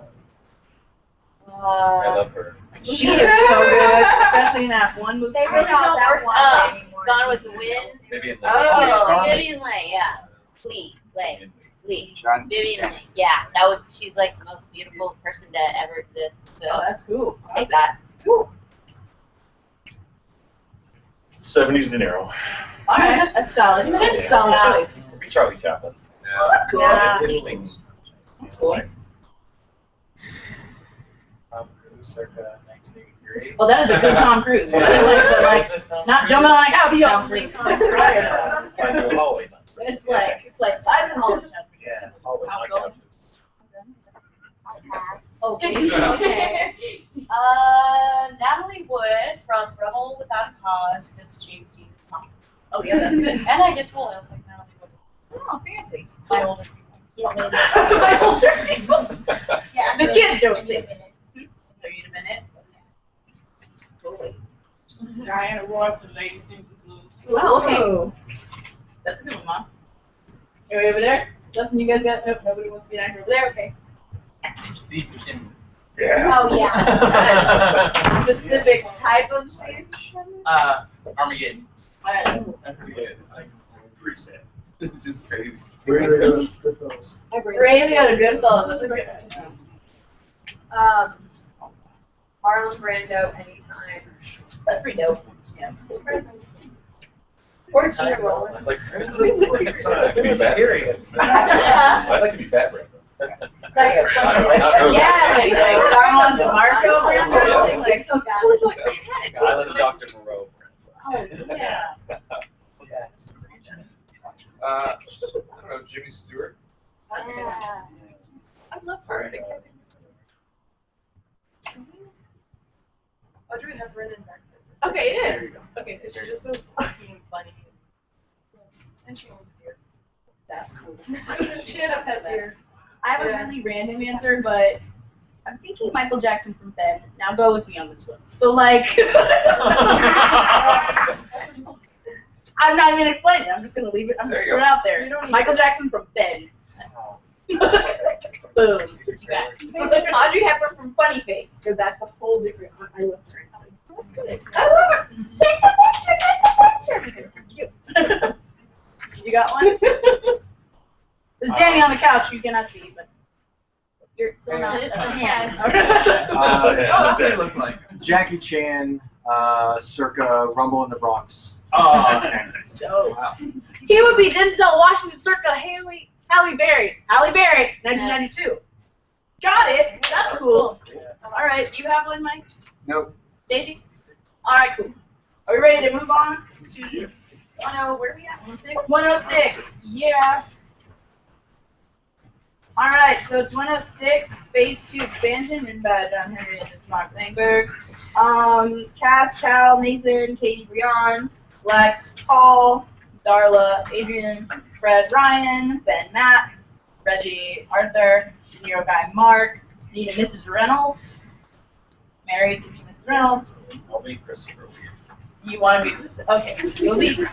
I love her. She is so good, especially in that one movie. They really don't work Gone with the Wind. Vivian Leigh. Oh, Vivian Leigh, yeah. Leigh. Vivian Leigh, yeah. She's like the most beautiful person to ever exist. So Oh, that's cool. take that. Cool. 70s De Niro. All right, that's solid. That's a solid choice. Be Charlie Chaplin. Oh, that's cool. Yeah. Interesting. That's cool. Circa 1983. Well, that is a good Tom Cruise. That is like not jumping on a couch Tom Cruise. It's like size and hall. Yeah, always my couches. Okay. Okay. Natalie Wood from Rebel Without a Cause, because James Dean is not. Oh yeah, that's good. And I did tell him like Natalie Wood. Oh, fancy. My older people. Yeah, My older people. Yeah, The kids don't see it. Are you in a minute? Totally. Diana Ross and Lady Simpsons Lou. Wow, okay. That's a good one, Mom. Are we over there? Justin, you guys got nope, nobody wants to be an actor over there? Okay. Steve Buscemi. Yeah. Oh, yeah. Specific type of Steve? Armageddon. Alright. I'm pretty good. Freestyle. This is crazy. Ray Liotta, Goodfellas. Ray Liotta, Goodfellas. Those are good. Marlon Brando, anytime. That's pretty dope. Yeah. Or Gina Rollins. I'd like to be fat. I'd like to be fat, Brandon. Yeah, like Don DeMarco brands or something like that. I live Dr. Moreau. Oh, yeah. I don't know, Jimmy Stewart. That's good. I love her. Audrey Hepburn and Breakfast. Okay, it is. Okay, she's just so fucking funny. And she owns beer. That's cool. She had a pet beer. I have a really random answer, but I'm thinking Michael Jackson from Ben. Now go with me on this one. So like, I'm not even explaining it. I'm just gonna leave it. I'm just gonna throw it out there. Michael Jackson from Ben. Boom. You got Audrey Hepburn from Funny Face, because that's a whole different. I love her. That's good. I love her. Take the picture. Take the picture. It's cute. You got one? There's Danny on the couch. You cannot see, but you're still not. That's a hand. It looks like Jackie Chan, circa Rumble in the Bronx. Oh, dope. Wow. He would be Denzel Washington circa Halle Berry. Halle Berry, 1992. Got it. That's cool. All right. Do you have one, Mike? Nope. Stacy? All right, cool. Are we ready to move on to 10? Where are we at? 106? 106. Yeah. All right. So it's 106. It's Phase 2 expansion written by John Henry and Mark Zangberg. Cass, Cal, Nathan, Katie, Brian, Lex, Paul, Darla, Adrian, Fred, Ryan, Ben, Matt, Reggie, Arthur, De Niro guy, Mark, Nina, Mrs. Reynolds, married, Mrs. Reynolds. I'll be Christopher. You want to be Mrs. Okay, you'll be.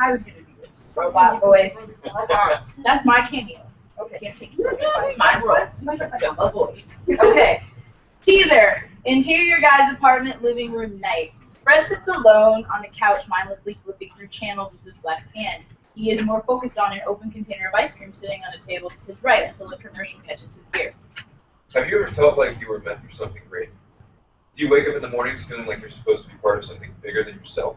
I was gonna be this robot voice. That's my cameo. Okay, can't take it. That's my role. A voice. Okay. Teaser. Interior guy's apartment, living room night. Fred sits alone on the couch, mindlessly flipping through channels with his left hand. He is more focused on an open container of ice cream sitting on a table to his right until a commercial catches his ear. Have you ever felt like you were meant for something great? Do you wake up in the mornings feeling like you're supposed to be part of something bigger than yourself?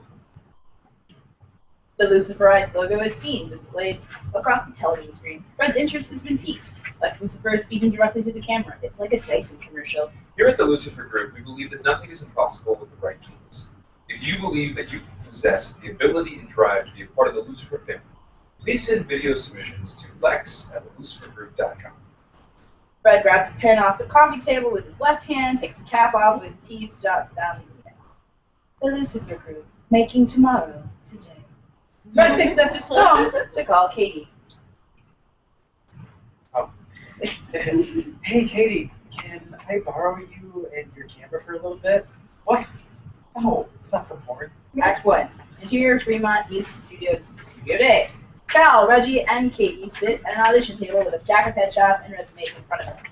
The Luciferized logo is seen, displayed across the television screen. Fred's interest has been piqued. Lex Lucifer is speaking directly to the camera. It's like a Dyson commercial. Here at the Lucifer Group, we believe that nothing is impossible with the right tools. If you believe that you possess the ability and drive to be a part of the Lucifer family, please send video submissions to lex@thelucifergroup.com. Fred grabs a pen off the coffee table with his left hand, takes the cap off with teeth, jots down the email. The Lucifer Group, making tomorrow today. Fred picks up his phone to call Katie. Oh. Hey, Katie, can I borrow you and your camera for a little bit? What? No, it's not for porn. Act 1. Interior Fremont East Studios, Studio Day. Cal, Reggie, and Katie sit at an audition table with a stack of headshots and resumes in front of them.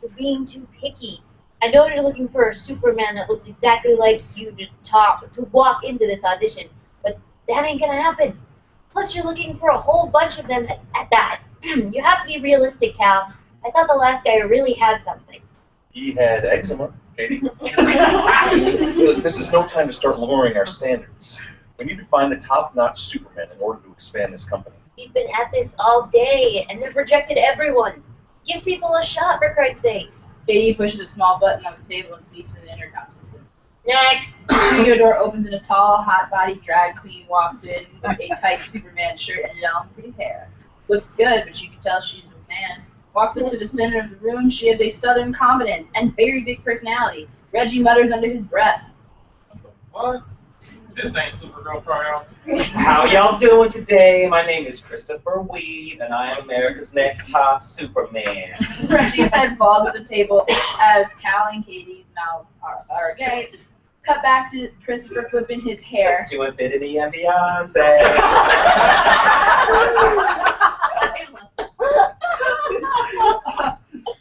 You're being too picky. I know you're looking for a Superman that looks exactly like you to walk into this audition, but that ain't gonna happen. Plus, you're looking for a whole bunch of them at that. You have to be realistic, Cal. I thought the last guy really had something. He had eczema, Katie. This is no time to start lowering our standards. We need to find the top-notch Superman in order to expand this company. We've been at this all day, and they've rejected everyone. Give people a shot, for Christ's sakes. Katie pushes a small button on the table and speaks to the intercom system. Next. The studio door opens and a tall, hot-bodied drag queen walks in with a tight Superman shirt and long, pretty hair. Looks good, but you can tell she's a man. Walks into the center of the room. She has a southern confidence and very big personality. Reggie mutters under his breath. What? This ain't Supergirl tryouts. How y'all doing today? My name is Christopher Weed, and I am America's Next Top Superman. Reggie's head falls at the table as Cal and Katie's mouths are again. Cut back to Christopher flipping his hair. To Infinity and Beyonce.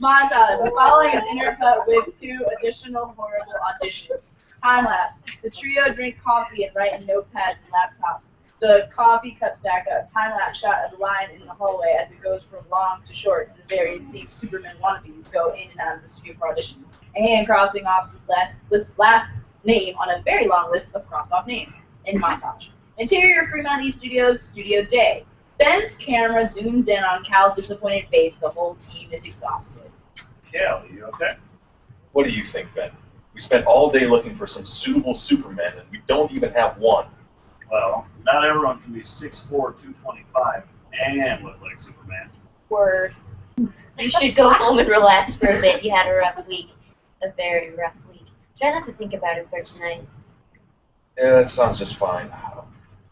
Montage. The following is intercut with 2 additional horrible auditions. Time lapse. The trio drink coffee and write in notepads and laptops. The coffee cups stack up. Time lapse shot of the line in the hallway as it goes from long to short, and the various themed Superman wannabes go in and out of the studio for auditions. A hand crossing off the last name on a very long list of crossed off names. In montage. Interior Fremont East Studios, Studio Day. Ben's camera zooms in on Cal's disappointed face. The whole team is exhausted. Cal, you okay? What do you think, Ben? We spent all day looking for some suitable Supermen, and we don't even have one. Well, not everyone can be 6'4", 225 and look like Superman. Word. You should go home and relax for a bit. You had a rough week. A very rough week. Try not to think about it for tonight. Yeah, that sounds just fine.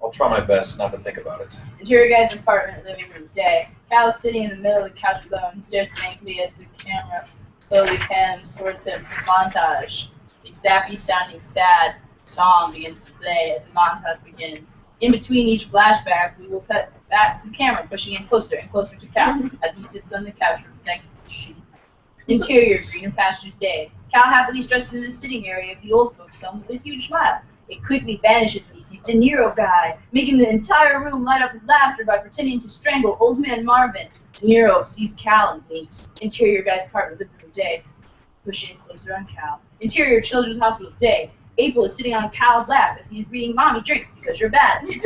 I'll try my best not to think about it. Interior Guy's apartment, living room, day. Cal is sitting in the middle of the couch alone. He stares blankly as the camera slowly pans towards him. Montage. A sappy-sounding, sad song begins to play as the montage begins. In between each flashback, we will cut back to the camera, pushing in closer and closer to Cal as he sits on the couch next to the sheet. Interior, greener pastures, day. Cal happily struts into the sitting area of the old folks' home with a huge smile. It quickly vanishes when he sees De Niro Guy, making the entire room light up with laughter by pretending to strangle old man Marvin. De Niro sees Cal and winks. Interior Guy's apartment, living room, day. Pushing closer on Cal. Interior Children's Hospital, day. April is sitting on Cal's lap as he is reading Mommy Drinks Because You're Bad. De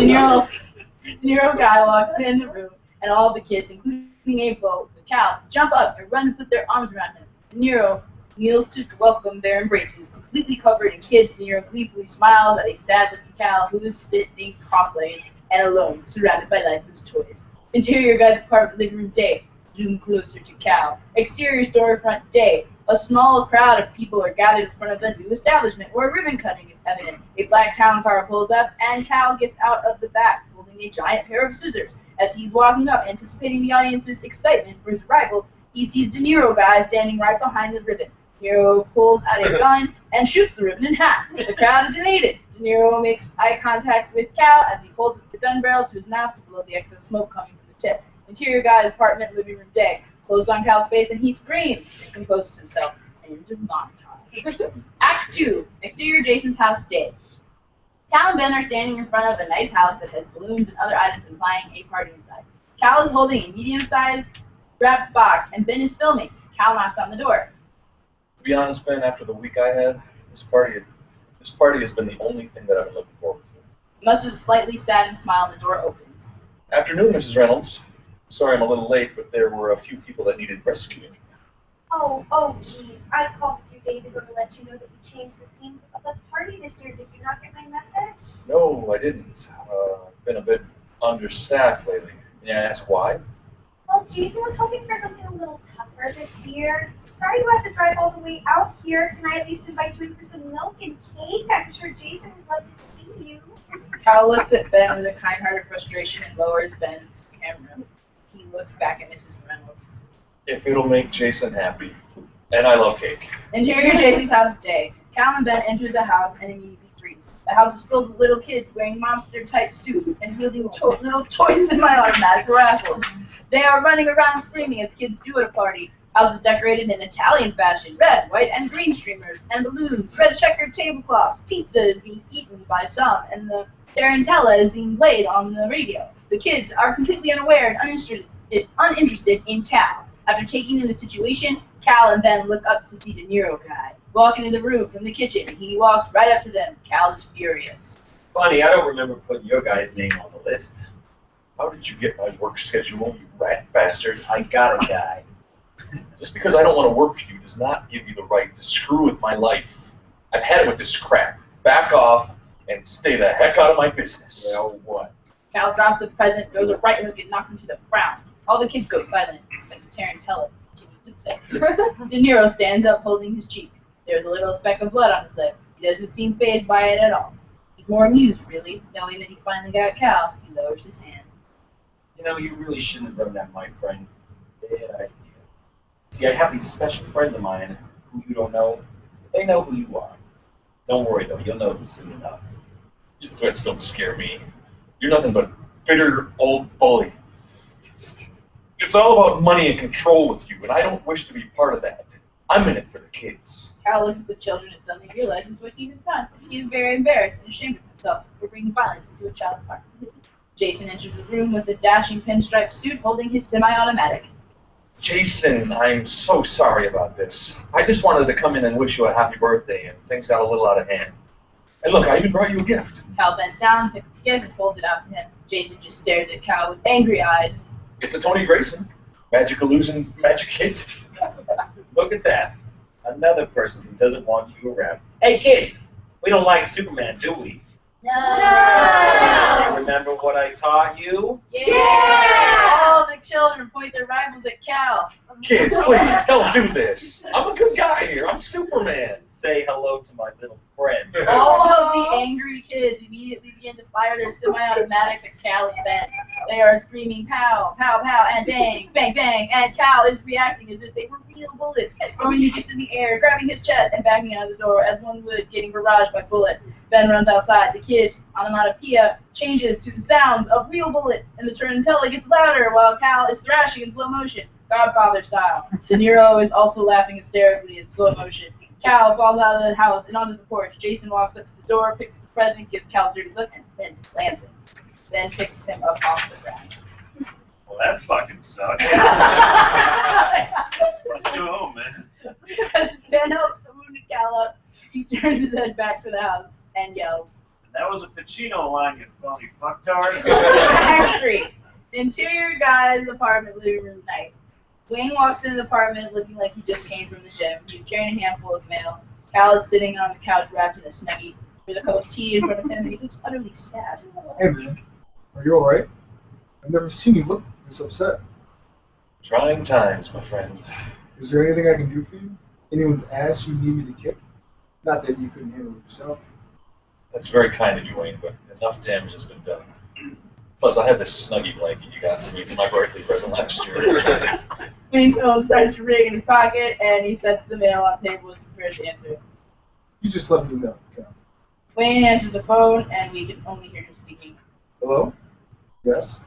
Niro Guy walks in the room, and all the kids, including April with Cal, jump up and run and put their arms around him. De Niro kneels to welcome their embraces. Completely covered in kids, De Niro gleefully smiles at a sad-looking Cal who is sitting cross-legged and alone, surrounded by lifeless toys. Interior Guy's apartment, living room, day. Zoom closer to Cal. Exterior storefront, day. A small crowd of people are gathered in front of the new establishment where ribbon cutting is evident. A black town car pulls up, and Cal gets out of the back, holding a giant pair of scissors. As he's walking up, anticipating the audience's excitement for his arrival, he sees De Niro Guy standing right behind the ribbon. De Niro pulls out a gun and shoots the ribbon in half. The crowd is elated. De Niro makes eye contact with Cal as he holds the gun barrel to his mouth to blow the excess smoke coming from the tip. Interior Guy's apartment, living room, day. Close on Cal's face, and he screams and composes himself. End of montage. Act 2. Exterior Jason's house, day. Cal and Ben are standing in front of a nice house that has balloons and other items implying a party inside. Cal is holding a medium-sized wrapped box, and Ben is filming. Cal knocks on the door. To be honest, Ben, after the week I had, this party has been the only thing that I've been looking forward to. He musters a slightly saddened smile, and the door opens. Afternoon, Mrs. Reynolds. Sorry I'm a little late, but there were a few people that needed rescuing. Oh, geez. I called a few days ago to let you know that we changed the theme of the party this year. Did you not get my message? No, I didn't. I've been a bit understaffed lately. May I ask why? Well, Jason was hoping for something a little tougher this year. Sorry you have to drive all the way out here. Can I at least invite you in for some milk and cake? I'm sure Jason would love to see you. Cal looks at Ben with a kind-hearted frustration and lowers Ben's camera. He looks back at Mrs. Reynolds. If it'll make Jason happy. And I love cake. Interior Jason's house, day. Cal and Ben enter the house and immediately freeze. The house is filled with little kids wearing monster-type suits and wielding little toy semi-automatic rifles. They are running around screaming as kids do at a party. House is decorated in Italian fashion, red, white, and green streamers, and balloons, red checkered tablecloths. Pizza is being eaten by some, and the tarantella is being played on the radio. The kids are completely unaware and uninterested in Cal. After taking in the situation, Cal and Ben look up to see De Niro Guy walk into the room from the kitchen. He walks right up to them. Cal is furious. Funny, I don't remember putting your guy's name on the list. How did you get my work schedule, you rat bastard? I got a guy. Just because I don't want to work for you does not give you the right to screw with my life. I've had it with this crap. Back off and stay the heck out of my business. Well, what? Cal drops the present, throws a right hook, and knocks him to the ground. All the kids go silent as the tarantella continues to play. De Niro stands up holding his cheek. There's a little speck of blood on his lip. He doesn't seem fazed by it at all. He's more amused, really, knowing that he finally got Cal. He lowers his hand. You know, you really shouldn't have done that, my friend. Bad idea. See, I have these special friends of mine who you don't know, but they know who you are. Don't worry, though. You'll know who's soon enough. Your threats don't scare me. You're nothing but bitter old bully. It's all about money and control with you, and I don't wish to be part of that. I'm in it for the kids. Cal looks at the children and suddenly realizes what he has done. He is very embarrassed and ashamed of himself for bringing violence into a child's heart. Jason enters the room with a dashing pinstripe suit holding his semi-automatic. Jason, I'm so sorry about this. I just wanted to come in and wish you a happy birthday, and things got a little out of hand. And look, I even brought you a gift. Cal bends down, picks the gift, and holds it out to him. Jason just stares at Cal with angry eyes. It's a Tony Grayson. Magic illusion, magic kit. Look at that. Another person who doesn't want you around. Hey kids, we don't like Superman, do we? No. Do you remember what I taught you? Yeah! All the children point their rifles at Cal. Kids, please, don't do this. I'm a good guy here. I'm Superman. Say hello to my little friend. All of the angry kids immediately begin to fire their semi-automatics at Cal and Ben. They are screaming pow, pow, pow, and bang, bang, bang, and Cal is reacting as if they were real bullets, throwing the gift in the air, grabbing his chest, and backing out of the door as one would, getting barraged by bullets. Ben runs outside. The kids' onomatopoeia changes to the sounds of real bullets, and the tarantella gets louder while Cal is thrashing in slow motion, Godfather style. De Niro is also laughing hysterically in slow motion. Cal falls out of the house and onto the porch. Jason walks up to the door, picks up the present, gives Cal a dirty look, and then slams it. Then picks him up off the ground. Well, that fucking sucks. Let's go home, man. As Ben helps the wounded Cal up, he turns his head back to the house and yells. That was a Pacino line, you phony fucktard. Act 3. Interior guy's apartment living room night. Wayne walks into the apartment looking like he just came from the gym. He's carrying a handful of mail. Cal is sitting on the couch wrapped in a Snuggie. There's a cup of tea in front of him, and he looks utterly sad. Hey, man. Are you alright? I've never seen you look this upset. Trying times, my friend. Is there anything I can do for you? Anyone's ass you need me to kick? Not that you couldn't handle it yourself. That's very kind of you, Wayne, but enough damage has been done. Plus, I have this Snuggie blanket you got for me for my birthday present last year. Wayne's phone starts to ring in his pocket, and he sets the mail on the table as he prepares to answer. You just let me know, Cal. Wayne answers the phone, and we can only hear him speaking. Hello? Yes?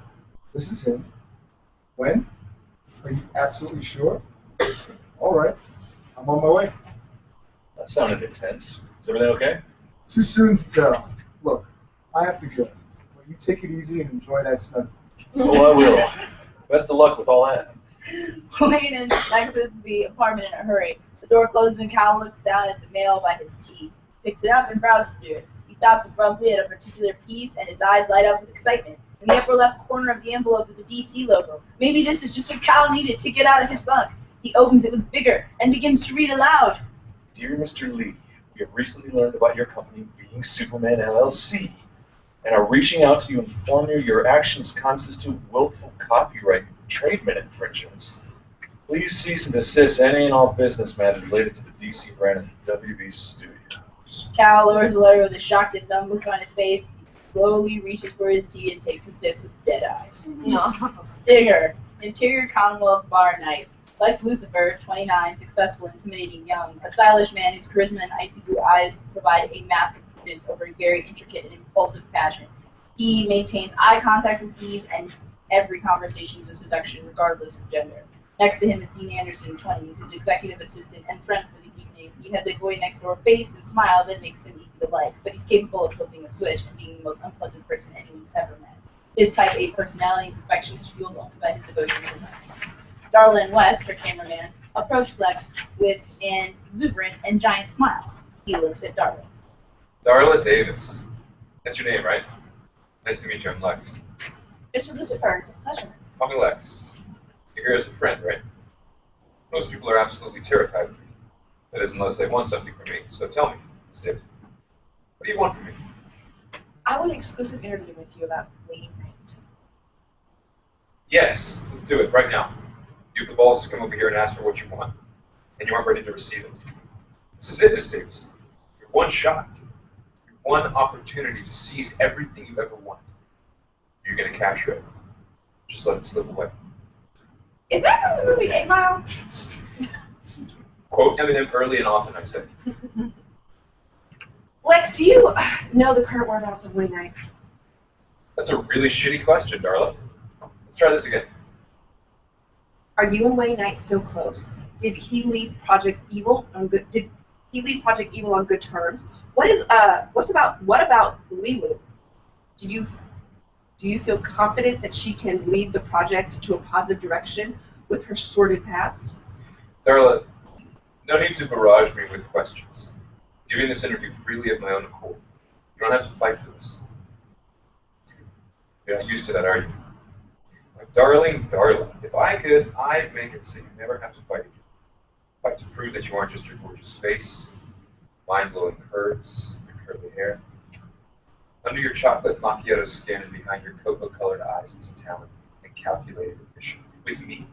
This is him. When? Are you absolutely sure? Alright. I'm on my way. That sounded intense. Is everything okay? Too soon to tell. Look, I have to go. Will you take it easy and enjoy that Snuggie? So I will. Best of luck with all that. Wayne exits the apartment in a hurry. The door closes and Cal looks down at the mail by his tea. Picks it up and browses through it. He stops abruptly at a particular piece and his eyes light up with excitement. In the upper left corner of the envelope is a DC logo. Maybe this is just what Cal needed to get out of his bunk. He opens it with vigor and begins to read aloud. Dear Mr. Lee, we have recently learned about your company being Superman LLC and are reaching out to you to inform you your actions constitute willful copyright trademark infringements. Please cease and desist any and all business matters related to the DC brand of WB Studios. Cal lowers the letter with a shocked and numb look on his face. He slowly reaches for his tea and takes a sip with dead eyes. Stinger, Interior Commonwealth Bar Night. Lex Lucifer, 29, successful, intimidating, young, a stylish man whose charisma and icy blue eyes provide a mask of prudence over a very intricate and impulsive passion. He maintains eye contact with ease, and every conversation is a seduction, regardless of gender. Next to him is Dean Anderson, 20s, his executive assistant and friend for the evening. He has a boy next door face and smile that makes him easy to like, but he's capable of flipping a switch and being the most unpleasant person anyone's ever met. His type A personality and perfection is fueled only by his devotion to life. Darla and West, her cameraman, approached Lex with an exuberant and giant smile. He looks at Darla. Darla Davis. That's your name, right? Nice to meet you. I'm Lex. Mr. Lucifer, it's a pleasure. Call me Lex. You're here as a friend, right? Most people are absolutely terrified of me. That is, unless they want something from me. So tell me, Ms. Davis, what do you want from me? I want an exclusive interview with you about Wayne Knight. Yes, let's do it right now. You have the balls to come over here and ask for what you want, and you aren't ready to receive it. This is it, Ms. Davis. Your one shot. Your one opportunity to seize everything you ever wanted. You're going to capture it. Just let it slip away. Is that from the movie 8 Mile? Quote Eminem early and often, I say. Lex, do you know the current whereabouts of Wayne Knight? That's a really shitty question, Darla. Let's try this again. Are you and Wayne Knight still close? Did he leave Project Evil on good? Did he leave Project Evil on good terms? What about Lilu? Do you feel confident that she can lead the project to a positive direction with her sordid past? Darla, no need to barrage me with questions. I'm giving this interview freely of my own accord. You don't have to fight for this. You're not used to that, are you? My darling, if I could, I'd make it so you never have to fight again. Fight to prove that you aren't just your gorgeous face, mind-blowing curves, your curly hair. Under your chocolate macchiato skin and behind your cocoa-colored eyes is talent and calculated ambition. With me,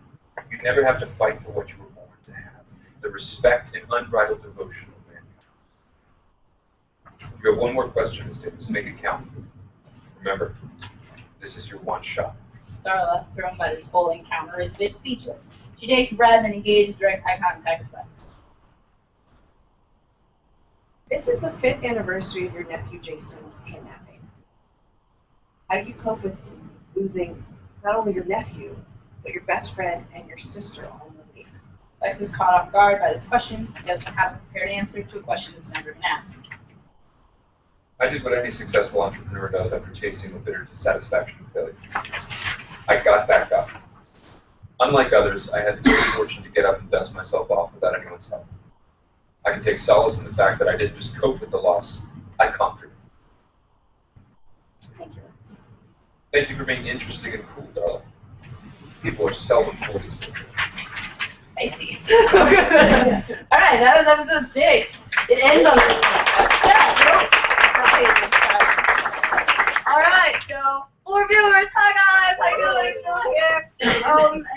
you'd never have to fight for what you were born to have, the respect and unbridled devotion of mankind. You have one more question, Ms. Davis. Make it count. Remember, this is your one shot. Darla, thrown by this whole encounter, is a bit speechless. She takes a breath and engages direct eye contact with us. This is the 5th anniversary of your nephew Jason's kidnapping. How do you cope with losing not only your nephew, but your best friend and your sister all in 1 week? Lex is caught off guard by this question. He doesn't have a prepared answer to a question that's never been asked. I did what any successful entrepreneur does after tasting the bitter dissatisfaction of failure. I got back up. Unlike others, I had the good fortune to get up and dust myself off without anyone's help. I can take solace in the fact that I didn't just cope with the loss, I conquered it. Thank you. Thank you for being interesting and cool, darling. People are seldom pleased. I see. All right, that was episode 6. It ends on All right, so for viewers, hi guys, how you doing? Still here.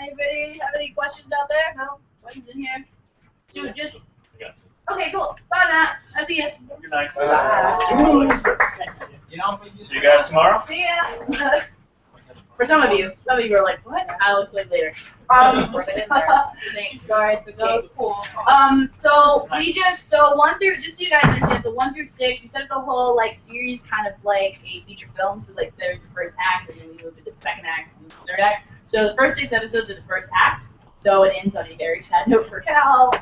Anybody have any questions out there? No questions in here. Dude, just. Okay, cool. Bye, Matt. I'll see you. Good night. Bye. See you guys tomorrow. See ya. For some of you are like, what? I'll explain later. Thanks. Sorry, it's okay. Cool. So just so you guys understand, so 1 through 6, we set up the whole like series kind of like a feature film. So like there's the first act, and then we move to the second act, and the third act. So the first 6 episodes are the first act. So it ends on a very sad note for Cal.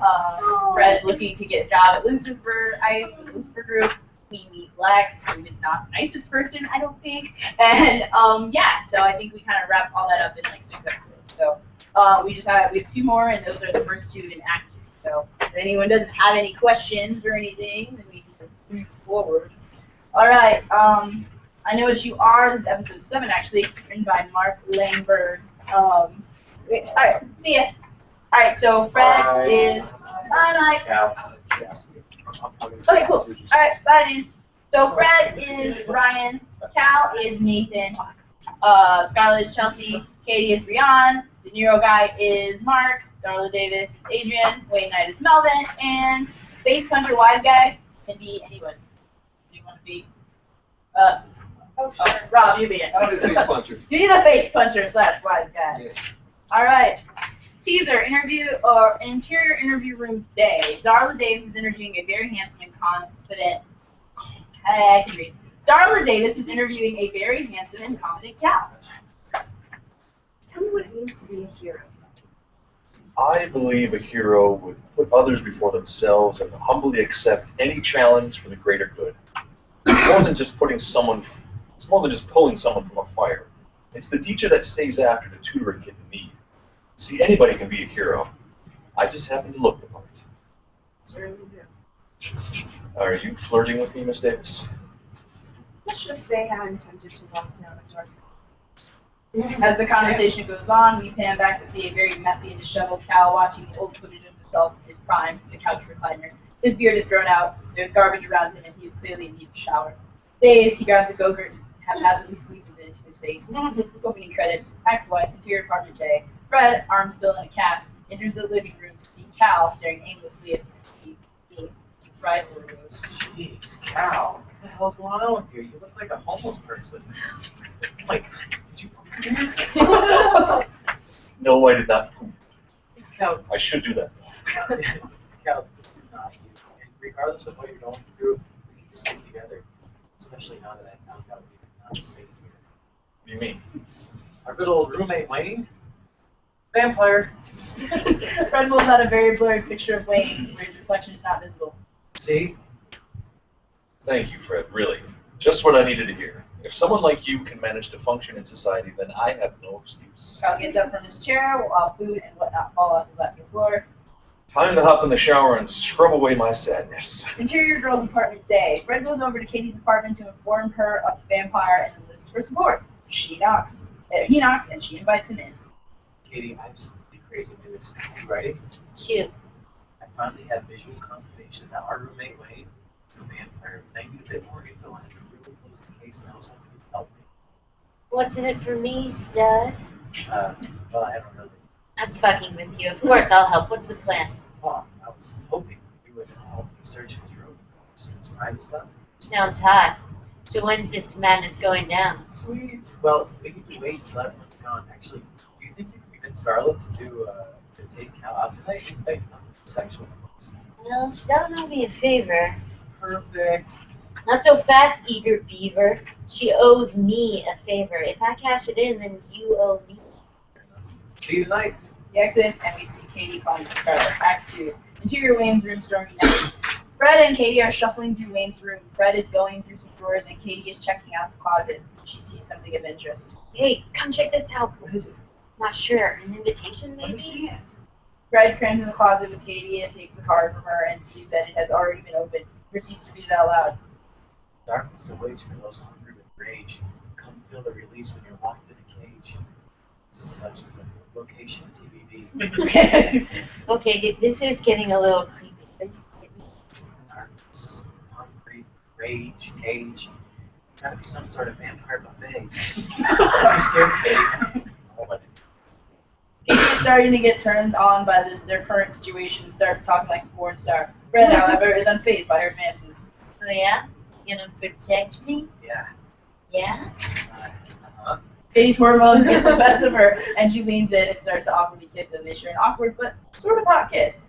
Fred's looking to get a job at Lucifer Ice, the Lucifer Group. We meet Lex, who is not the nicest person, I don't think. And yeah, so I think we kind of wrap all that up in like 6 episodes. So we have 2 more, and those are the first 2 in Act 2. So if anyone doesn't have any questions or anything, then we can move forward. All right. I Know What You Are. This is episode 7, actually, written by Mark Langberg. All right, see ya. All right, so Fred is. Bye, Mike. Okay, cool. All right, bye, dude. So Fred is Ryan, Cal is Nathan, Scarlett is Chelsea, Katie is Brianne, De Niro guy is Mark, Darla Davis is Adrian, Wayne Knight is Melvin, and Face Puncher Wise Guy can be anyone. Do you want to be? Rob, you be it. I'll be the face puncher. You're the face puncher / wise guy. Yeah. All right. Teaser, interior interview room day. Darla Davis is interviewing a very handsome and confident. I can read. Darla Davis is interviewing a very handsome and confident Cal. Tell me what it means to be a hero. I believe a hero would put others before themselves and humbly accept any challenge for the greater good. It's more than just pulling someone from a fire. It's the teacher that stays after to tutor a kid in need. See, anybody can be a hero. I just happen to look the part. Are you flirting with me, Miss Davis? Let's just say I'm tempted to walk down a dark. As the conversation goes on, we pan back to see a very messy and disheveled Cal watching the old footage of himself in his prime, the couch recliner. His beard is grown out, there's garbage around him, and he is clearly in need of a shower. Dazed, he grabs a Go-Gurt and haphazardly squeezes it into his face. Opening credits, Act 1, Interior Apartment Day. Fred, arm still in a cast, enters the living room to see Cal staring aimlessly at his feet, being fried Oreos. Jeez, Cal, what the hell's going on with you? You look like a homeless person. Like, did you poop here? No, I did not poop. Cal, I should do that. Cal, this is not you. And regardless of what you're going through, we need to stick together. Especially now that I found out you're not safe here. What do you mean? Our good old roommate, Wayne. Vampire. Fred pulls out a very blurry picture of Wayne, where his reflection is not visible. See? Thank you, Fred, really. Just what I needed to hear. If someone like you can manage to function in society, then I have no excuse. Cal gets up from his chair while food and whatnot fall off his lap to the floor. Time to hop in the shower and scrub away my sadness. Interior girls' apartment day. Fred goes over to Katie's apartment to inform her of the vampire and enlists her support. He knocks, and she invites him in. Katie, I have something crazy news. You ready? Shoot. I finally have visual confirmation that our roommate Wayne, the vampire, thank you a bit more info and really close the case and I was hoping you could help me. What's in it for me, stud? Well, I don't really. I'm fucking with you. Of course I'll help. What's the plan? Well, I was hoping you would help me search his room. Some private stuff. Sounds hot. So when's this madness going down? Sweet. Well, we need to wait until everyone's gone. Actually, do you think you can convince Scarlett to take Cal out tonight? Like, sexual. Well, that'll do me a favor. Perfect. Not so fast, eager beaver. She owes me a favor. If I cash it in, then you owe me. See you tonight. The accidents, and we see Katie calling for Scarlett. Act 2. Interior Wayne's room, stormy night. Fred and Katie are shuffling through Wayne's room. Fred is going through some drawers, and Katie is checking out the closet. She sees something of interest. Hey, come check this out. What is it? Not sure. An invitation, maybe? Let me see it. Fred crams in the closet with Katie and takes the card from her and sees that it has already been opened. Proceeds to read it out loud. Darkness awaits for those hungry with rage. Come feel the release when you're locked in a cage. Such as a location TVB. Okay, this is getting a little creepy. Darkness, hungry, rage, cage. Gotta be some sort of vampire buffet. Don't be scared, Katie. Katie is starting to get turned on by their current situation and starts talking like a porn star. Fred, however, is unfazed by her advances. Oh yeah? You gonna protect me? Yeah. Yeah? Katie's hormones get the best of her, and she leans in and starts to awkwardly kiss him. They share an awkward but sort of hot kiss.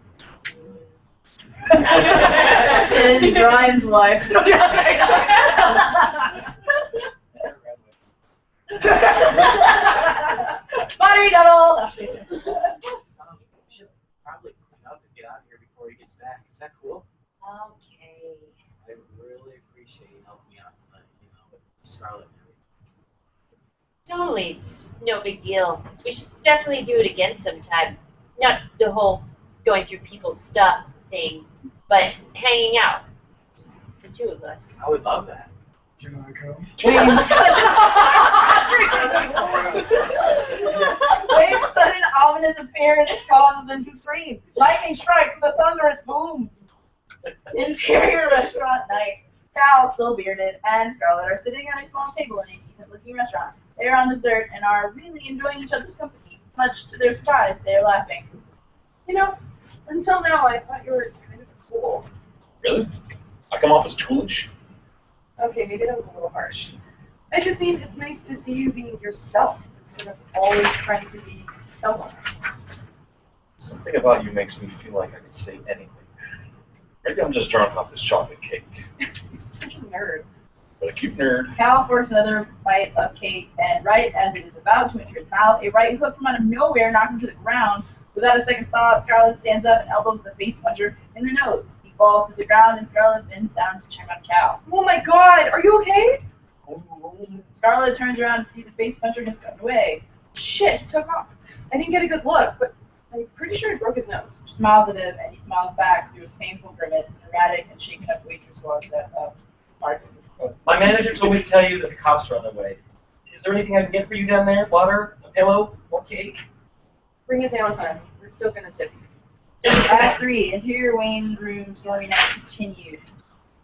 Says Ryan's wife. Body double! We should probably clean up and get out of here before he gets back. Is that cool? Okay. I really appreciate you helping me out tonight, with Scarlett and everything. Totally. It's no big deal. We should definitely do it again sometime. Not the whole going through people's stuff thing, but hanging out. Just the two of us. I would love that. Can I come? Wayne's sudden ominous appearance causes them to scream. Lightning strikes with a thunderous boom. Interior restaurant night. Cal, still bearded, and Scarlett are sitting at a small table in a decent-looking restaurant. They are on dessert and are really enjoying each other's company. Much to their surprise, they are laughing. Until now, I thought you were kind of cool. Really? I come off as toolish? Okay, maybe that was a little harsh. I just mean it's nice to see you being yourself instead of always trying to be someone else. Something about you makes me feel like I could say anything. Maybe I'm just drunk off this chocolate cake. You're such a nerd. But a cute nerd. Cal forks another bite of cake, and right as it is about to enter his mouth, a right hook from out of nowhere knocks him to the ground. Without a second thought, Scarlett stands up and elbows the face puncher in the nose. He falls to the ground, and Scarlett bends down to check on Cal. Oh my god, are you okay? Scarlett turns around to see the face puncher has gotten away. Shit, he took off. I didn't get a good look, but I'm pretty sure he broke his nose. She smiles at him, and he smiles back through a painful grimace. An erratic and shaken up waitress walks up. My manager told me to tell you that the cops are on their way. Is there anything I can get for you down there? Water? A pillow? More cake? Bring it down, hon. We're still gonna tip you. Act 3, interior Wayne room, stormy night continued.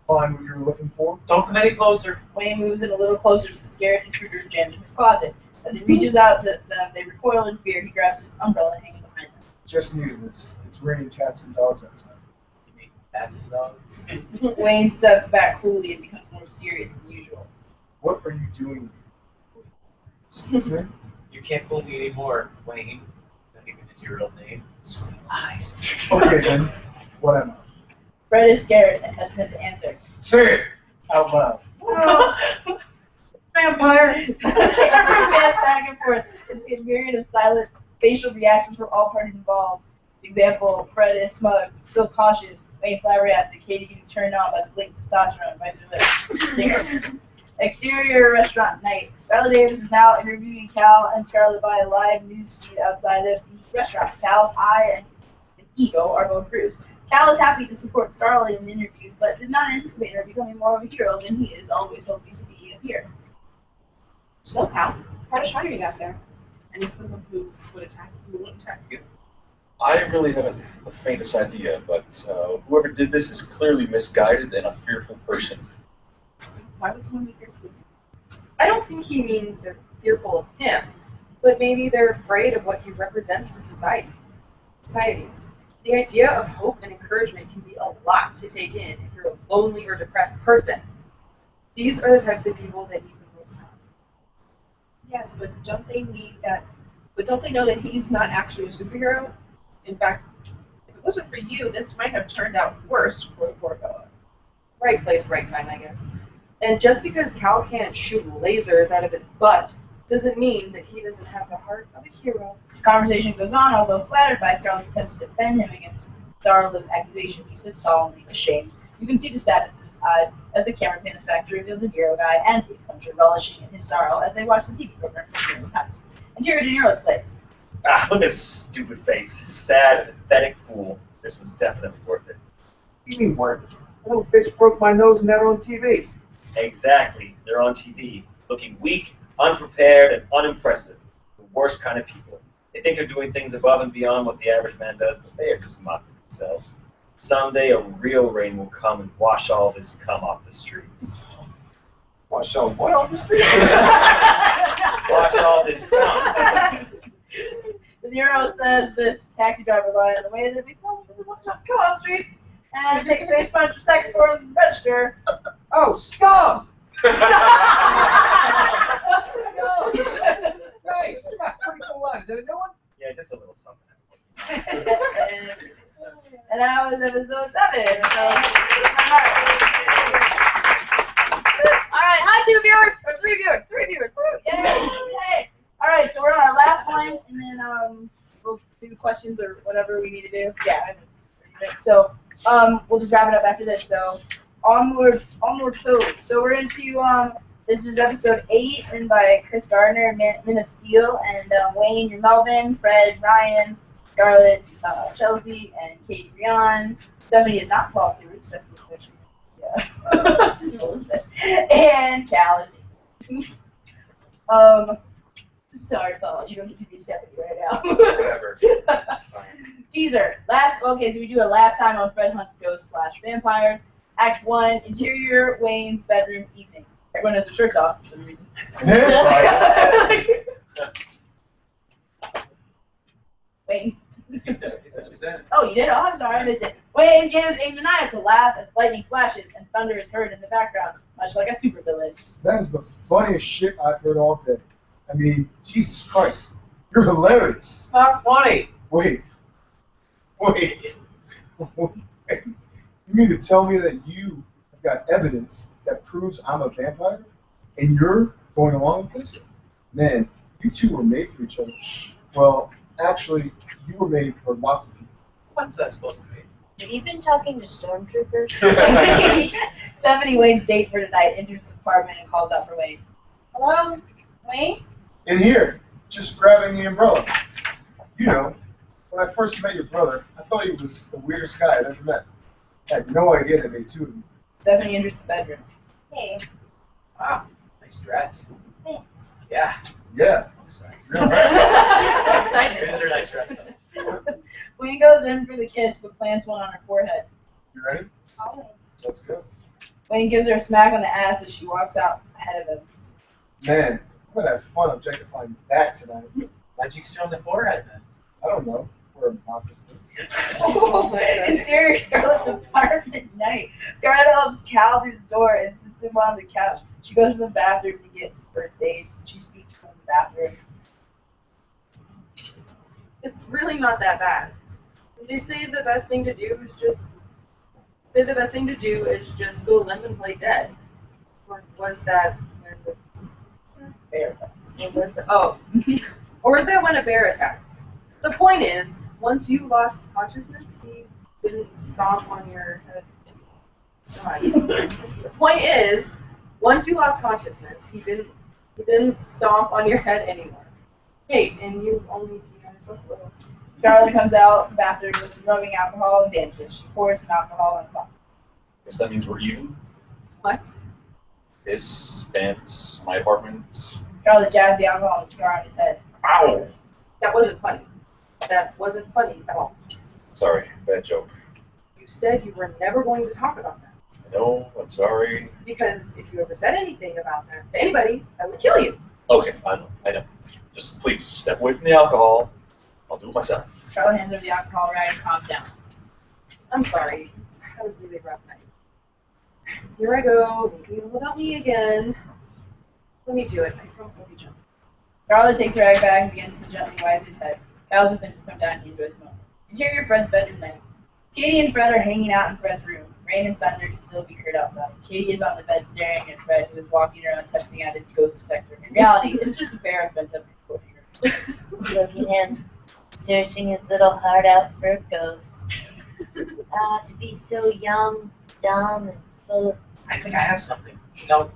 Find what you were looking for. Don't come any closer. Wayne moves in a little closer to the scared intruder jammed in his closet. As he reaches out to them, they recoil in fear. He grabs his umbrella hanging behind them. Just needed this. It's raining cats and dogs outside. You mean cats and dogs? Wayne steps back coolly and becomes more serious than usual. What are you doing? Excuse me? You can't fool me anymore, Wayne. Not even is your real name. So many lies. Okay then. What am I? Fred is scared and hesitant to answer. Say it out loud. Vampire! The camera pans back and forth. It's a myriad of silent facial reactions from all parties involved. Example, Fred is smug, still cautious. Wayne flabbergasted. Katie getting turned on by the blatant testosterone. Bites her lip. Exterior restaurant night. Scarlett Davis is now interviewing Cal and Scarlett by a live news feed outside of the restaurant. Cal's eye and ego are both bruised. Cal is happy to support Scarlet in the interview, but did not anticipate her becoming more of a hero than he is always hoping to be here. So, Cal, how much time you got there? And it depends on who would attack, who wouldn't attack you. I really haven't the faintest idea, but whoever did this is clearly misguided and a fearful person. Why would someone be fearful? I don't think he means they're fearful of him, but maybe they're afraid of what he represents to society. The idea of hope and encouragement can be a lot to take in if you're a lonely or depressed person. These are the types of people that need the most help. Yes, but don't they need that? But don't they know that he's not actually a superhero? In fact, if it wasn't for you, this might have turned out worse for the poor fella. Right place, right time, I guess. And just because Cal can't shoot lasers out of his butt doesn't mean that he doesn't have the heart of a hero. The conversation goes on, although flattered by Scarlet's attempts to defend him against Darla's accusation, he sits solemnly ashamed. You can see the sadness in his eyes as the camera pans back to reveal De Niro guy and Face Puncher relishing in his sorrow as they watch the TV program from De Niro's house. Interior De Niro's place. Ah, look at his stupid face. Sad, pathetic fool. This was definitely worth it. You mean worth it? That little bitch broke my nose and they're on TV. Exactly. They're on TV, looking weak, unprepared, and unimpressive. The worst kind of people. They think they're doing things above and beyond what the average man does, but they are just mocking themselves. Someday a real rain will come and wash all this cum off the streets. Wash all what off the streets? Wash all this cum. De Niro says this taxi driver line the way that we told him to watch out come on streets and takes Face Punch a second for him to register. Oh, scum! Scum! Nice! Pretty cool line. Is that a new one? Yeah, just a little something. And that was episode 7. So, alright, hi 2 viewers, or 3 viewers, 3 viewers, woo, yay! Alright, so we're on our last one, and then we'll do questions or whatever we need to do. Yeah, so we'll just wrap it up after this. So onward food. So we're into this is episode 8, written by Chris Gardner, Minna Steele, and Wayne, your Melvin, Fred, Ryan, Scarlett, Chelsea, and Katie Rion. Stephanie is not Paul Stewart. Stephanie is actually, yeah. And Cal is sorry, Paul, you don't get to be Stephanie right now. Whatever. Teaser. Okay, so we do a last time on Fred Hunt's Ghosts / Vampires. Act 1, interior, Wayne's bedroom, evening. Everyone has their shirts off for some reason. Wayne. Oh, you did? Oh, I'm sorry, I missed it. Wayne gives a maniacal laugh as lightning flashes and thunder is heard in the background, much like a supervillain. That is the funniest shit I've heard all day. I mean, Jesus Christ. You're hilarious. It's not funny. Wait. You mean to tell me that you have got evidence that proves I'm a vampire? And you're going along with this? Man, you two were made for each other. Well, actually, you were made for lots of people. What's that supposed to mean? Have you been talking to stormtroopers? Stephanie, Wayne's date for tonight, enters the apartment and calls out for Wayne. Hello, Wayne? In here, just grabbing the umbrella. You know, when I first met your brother, I thought he was the weirdest guy I'd ever met. I had no idea that made 2 of you. Stephanie enters the bedroom. Hey. Wow, nice dress. Thanks. Yeah. Yeah. So excited. Here's your nice dress. Wayne goes in for the kiss, but plants one on her forehead. You ready? Always. Let's go. Wayne gives her a smack on the ass as she walks out ahead of him. Man, I'm gonna have fun objectifying that tonight. Why'd you kiss her on the forehead then? I don't know. We're a office. Interior Scarlett's apartment night. Scarlett helps Cal through the door and sits him on the couch. She goes to the bathroom to get some first aid. She speaks from the bathroom. It's really not that bad. They say the best thing to do is just go limp and play dead. Or was that when the bear attacks? Or was that when a bear attacks? The point is, once you lost consciousness, he didn't stomp on your head. The point is, once you lost consciousness, he didn't stomp on your head anymore. Hey, and you only peed on yourself a little. Scarlett comes out in the bathroom with some rubbing alcohol and bandages. She pours some alcohol on the bottle. Guess that means we're even. What? This, Vance, my apartment. Scarlett jabs the alcohol and the scar on his head. Ow! That wasn't funny. That wasn't funny at all. Sorry, bad joke. You said you were never going to talk about that. No, I'm sorry. Because if you ever said anything about that to anybody, I would kill you. Okay, I know. Just please step away from the alcohol. I'll do it myself. Scarlett hands over the alcohol rag and calms down. I'm sorry. I had a really rough night. Here I go, making it all about me again. Let me do it. I promise I'll be gentle. Scarlett takes her rag back and begins to gently wipe his head. Kyle's and Vince come down and he enjoys the moment. Interior Fred's bedroom night. Katie and Fred are hanging out in Fred's room. Rain and thunder can still be heard outside. Katie is on the bed staring at Fred, who is walking around testing out his ghost detector. In reality, it's just a pair of bent up recorders. Look at him, searching his little heart out for ghosts. To be so young, dumb, and full of... I think I have something. No.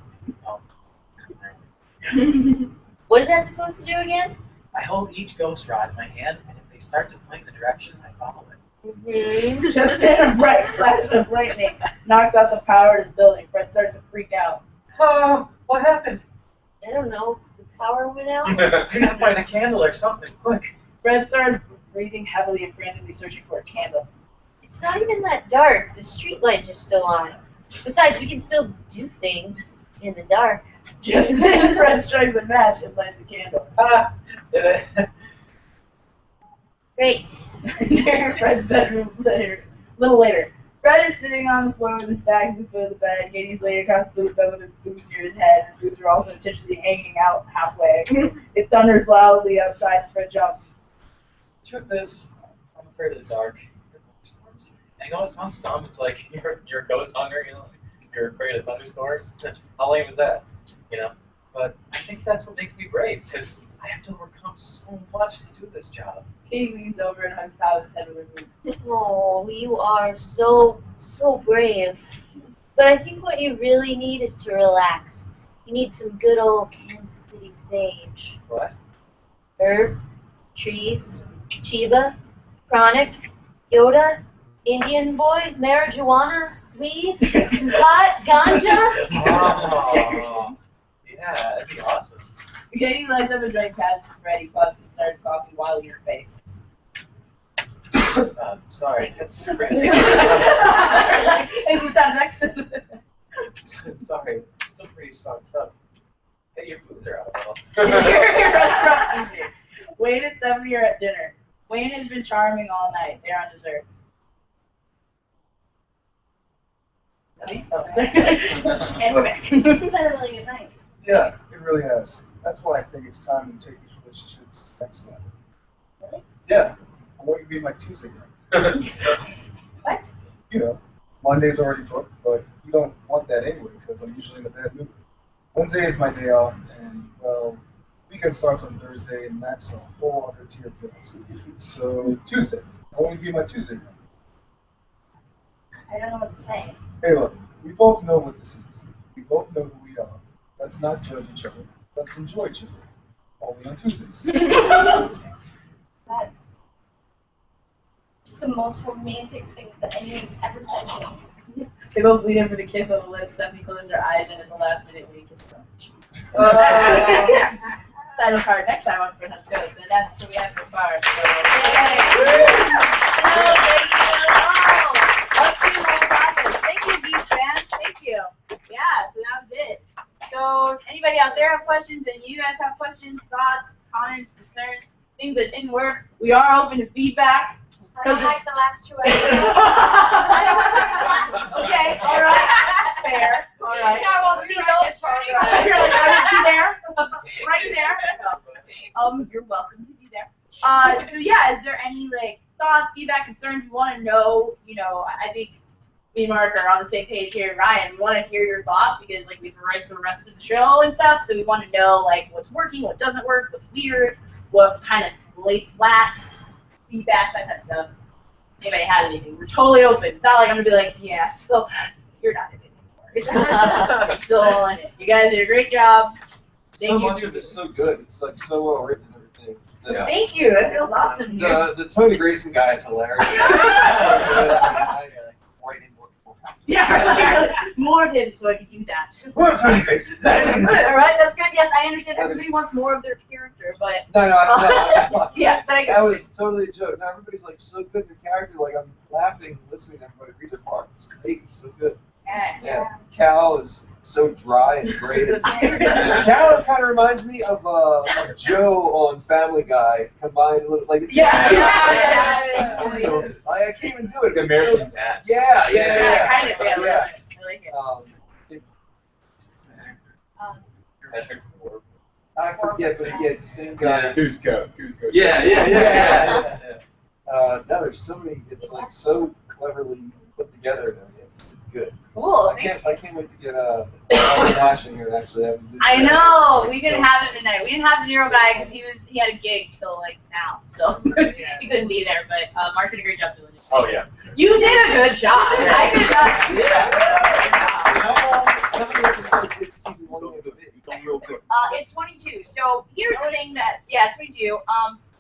What is that supposed to do again? I hold each ghost rod in my hand, and if they start to point in the direction, I follow it. Mm-hmm. Just then a bright flash of lightning knocks out the power of the building. Fred starts to freak out. Oh, what happened? I don't know. The power went out? We gotta find a candle or something, quick. Fred started breathing heavily and frantically searching for a candle. It's not even that dark. The street lights are still on. Besides, we can still do things in the dark. Just then, Fred strikes a match and lights a candle. Did it? Great. During Fred's bedroom later, a little later, Fred is sitting on the floor with his back to the foot of the bed. Katie's laying across the bed with her boobs near his head. Her boobs are also intentionally hanging out halfway. It thunders loudly outside and Fred jumps. Truth is, I'm afraid of the dark. Thunderstorms. I know it sounds dumb. It's like you're a ghost hunter, you know. You're afraid of thunderstorms. How lame is that? You know. But I think that's what makes me brave, because I have to overcome so much to do this job. Katie leans over and hugs Tyler's head with her boobs. Oh, you are so brave. But I think what you really need is to relax. You need some good old Kansas City sage. What? Herb, trees, Chiba, chronic, Yoda, Indian boy, marijuana, weed, pot, ganja. Oh, yeah, that'd be awesome. Katie lights up a joint, passes to Fred. He puffs and starts coughing wildly in her face. Sorry, that's crazy. And she sounds vexed. Sorry, it's some pretty strong stuff. Hey, your boobs are out of all. Interior restaurant evening. Wayne and Stephanie are at dinner. Wayne has been charming all night. They're on dessert. And we're back. This has been a really good night. Yeah, it really has. That's why I think it's time to take this relationship to the next level. Really? Yeah, I want you to be my Tuesday night. What? You know, Monday's already booked, but you don't want that anyway because I'm usually in a bad mood. Wednesday is my day off, and well, weekend starts on Thursday, and that's a whole other tier of bills. So Tuesday, I want you to be my Tuesday night. I don't know what to say. Hey, look, we both know what this is. We both know who we are. Let's not judge each other. Let's enjoy each other. Only on Tuesdays. That is the most romantic things that anyone's ever said to me. They both lean in for the kiss on the lips. Stephanie closes her eyes, and at the last minute, we kiss them. Title card next time on Fred Has Ghost, and that's what we have so far. So, Let's do the whole process. Thank you, Beast Fan. Thank you. Yeah, so that was it. So, anybody out there have questions, and you guys have questions, thoughts, comments, concerns, things that didn't work, we are open to feedback. I don't like the last 2 episodes. Okay, all right. Fair. All right. I won't see those for you. You're like, I will be there. Right there. You're welcome to be there. So yeah, is there any like thoughts, feedback, concerns you want to know? You know, I think me and Mark are on the same page here. Ryan, we want to hear your thoughts because like we have to write the rest of the show and stuff, so we want to know like what's working, what doesn't work, what's weird, what kind of laid flat feedback, that kind of stuff. Anybody has anything? We're totally open. It's not like I'm gonna be like, yeah, so you're not in it anymore. We're still all in it. You guys did a great job. So much of it's so good. It's like so well written and everything. thing. Thank you. It feels awesome here. The Tony Grayson guy is hilarious. Yeah, more of him so I can do that. More of Tony Grayson. All right, that's good. Yes, I understand. Everybody wants more of their character, but yeah, but that was totally a joke. Now everybody's like so good in the character. Like I'm laughing, listening to everybody read their part. It's great. It's so good. Yeah. Cal is so dry and great. Cal kind of reminds me of Joe on Family Guy combined with like. I can't even do it. American Dad. Yeah. Kind of. Yeah. I like it. I forget, but it's the same guy. Cusco. Yeah. No, there's so many. It's like so cleverly put together. It's good. Cool. I can't wait to get Nash in here and actually have him. I know. We didn't have him tonight. We didn't have De Niro guy because he had a gig till like now, so he couldn't be there. But Mark did a great job doing it. Oh yeah. You did a good job. I did How many episodes did season 1 have been? Real good. It's 22. So here's the thing that it's 22.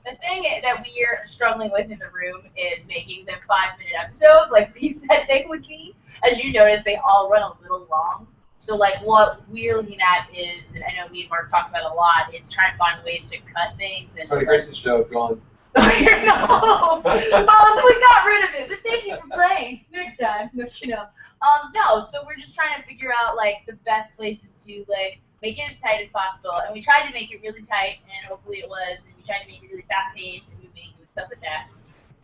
The thing that we're struggling with in the room is making them 5-minute episodes like we said they would be. As you notice, they all run a little long. So like what we're looking at is, and I know me and Mark talked about a lot, is trying to find ways to cut things. And Tony Grayson's show gone. No. So we got rid of it. But thank you for playing. Next time, no. So we're just trying to figure out like the best places to like make it as tight as possible, and we tried to make it really tight, and hopefully it was, and we tried to make it really fast paced and moving and stuff like that.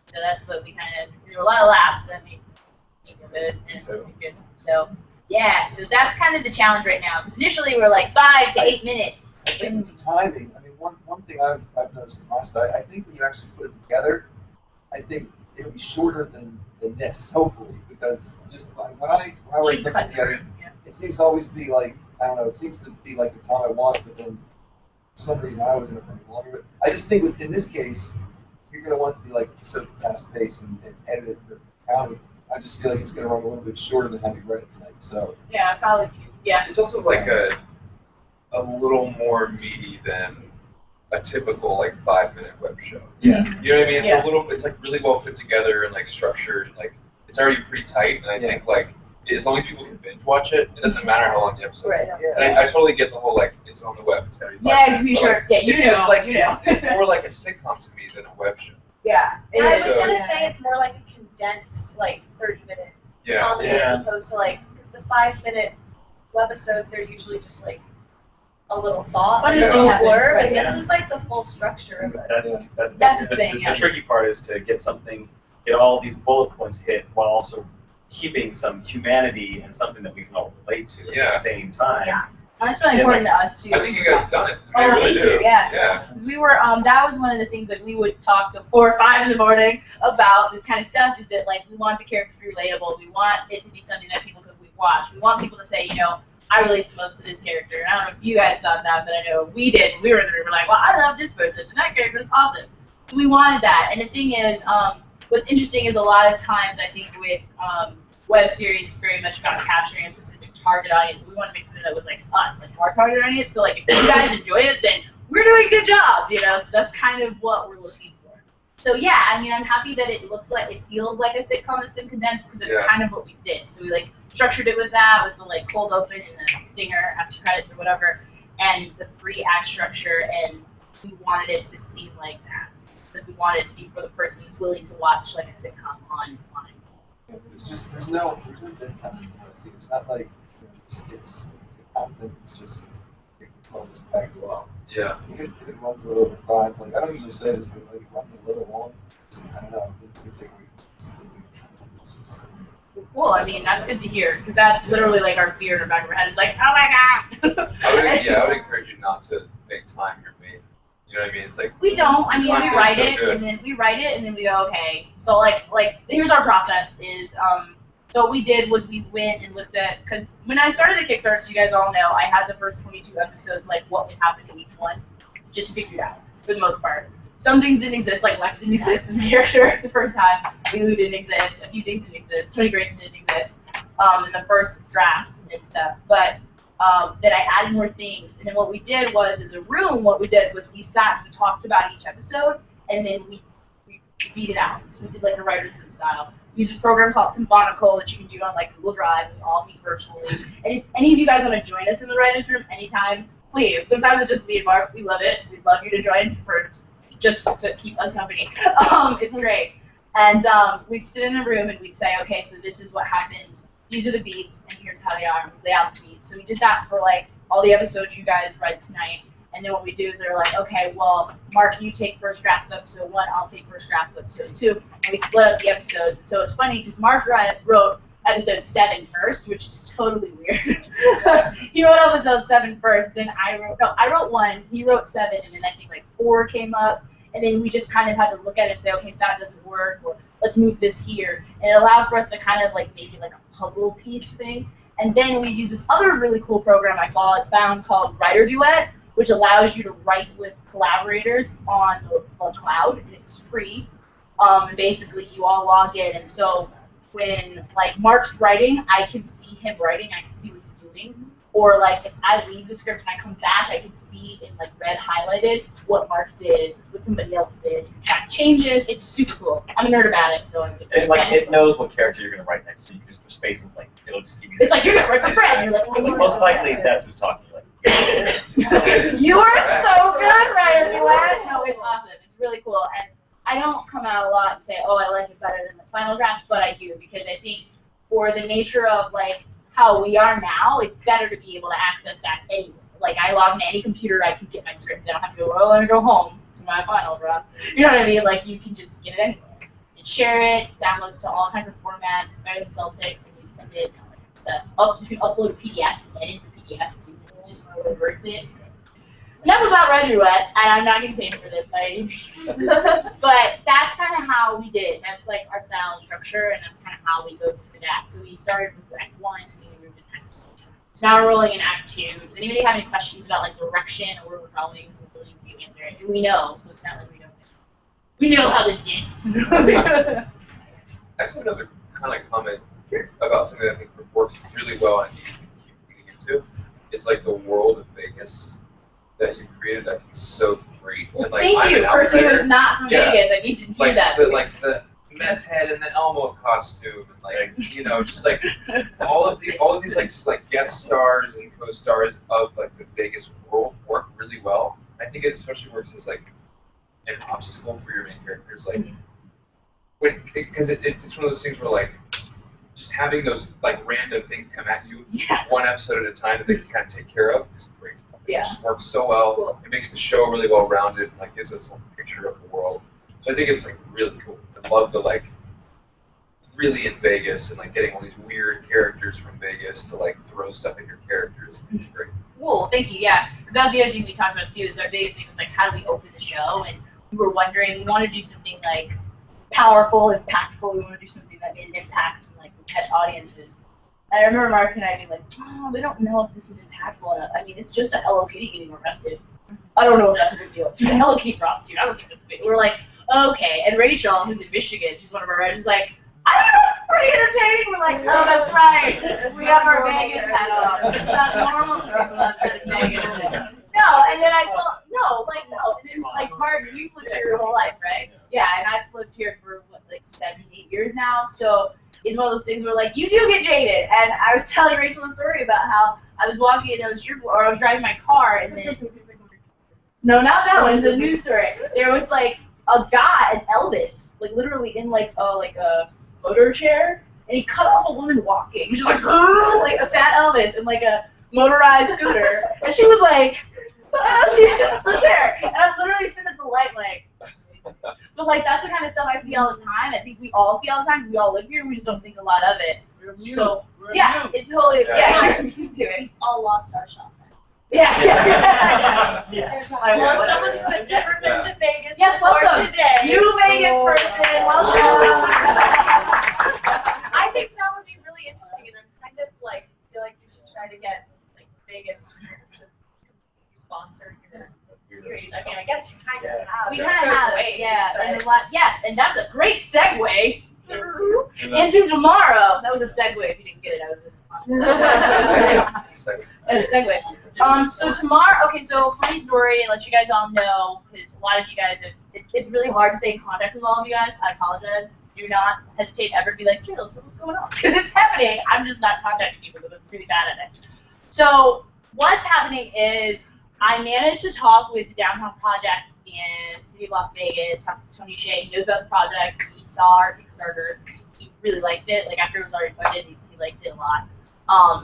So that's what we kind of, there were a lot of laughs, so that makes it good, and it's good. So yeah, so that's kind of the challenge right now, because initially we were like 5 to 8 minutes. I think the timing, I mean, one thing I've noticed in my side, I think when you actually put it together, I think it'll be shorter than this, hopefully, because just like when I write something together, it seems to always be like, I don't know, it seems to be like the time I want, but then for some reason I always end up running longer. But I just think in this case, you're going to want it to be like so fast paced and edited and counted. I just feel like it's going to run a little bit shorter than having read it tonight. So yeah, probably too. Yeah. It's also like a little more meaty than a typical like 5-minute web show. Yeah. You know what I mean? It's it's like really well put together and like structured and like it's already pretty tight, and I think like as long as people can binge watch it, it doesn't matter how long the episode is. And I totally get the whole like it's on the web. It's gotta be 5 minutes, be but, sure. Like, Yeah, you it's know. Just like, you know. It's more like a sitcom to me than a web show. Yeah. I was gonna say it's more like a condensed, like 30-minute comedy as opposed to like, because the 5-minute webisodes they're usually just like a little thought, like a little blurb, and this is like the full structure of it. That's the thing. The tricky part is to get all these bullet points hit while also keeping some humanity and something that we can all relate to at the same time. Yeah. And that's really important to us too. I think you guys have done it. Oh, really thank you. Yeah. Because we were, that was one of the things that we would talk to 4 or 5 in the morning about this kind of stuff. Is that like we want the character to be relatable. We want it to be something that people could watch. We want people to say, I relate the most to this character. And I don't know if you guys thought that, but I know we did. We were in the room. We're like, well, I love this person, and that character is awesome. So we wanted that. And the thing is, what's interesting is a lot of times I think with web series, it's very much about capturing a specific target audience. We want to make something that was like us, like our target audience. So like if you guys enjoy it, then we're doing a good job, So that's kind of what we're looking for. So yeah, I mean, I'm happy that it feels like a sitcom that's been condensed because it's kind of what we did. So we like structured it with that, with the like cold open and the stinger after credits or whatever, and the free act structure, and we wanted it to seem like that because we wanted it to be for the person who's willing to watch like a sitcom on. There's no dead time. It's not like it's content. It's just just packed well. Yeah. It runs a little over 5. Like I don't usually say this, but like it runs a little long. I don't know. It's take Cool. I mean, that's good to hear because that's literally like our fear in the back of our head is like, oh my god. I would encourage you not to make time your main. You know what I mean? It's like we don't. I mean, we write it and then we go, okay. So like here's our process is so what we did was we went and looked at, because when I started the Kickstarter, so you guys all know, I had the first 22 episodes, like what would happen in each one, just figured out for the most part. Some things didn't exist, like Lex didn't exist as a character the first time. Lulu didn't exist. A few things didn't exist. Tony Grayson didn't exist in the first draft and stuff. But that I added more things. And then what we did was, as a room, what we did was we sat and we talked about each episode, and then we beat it out. So we did like a writer's room style. We use this program called Symphonical that you can do on like Google Drive, and we all meet virtually. And if any of you guys want to join us in the writer's room anytime, please. Sometimes it's just me and Mark. We love it. We'd love you to join for just to keep us company. It's great. And we'd sit in the room and we'd say, okay, so this is what happens. These are the beats, and here's how they are. And we lay out the beats. So we did that for like all the episodes you guys read tonight. And then what we do is they're like, okay, well, Mark, you take first draft of episode 1, I'll take first draft of episode 2. And we split up the episodes. And so it's funny because Mark wrote episode 7 first, which is totally weird. He wrote episode 7 first, then I wrote 1, he wrote 7, and then I think like 4 came up. And then we just kind of had to look at it and say, okay, if that doesn't work, or let's move this here. And it allowed for us to kind of like make it like a puzzle piece thing. And then we use this other really cool program I found called Writer Duet, which allows you to write with collaborators on the cloud, and it's free. And basically, you all log in, and so when like Mark's writing, I can see him writing, I can see what he's doing. Or like if I leave the script and I come back, I can see in like red highlighted what Mark did, what somebody else did, track changes. It's super cool. I'm a nerd about it, so I'm it knows what character you're gonna write next, so you can just put spaces like it'll just give you. It's like you're gonna write my friend. You're like, most likely that's who's talking. You are so good, Ryan. No, it's awesome. It's really cool. And I don't come out a lot and say, oh, I like it better than the final draft, but I do, because I think for the nature of like how we are now, it's better to be able to access that anywhere. Like I log into any computer, I can get my script. I don't have to go, oh, I want to go home to my final draft. You know what I mean? Like you can just get it anywhere. And share it, downloads to all kinds of formats, better than Celtics, and you send it. You can upload a PDF and edit the PDF. Just converts it. Enough about Writer Duet, and I'm not getting paid for this by any means. But that's kind of how we did it. That's like our style and structure, and that's kind of how we go through that. So we started with Act 1, and then we moved into Act 2. So now we're rolling in Act 2. Does anybody have any questions about like direction or where we're going? So we're willing to answer it. And we know, so it's not like we don't know. We know how this gets. I just have another kind of comment about something that I think works really well and keep getting into. It's like the world of Vegas that you created. I think is so great. And like, thank you, person who is not from Vegas. I need to hear like that. Like the meth head and the Elmo costume, and like you know, just like all of these like guest stars and co-stars of like the Vegas world work really well. I think it especially works as like an obstacle for your main characters, like because it's one of those things where like. Just having those like random things come at you one episode at a time that they can kind of take care of is great. It just works so well. Cool. It makes the show really well rounded, and like gives us a picture of the world. So I think it's like really cool. I love the like really in Vegas and like getting all these weird characters from Vegas to like throw stuff at your characters. It's great. Cool, thank you. Yeah, because that was the other thing we talked about too. Is our biggest thing was like how do we open the show, and we were wondering we want to do something like powerful, impactful. We want to do something that made an impact. Catch audiences. And I remember Mark and I being like, oh, we don't know if this is impactful enough. I mean, it's just a Hello Kitty getting arrested. I don't know if that's a big deal. She's a Hello Kitty prostitute. I don't think that's big. We're like, okay. And Rachel, who's in Michigan, she's one of our writers, is like, I don't know, it's pretty entertaining. We're like, oh, that's right. We have our Vegas hat on. It's not normal for people outside of Vegas. No, and then I told, no. And then, like, Mark, you've lived here your whole life, right? Yeah, and I've lived here for, what, like 7, 8 years now. So it's one of those things where, like, you do get jaded. And I was telling Rachel a story about how I was walking down the street, or I was driving my car, and then, no, not that one, it's a news story. There was, like, a guy, an Elvis, like, literally in, like a motor chair, and he cut off a woman walking. She was like a fat Elvis in, like, a motorized scooter. And she was like, she just stood there. And I was literally sitting at the light, like, but, like, that's the kind of stuff I see all the time. I think we all see all the time because we all live here and we just don't think a lot of it. So, yeah, it's totally, yeah, you're new to it. We all lost our shop. Yeah. There's no Well, someone who has never been to Vegas yes, before welcome. today. New Vegas person, welcome. I think that would be really interesting, and I'm kind of like, feel like you should try to get like Vegas to sponsor your series. I mean, I guess you kind of have. We kind of have, ways, yeah. but- And a lot, yes, and that's a great segue Into tomorrow. That was a segue. If you didn't get it, I was just on a segue. So tomorrow, okay, so funny story, and let you guys all know, because a lot of you guys, it's really hard to stay in contact with all of you guys. I apologize. Do not hesitate ever to be like, Jill, so what's going on? Because it's happening. I'm just not contacting people because I'm really bad at it. So what's happening is I managed to talk with the Downtown Project in the city of Las Vegas, talked to Tony Shea. He knows about the project. He saw our Kickstarter. He really liked it. Like, after it was already funded, he liked it a lot.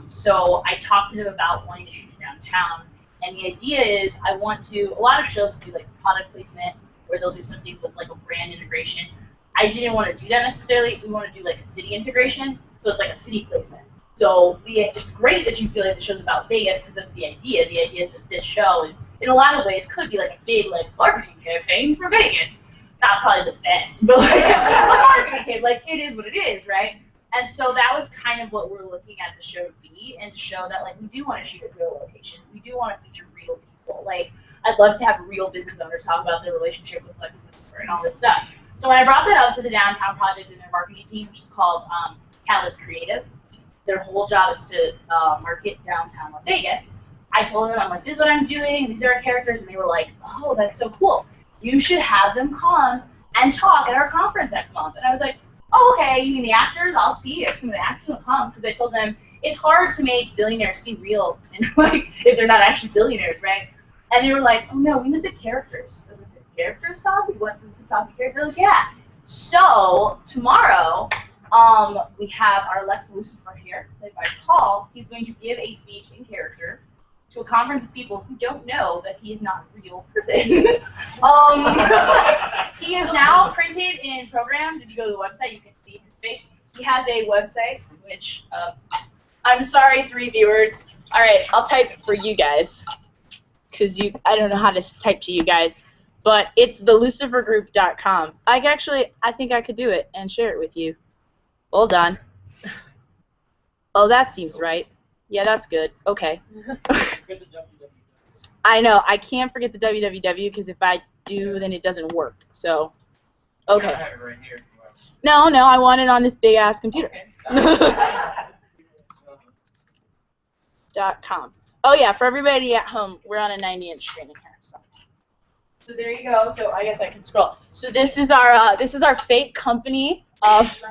So I talked to him about wanting to shoot it downtown. And the idea is a lot of shows do like product placement where they'll do something with like a brand integration. I didn't want to do that necessarily. We want to do like a city integration. So it's like a city placement. So it's great that you feel like the show's about Vegas because that's the idea. The idea is that this show is, in a lot of ways, could be like a big like marketing campaign for Vegas. Not probably the best, but like a marketing campaign. Like, it is what it is, right? And so that was kind of what we're looking at the show to be, and to show that like we do want to shoot at real locations. We do want to feature real people. Like, I'd love to have real business owners talk about their relationship with Lex Lucifer and all this stuff. So when I brought that up to the Downtown Project and their marketing team, which is called Catalyst Creative, their whole job is to market downtown Las Vegas. I told them, I'm like, this is what I'm doing, these are our characters, and they were like, oh, that's so cool. You should have them come and talk at our conference next month. And I was like, oh, okay, you mean the actors? I'll see if some of the actors will come. Because I told them, it's hard to make billionaires seem real, and like, if they're not actually billionaires, right? And they were like, oh no, we meant the characters. I was like, the characters talk? You want them to talk to characters? Yeah. So, tomorrow, we have our Lex Lucifer here, played by Paul. He's going to give a speech in character to a conference of people who don't know that he is not a real person. He is now printed in programs. If you go to the website, you can see his face. He has a website, which, I'm sorry, 3 viewers. All right, I'll type it for you guys, because I don't know how to type to you guys. But it's thelucifergroup.com. I think I could do it and share it with you. Hold on. Oh, that seems right. Yeah, that's good. Okay. I know. I can't forget the www because if I do, then it doesn't work. So, okay. No, I want it on this big ass computer. .com. Oh yeah, for everybody at home, we're on a 90-inch screen in here. So there you go. So I guess I can scroll. So this is our fake company of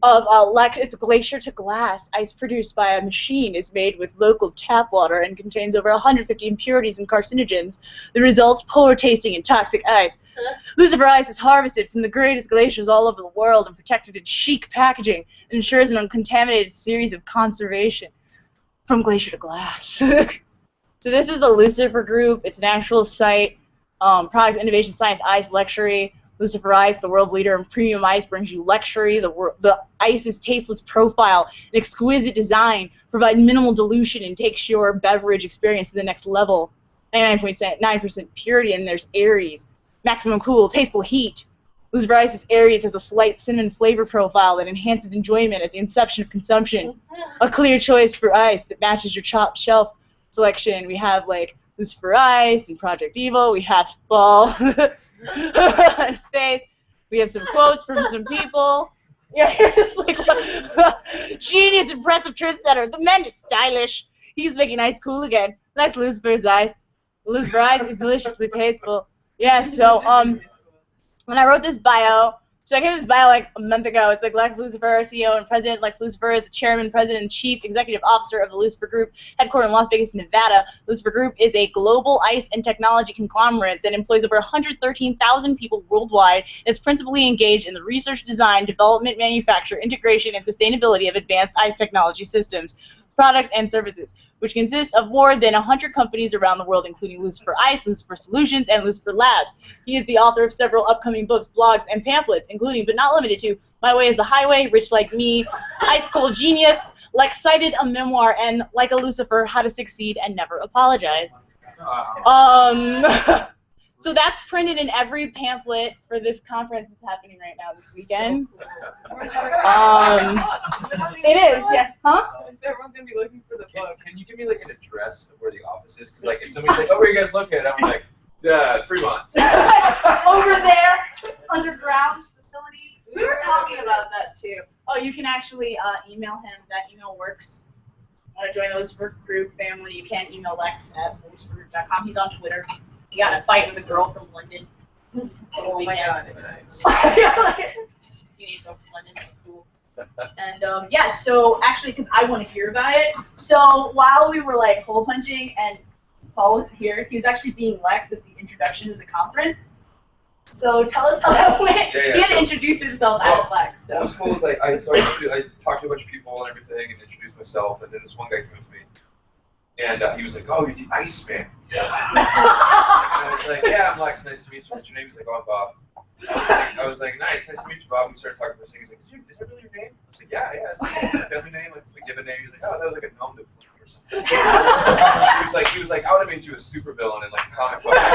it's glacier to glass, ice produced by a machine, is made with local tap water and contains over 150 impurities and carcinogens. The result, poor tasting and toxic ice. Lucifer ice is harvested from the greatest glaciers all over the world and protected in chic packaging and ensures an uncontaminated series of conservation from glacier to glass. So this is the Lucifer Group. It's an actual site. Product Innovation Science Ice Lectury. Lucifer Ice, the world's leader in premium ice, brings you luxury. The ice's tasteless profile and exquisite design provide minimal dilution and takes your beverage experience to the next level. 99.9% purity, and there's Aries. Maximum cool, tasteful heat. Lucifer Ice's Aries has a slight cinnamon flavor profile that enhances enjoyment at the inception of consumption. A clear choice for ice that matches your top shelf selection. We have like Lucifer Ice and Project Evil. We have Ball. Space. We have some quotes from some people. Yeah, you're just like genius, impressive trendsetter. The man is stylish. He's making ice cool again. That's Lucifer's Ice. Lucifer Ice is deliciously tasteful. Yeah. So when I wrote this bio. So I gave this bio like a month ago. It's like Lex Lucifer, CEO and President. Lex Lucifer is the Chairman, President, and Chief Executive Officer of the Lucifer Group, headquartered in Las Vegas, Nevada. Lucifer Group is a global ice and technology conglomerate that employs over 113,000 people worldwide and is principally engaged in the research, design, development, manufacture, integration, and sustainability of advanced ice technology systems, products, and services, which consists of more than 100 companies around the world, including Lucifer Ice, Lucifer Solutions, and Lucifer Labs. He is the author of several upcoming books, blogs, and pamphlets, including, but not limited to, My Way is the Highway, Rich Like Me, Ice Cold Genius, Lex Cited, a memoir, and Like a Lucifer, How to Succeed and Never Apologize. So that's printed in every pamphlet for this conference that's happening right now this weekend. It is, yeah. Huh? Everyone's gonna be looking for the book. Can you give me like an address of where the office is? Because like if somebody's like, oh, where are you guys located? I'm like, Fremont. Over there, underground facility. We were talking about Oh, you can actually email him. That email works. Want to join the Lucifer Group family? You can email Lex at lucifergroup.com. He's on Twitter. He got in a fight with a girl from London. Oh my god. Nice. You need to go to London. That's cool. And yeah, so actually, because I want to hear about it. So while we were like hole punching and Paul was here, he was actually being Lex at the introduction to the conference. So tell us how that went. Yeah, He had to introduce himself as Lex. So. What was cool is I talked to a bunch of people and everything and introduced myself, and then this one guy came up to me, and he was like, "Oh, you're the Iceman." And I was like, "Yeah, I'm Lex. Nice to meet you. What's your name?" He's like, "Oh, I'm Bob." I was like, nice to meet you, Bob. We started talking for a second. He's like, is that really your name? I was like, yeah, it's my family name, like a given name. He was like, oh, that was like a gnome to or something. he was like, I would have made you a supervillain in like a comic book. And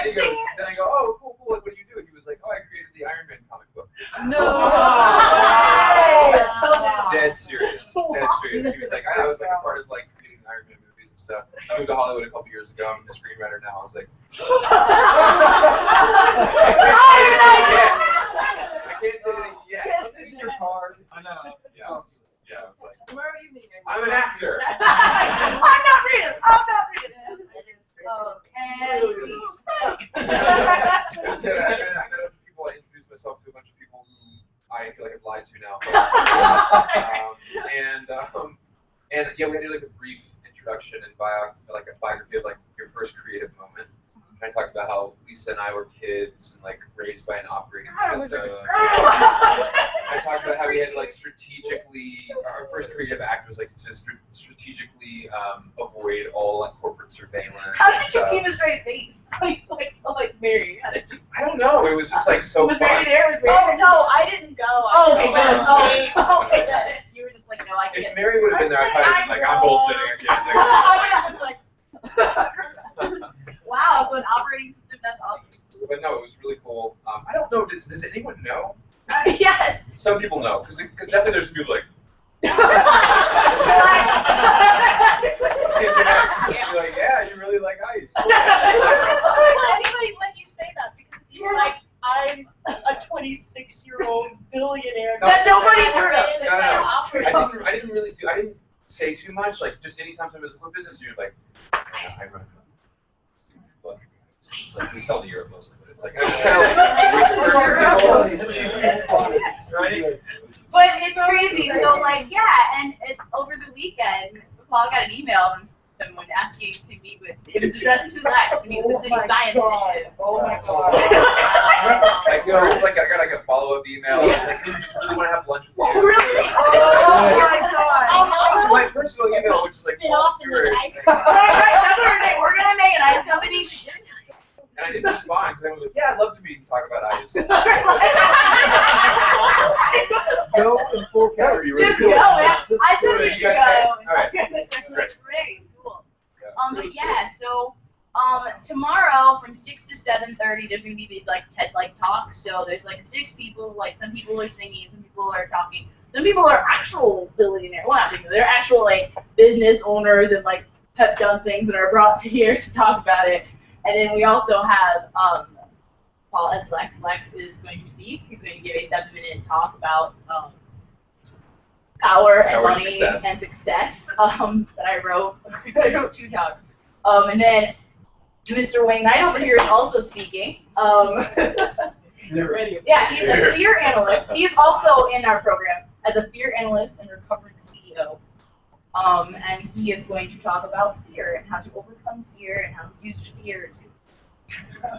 he goes, then I go, oh, cool, like, what do you do? And he was like, oh, I created the Iron Man comic book. No. Dead serious. He was like, I was like a part of like creating the Iron Man movies and stuff. I moved to Hollywood a couple years ago. I'm a screenwriter now. I was like, I can't say anything yet. Your card. I know. Yeah. I was like, Where are you meeting? I'm an actor. I'm not real. It was good. I met a bunch of people. I introduced myself to a bunch of people who I feel like I've lied to now. And yeah, we had to do like a brief introduction and like a biography of like your first creative moment. And I talked about how Lisa and I were kids and like raised by an operating system. I talked about how we had like strategically, our first creative act was like to strategically avoid all like corporate surveillance. How did you keep a straight face? Like Mary. How did you? I don't know. It was just like so Was fun. Mary there? Was Mary Oh there? no, I didn't go. Oh, okay, good. Oh, Okay, good. You were just like, no, I can't. If Mary would have been there, I'd probably been like, I'm bullshitting. I can't. Wow, so an operating system, that's awesome. But no, it was really cool. I don't know. Does anyone know? Yes. Some people know, because definitely there's some people like. You're like, yeah, you really like ice. Anybody let you say that because you're like, I'm a 26-year-old billionaire. No, That nobody's heard of. No. I didn't say too much. Like just anytime somebody was like, what business do you like? I run a book. Like we sell the Euro mostly, but it's like I just kind of like right? But it's crazy. So like, yeah, and it's over the weekend. Paul got an email from someone asking to meet with. It was addressed to Lex to meet with the city science initiative. Oh my god. I got like a follow-up email. I was like, I just really want to have lunch with you. Oh, really? Oh my god. So my personal email, which is like Paul Stewart. Right, that's what we're saying. We're gonna make an ice company. And I didn't respond because I was like, yeah, I'd love to meet and talk about ice. Go in full That would be really Just cool. go, man. Just I do said it. we You should guys go. can. All right. Great. Great, cool. Yeah. But yeah, so tomorrow from 6 to 7:30, there's gonna be these like TED-like talks. So there's like 6 people. Like some people are singing, some people are talking, some people are actual billionaires. Well, not billionaires, they're actual like business owners and like have done things and are brought to here to talk about it. And then we also have Paul as Lex. Lex is going to speak. He's going to give a 7-minute talk about power and money and success that I wrote. I wrote 2 talks. And then Mr. Wayne Knight over here is also speaking. Yeah, he's a fear analyst. He is also in our program as a fear analyst and recovering CEO. And he is going to talk about fear and how to overcome fear and how to use fear to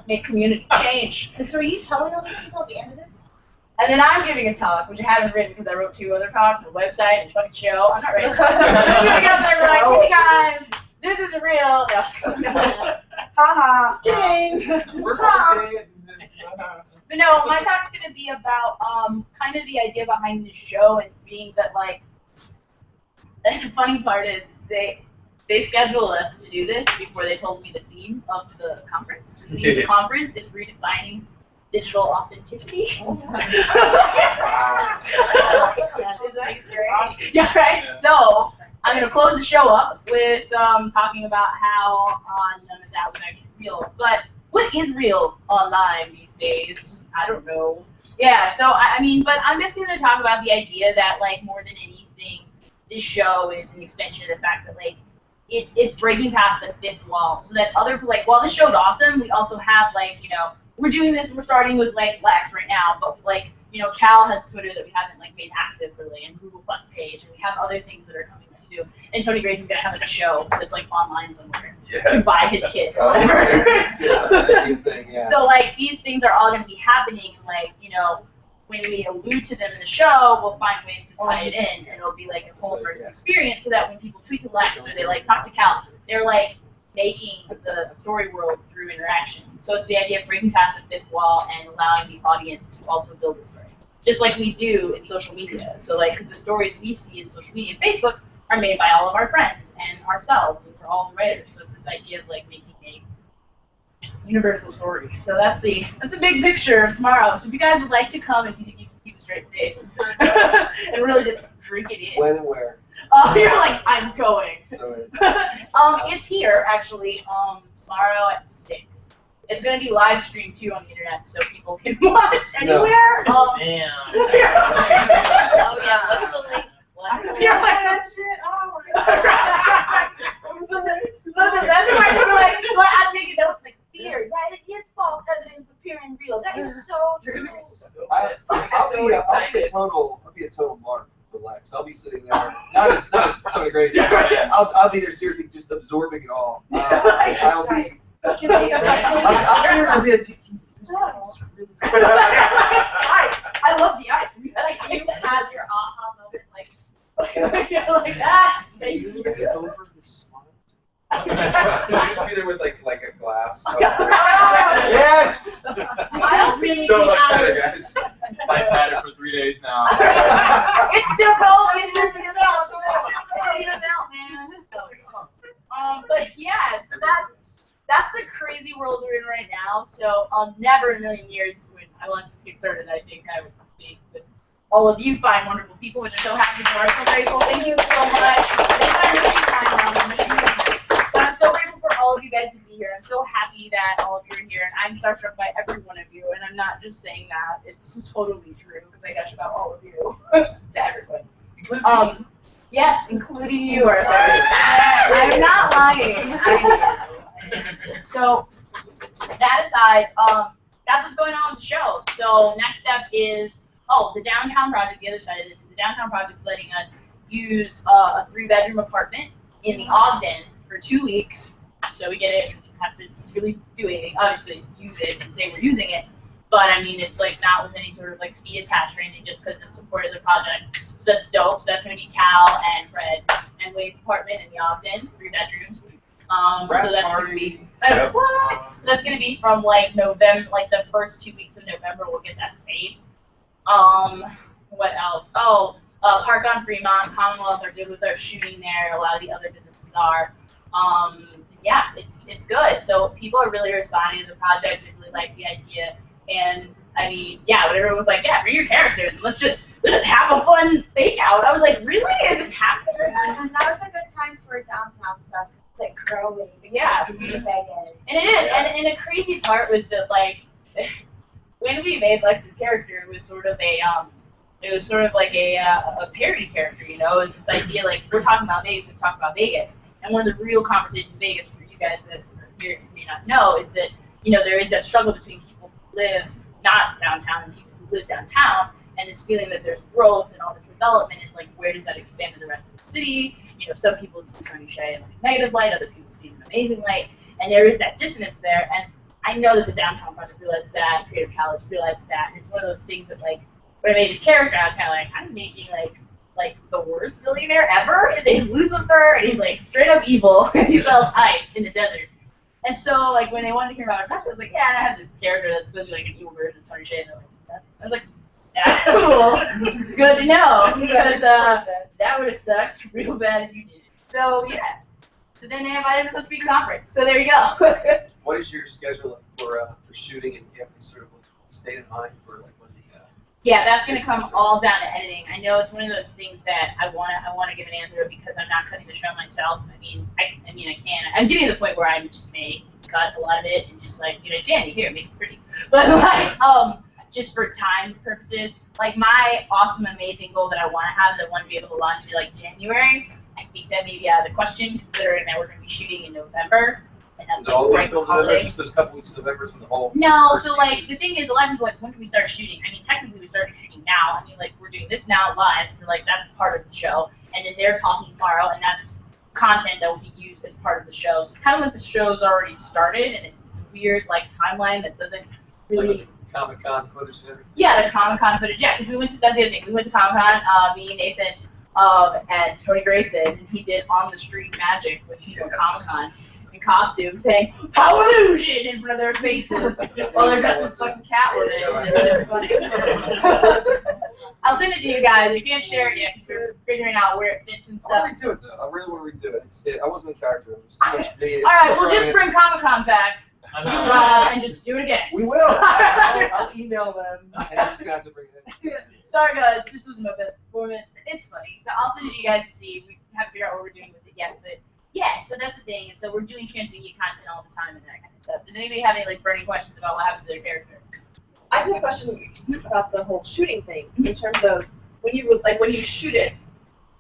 make community change. And so are you telling all these people at the end of this? And then I'm giving a talk, which I haven't written because I wrote 2 other talks and a website and a fucking show. I'm not ready. I'm gonna get up there and be like, hey guys, this isn't real. Haha. Kidding. But no, my talk's gonna be about kind of the idea behind the show and being that like. And the funny part is they scheduled us to do this before they told me the theme of the conference. The theme of the conference is redefining digital authenticity. Yeah, right. So I'm gonna close the show up with talking about how none of that was actually real. But what is real online these days? I don't know. Yeah, so I mean, but I'm just going to talk about the idea that like more than anything, this show is an extension of the fact that like it's breaking past the fifth wall, so that other like while this show's awesome, we also have like we're doing this, we're starting with like Lex right now, but like Cal has Twitter that we haven't like made active really, and Google Plus page, and we have other things that are coming up too. And Tony Grayson's gonna have like a show that's like online somewhere. Yes. You can buy his kid. So like these things are all gonna be happening, and like when we allude to them in the show, we'll find ways to tie it in, and it'll be like a whole immersive experience, so that when people tweet to Lex or they like talk to Cal, they're like making the story world through interaction. So it's the idea of breaking past the fifth wall and allowing the audience to also build the story, just like we do in social media. So like, because the stories we see in social media and Facebook are made by all of our friends and ourselves, and we're all writers. So it's this idea of like making a universal story. So that's a big picture of tomorrow. So if you guys would like to come, if you think you can keep a straight face and really just drink it in. When and where? You're like, I'm going. So It's here actually tomorrow at 6. It's gonna be live streamed too on the internet, so people can watch anywhere. Damn. Oh yeah, what's the link? You're like that shit. Oh my god. So the best part is like, I take it notes like fear. That it is false evidence appearing real. That is so true. I'll be a total mark. Relax. I'll be sitting there, not as Tony Grayson. I'll be there seriously, just absorbing it all. I'll be. I'm seriously be a. This guy's really good. I love the eyes. Like you have your aha moment, like you're like that. You get over the smile. Just be there with like a glass. Yes. Miles really so much better, guys. I've had it for 3 days now. It's still cold. It's still cold. But yeah, so that's the crazy world we're in right now. So never in a million years when I launched this Kickstarter that I think I would be with all of you fine, wonderful people, which I'm so happy for. I'm so grateful. Thank you so much. But I'm so grateful for all of you guys to be here. I'm so happy that all of you are here, and I'm starstruck by every one of you. And I'm not just saying that; it's totally true because I gush about all of you to everyone. Yes, including you. I'm not lying. So that aside, that's what's going on with the show. So next step is the downtown project. The other side of this is the downtown project letting us use a 3-bedroom apartment in the Ogden for 2 weeks. So we get it. We don't have to really do anything. Obviously, use it and say we're using it. But I mean, it's like not with any sort of like fee attached or anything, just because it's supported the project. So that's dope. So that's gonna be Cal and Fred and Wade's apartment in the Ogden, 3 bedrooms. So that's gonna be what? So that's gonna be from like November, like the first 2 weeks of November. We'll get that space. What else? Park on Fremont, Commonwealth are good with our shooting there. A lot of the other businesses are. Yeah, it's good. So people are really responding to the project. They really like the idea. And I mean, yeah, when everyone was like, yeah, bring your characters and let's just have a fun fake out. I was like, really? Is this happening? And that was a good time for downtown stuff. It's like growing. Yeah. Vegas. And it is. And the crazy part was that like when we made Lex's character, it was sort of a parody character, It was this idea like we're talking about Vegas, we're talking about Vegas. And one of the real conversations in Vegas for you guys that are here may not know is that, there is that struggle between people who live not downtown and people who live downtown, and this feeling that there's growth and all this development, and like where does that expand to the rest of the city? Some people see Tony Shea in like a negative light, other people see an amazing light, and there is that dissonance there. And I know that the Downtown Project realizes that, Creative Palace realizes that, and it's one of those things that like when I made his character, I was kind of like, I'm making like the worst billionaire ever. His name's Lucifer, and he's like straight up evil, and he sells ice in the desert. And so like when they wanted to hear about our project, I was like, yeah, and I have this character that's supposed to be like an evil version of Tony Shea, and they're like, I was like, that's cool. Good to know, because that would have sucked real bad if you did. So yeah. So then they invited me to the speaker conference. So there you go. What is your schedule for shooting, and do you have any sort of state in mind for like when the Yeah, that's gonna come all down to editing. I know it's one of those things that I wanna give an answer because I'm not cutting the show myself. I mean I can. I'm getting to the point where I just may cut a lot of it and just like, Danny, here, make it pretty. But like, just for time purposes. Like my awesome, amazing goal that I want to have, that I want to be able to launch in like January. I think that may be out of the question, considering that we're going to be shooting in November, and that's Is it all like right November? holiday. Just those couple weeks of November from the whole. No, first so like season? the thing is, a lot of people are like, when do we start shooting? I mean, technically we started shooting now. I mean, like we're doing this now live, so like that's part of the show, and then they're talking tomorrow, and that's content that will be used as part of the show. So it's kind of like the show's already started, and it's this weird like timeline that doesn't really. Comic-Con footage and everything? Yeah, the Comic-Con footage. Yeah, because that's the other thing. We went to Comic-Con, me and Nathan, and Tony Grayson, and he did on the street magic with people at Comic-Con in costume, saying "Power illusion" in front of their faces while they're dressed as fucking Catwoman. And it's funny. I'll send it to you guys. You can't share it yet because we're figuring out where it fits and I want stuff. to redo it though. I really want to redo it. I wasn't in character. It was too much me. All right, we'll just bring Comic-Con back and just do it again. We will. I'll email them, and I'm just gonna have to bring it in. Sorry guys, this wasn't my best performance. It's funny, so I'll send it to you guys to see. We haven't figured out what we're doing with it yet, but yeah, so that's the thing. And so we're doing transmedia content all the time and that kind of stuff. Does anybody have any like burning questions about what happens to their character? I just have a question about the whole shooting thing in terms of when you shoot it,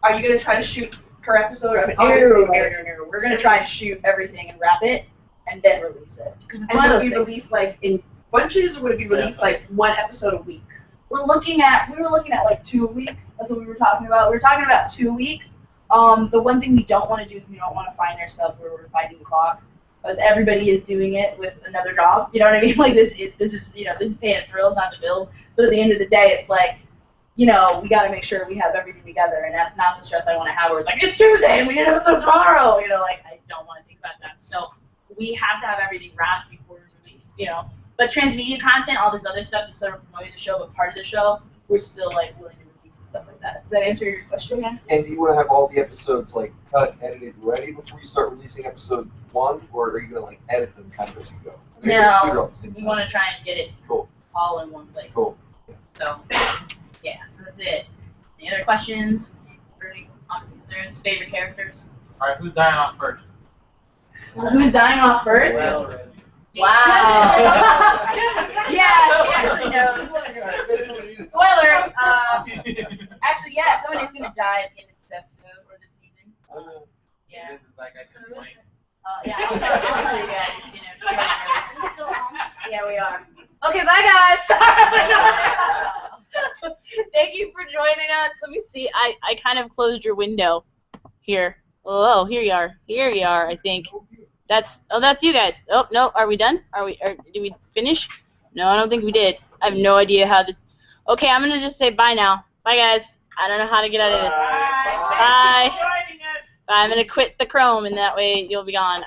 are you gonna try to shoot per episode? I mean, obviously, No. We're gonna try and shoot everything and wrap it and then release it. Because it's and one will of it those be things. released like in bunches, or would it be released like one episode a week? We were looking at like 2 a week. That's what we were talking about. We were talking about 2 a week. The one thing we don't want to do is we don't want to find ourselves where we're fighting the clock, because everybody is doing it with another job. You know what I mean? Like this is paying the thrills, not the bills. So at the end of the day, it's like, we got to make sure we have everything together, and that's not the stress I want to have. Where it's like it's Tuesday and we need an episode tomorrow. Like I don't want to think about that. So we have to have everything wrapped before it's released. But transmedia content, all this other stuff that's sort of promoting the show, but part of the show, we're still like willing to release and stuff like that. Does that answer your question again? And do you want to have all the episodes like cut, edited, ready before you start releasing episode 1, or are you gonna like edit them kind of as you go? I mean, you're gonna shoot it all at the same We time. want to try and get it all in one place. Cool. So, yeah, so that's it. Any other questions? Any comments, concerns? Favorite characters? All right, who's dying off first? Who's dying off first? Wow. Yeah, she actually knows. Spoilers. Actually, yeah, someone is gonna die at the end of this episode or this season. Yeah. Yeah, I'll tell you guys. She already knows. We still on? Yeah, we are. Okay, bye guys. Thank you for joining us. Let me see. I kind of closed your window here. Oh, here you are. Here you are, I think. That's you guys. Oh, no, are we done? Did we finish? No, I don't think we did. I have no idea how this. Okay, I'm going to just say bye now. Bye, guys. I don't know how to get out of this. Bye. Bye. I'm going to quit the Chrome, and that way you'll be gone.